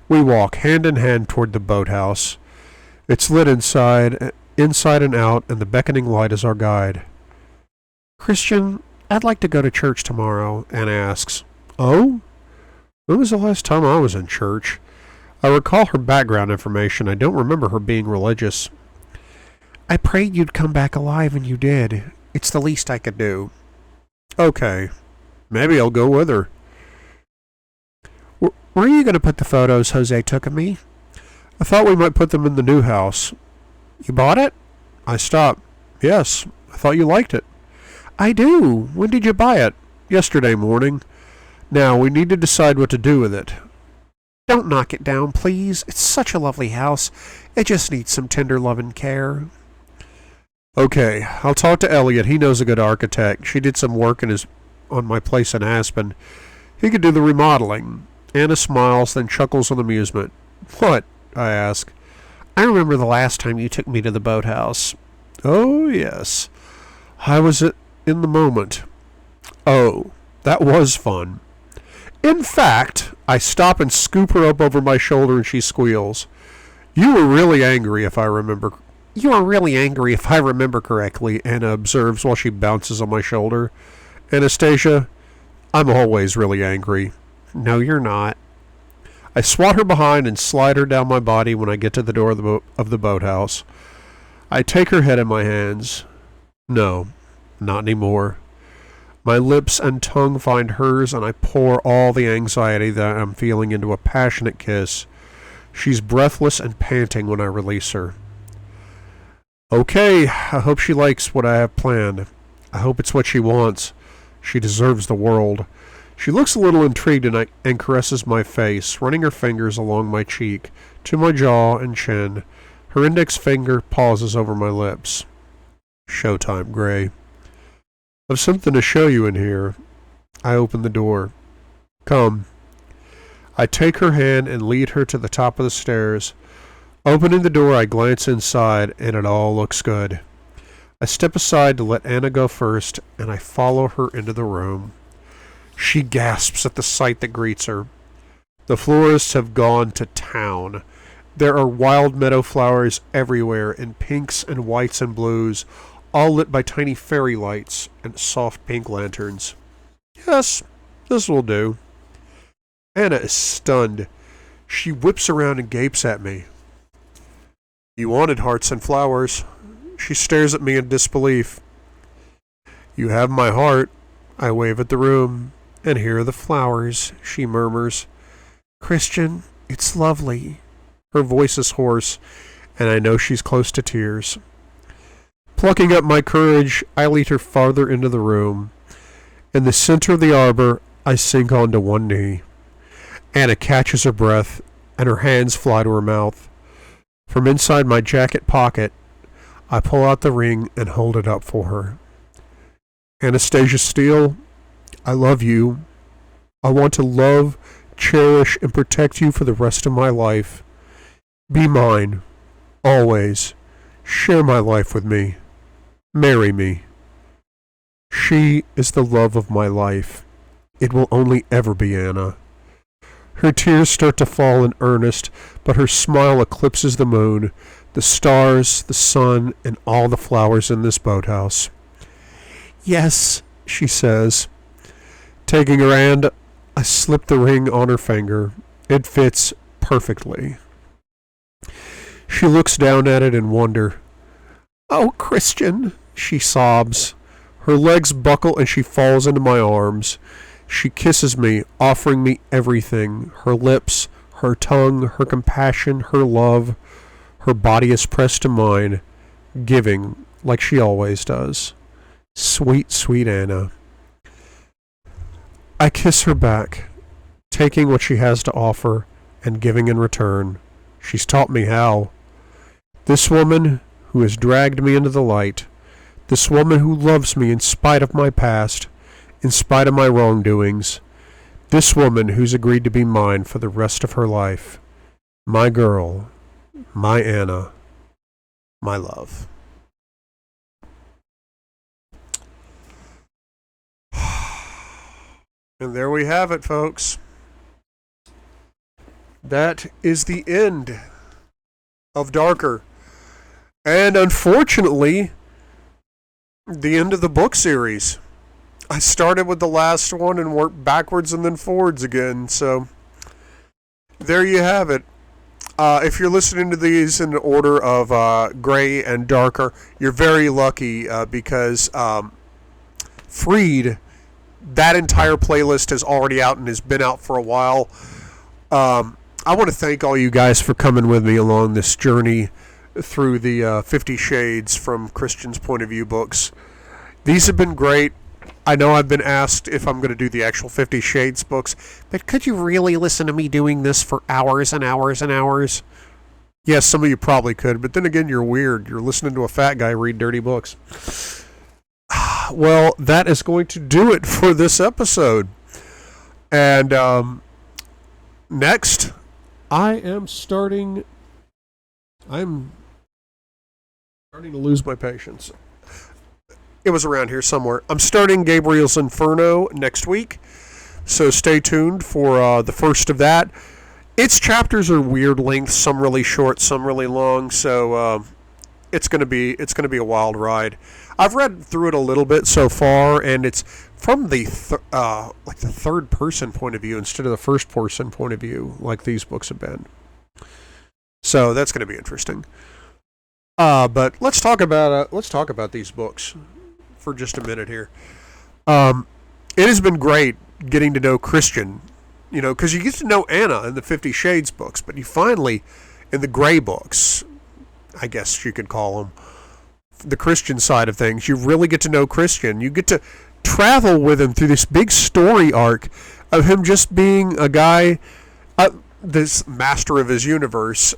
We walk hand in hand toward the boathouse. It's lit inside and out, and the beckoning light is our guide. Christian, I'd like to go to church tomorrow, Anna asks. Oh? When was the last time I was in church? I recall her background information. I don't remember her being religious. I prayed you'd come back alive, and you did. It's the least I could do. Okay. Maybe I'll go with her. Where are you going to put the photos Jose took of me? I thought we might put them in the new house. You bought it? I stopped. Yes. I thought you liked it. I do. When did you buy it? Yesterday morning. Now, we need to decide what to do with it. Don't knock it down, please. It's such a lovely house. It just needs some tender love and care. Okay, I'll talk to Elliot. He knows a good architect. She did some work on my place in Aspen. He could do the remodeling. Anna smiles, then chuckles with amusement. What? I ask. I remember the last time you took me to the boathouse. Oh, yes. I was in the moment. Oh, that was fun. In fact, I stop and scoop her up over my shoulder and she squeals. You were really angry if I remember correctly, Anna observes while she bounces on my shoulder. Anastasia, I'm always really angry. No, you're not. I swat her behind and slide her down my body when I get to the door of the boathouse. I take her head in my hands. No, not anymore. My lips and tongue find hers, and I pour all the anxiety that I'm feeling into a passionate kiss. She's breathless and panting when I release her. Okay, I hope she likes what I have planned. I hope it's what she wants. She deserves the world. She looks a little intrigued and caresses my face, running her fingers along my cheek, to my jaw and chin. Her index finger pauses over my lips. Showtime, Gray. I've something to show you in here. I open the door. Come. I take her hand and lead her to the top of the stairs. Opening the door, I glance inside, and it all looks good. I step aside to let Anna go first, and I follow her into the room. She gasps at the sight that greets her. The florists have gone to town. There are wild meadow flowers everywhere in pinks and whites and blues, all lit by tiny fairy lights and soft pink lanterns. Yes, this will do. Anna is stunned. She whips around and gapes at me. You wanted hearts and flowers. She stares at me in disbelief. You have my heart. I wave at the room. And here are the flowers, she murmurs. Christian, it's lovely. Her voice is hoarse, and I know she's close to tears. Plucking up my courage, I lead her farther into the room. In the center of the arbor, I sink onto one knee. Anna catches her breath, and her hands fly to her mouth. From inside my jacket pocket, I pull out the ring and hold it up for her. Anastasia Steele, I love you. I want to love, cherish, and protect you for the rest of my life. Be mine, always. Share my life with me. Marry me. She is the love of my life. It will only ever be Anna. Her tears start to fall in earnest, but her smile eclipses the moon, the stars, the sun, and all the flowers in this boathouse. Yes, she says. Taking her hand, I slip the ring on her finger. It fits perfectly. She looks down at it in wonder. Oh, Christian, she sobs. Her legs buckle and she falls into my arms. She kisses me, offering me everything. Her lips, her tongue, her compassion, her love. Her body is pressed to mine, giving like she always does. Sweet, sweet Anna. I kiss her back, taking what she has to offer and giving in return. She's taught me how. This woman who has dragged me into the light, this woman who loves me in spite of my past, in spite of my wrongdoings, this woman who's agreed to be mine for the rest of her life, my girl, my Anna, my love. And there we have it, folks. That is the end of Darker. And unfortunately, the end of the book series. I started with the last one and worked backwards and then forwards again. So, there you have it. If you're listening to these in the order of Gray and Darker, you're very lucky because Freed, that entire playlist is already out and has been out for a while. I want to thank all you guys for coming with me along this journey through the 50 Shades from Christian's Point of View books. These have been great. I know I've been asked if I'm going to do the actual 50 Shades books, but could you really listen to me doing this for hours and hours and hours? Yes, some of you probably could, but then again, you're weird. You're listening to a fat guy read dirty books. Well, that is going to do it for this episode. And next, I'm starting to lose my patience. It was around here somewhere. I'm starting Gabriel's Inferno next week, so stay tuned for the first of that. Its chapters are weird lengths, some really short, some really long, so it's gonna be a wild ride. I've read through it a little bit so far, and it's from the the third person point of view instead of the first person point of view, like these books have been. So that's gonna be interesting. But let's talk about these books for just a minute here. It has been great getting to know Christian, because you get to know Anna in the 50 Shades books, but you finally, in the Gray books, I guess you could call them, the Christian side of things, you really get to know Christian. You get to travel with him through this big story arc of him just being a guy, this master of his universe.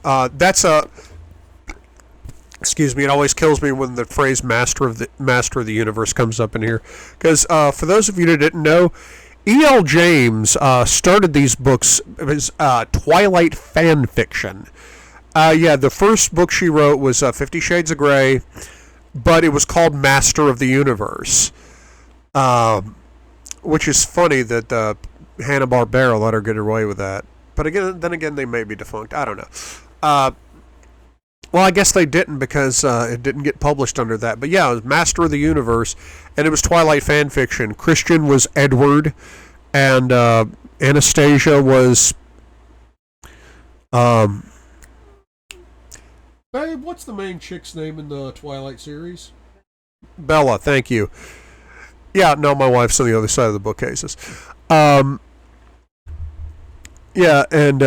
Excuse me, it always kills me when the phrase master of the universe comes up in here. Because for those of you that didn't know, E.L. James started these books as Twilight fan fiction. The first book she wrote was 50 Shades of Grey, but it was called Master of the Universe. Which is funny that Hanna-Barbera let her get away with that. But then again, they may be defunct. I don't know. Well, I guess they didn't because it didn't get published under that. But yeah, it was Master of the Universe, and it was Twilight fan fiction. Christian was Edward, and Anastasia was. Babe, what's the main chick's name in the Twilight series? Bella, thank you. Yeah, no, my wife's on the other side of the bookcases. Yeah, and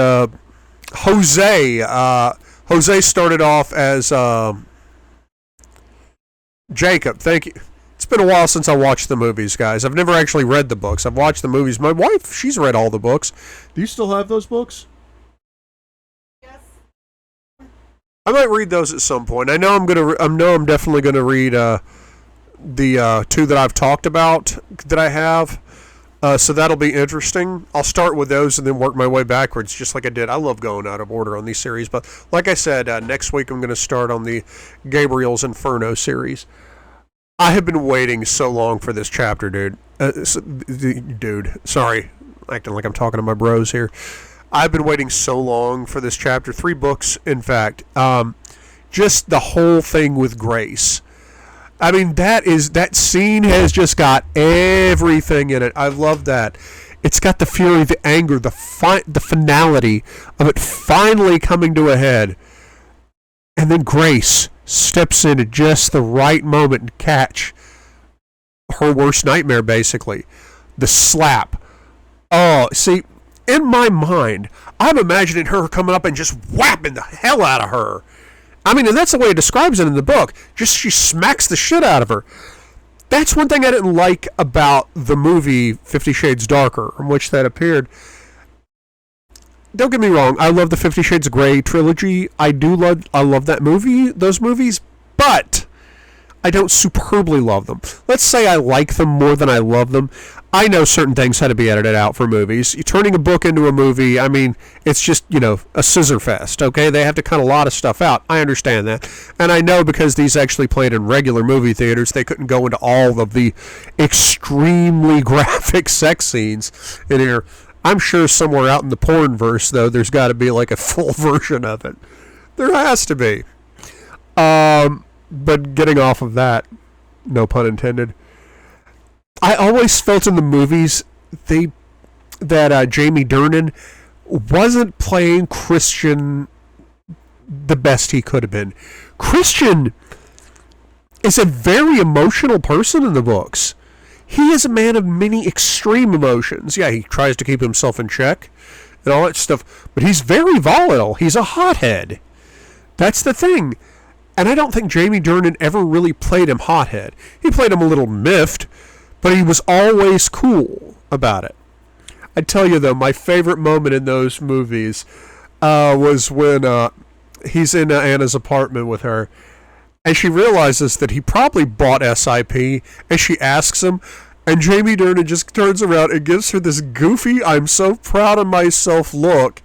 Jose. Jose started off as Jacob. Thank you. It's been a while since I watched the movies, guys. I've never actually read the books. I've watched the movies. My wife, she's read all the books. Do you still have those books? Yes. I might read those at some point. I know I'm definitely gonna read the two that I've talked about that I have. So that'll be interesting. I'll start with those and then work my way backwards, just like I did. I love going out of order on these series, but like I said, next week I'm going to start on the Gabriel's Inferno series. I have been waiting so long for this chapter, dude. Sorry, acting like I'm talking to my bros here. I've been waiting so long for this chapter. 3 books, in fact. Just the whole thing with Grace. I mean, that scene has just got everything in it. I love that. It's got the fury, the anger, the finality of it finally coming to a head. And then Grace steps in at just the right moment and catch her worst nightmare, basically. The slap. Oh, see, in my mind, I'm imagining her coming up and just whapping the hell out of her. I mean, and that's the way it describes it in the book. Just she smacks the shit out of her. That's one thing I didn't like about the movie 50 Shades Darker, in which that appeared. Don't get me wrong, I love the 50 Shades of Grey trilogy. I love that movie, those movies, but I don't superbly love them. Let's say I like them more than I love them. I know certain things had to be edited out for movies. You're turning a book into a movie, I mean, it's just, a scissor fest, okay? They have to cut a lot of stuff out. I understand that. And I know because these actually played in regular movie theaters, they couldn't go into all of the extremely graphic sex scenes in here. I'm sure somewhere out in the pornverse, though, there's got to be like a full version of it. There has to be. But getting off of that, no pun intended, I always felt in the movies that Jamie Dornan wasn't playing Christian the best he could have been. Christian is a very emotional person in the books. He is a man of many extreme emotions. Yeah, he tries to keep himself in check and all that stuff, but he's very volatile. He's a hothead. That's the thing. And I don't think Jamie Dornan ever really played him hothead. He played him a little miffed, but he was always cool about it. I tell you, though, my favorite moment in those movies was when he's in Anna's apartment with her, and she realizes that he probably bought SIP, and she asks him, and Jamie Dornan just turns around and gives her this goofy, I'm so proud of myself look,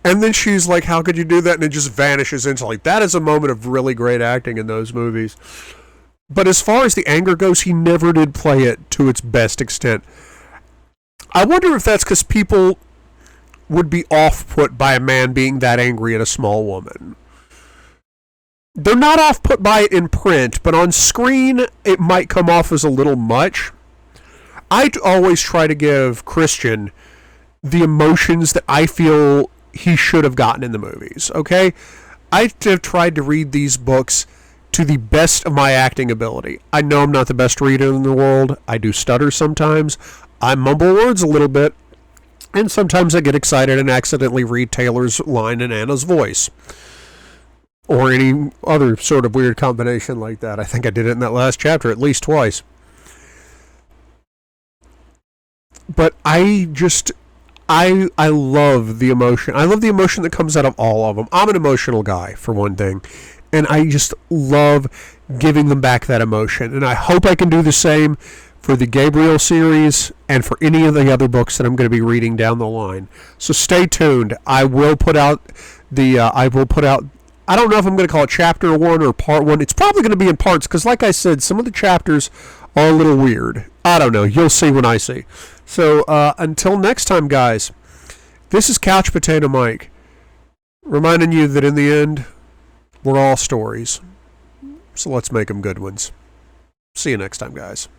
and then she's like, how could you do that? And it just vanishes instantly. That is a moment of really great acting in those movies. But as far as the anger goes, he never did play it to its best extent. I wonder if that's because people would be off-put by a man being that angry at a small woman. They're not off-put by it in print, but on screen, it might come off as a little much. I always try to give Christian the emotions that I feel he should have gotten in the movies, okay? I have tried to read these books to the best of my acting ability. I know I'm not the best reader in the world. I do stutter sometimes. I mumble words a little bit. And sometimes I get excited and accidentally read Taylor's line in Anna's voice. Or any other sort of weird combination like that. I think I did it in that last chapter at least twice. But I love the emotion. I love the emotion that comes out of all of them. I'm an emotional guy, for one thing. And I just love giving them back that emotion. And I hope I can do the same for the Gabriel series and for any of the other books that I'm going to be reading down the line. So stay tuned. I will put out I don't know if I'm going to call it chapter 1 or part 1. It's probably going to be in parts because, like I said, some of the chapters are a little weird. I don't know. You'll see when I see. So until next time, guys, this is Couch Potato Mike, reminding you that in the end, We're all stories. So let's make them good ones. See you next time, guys.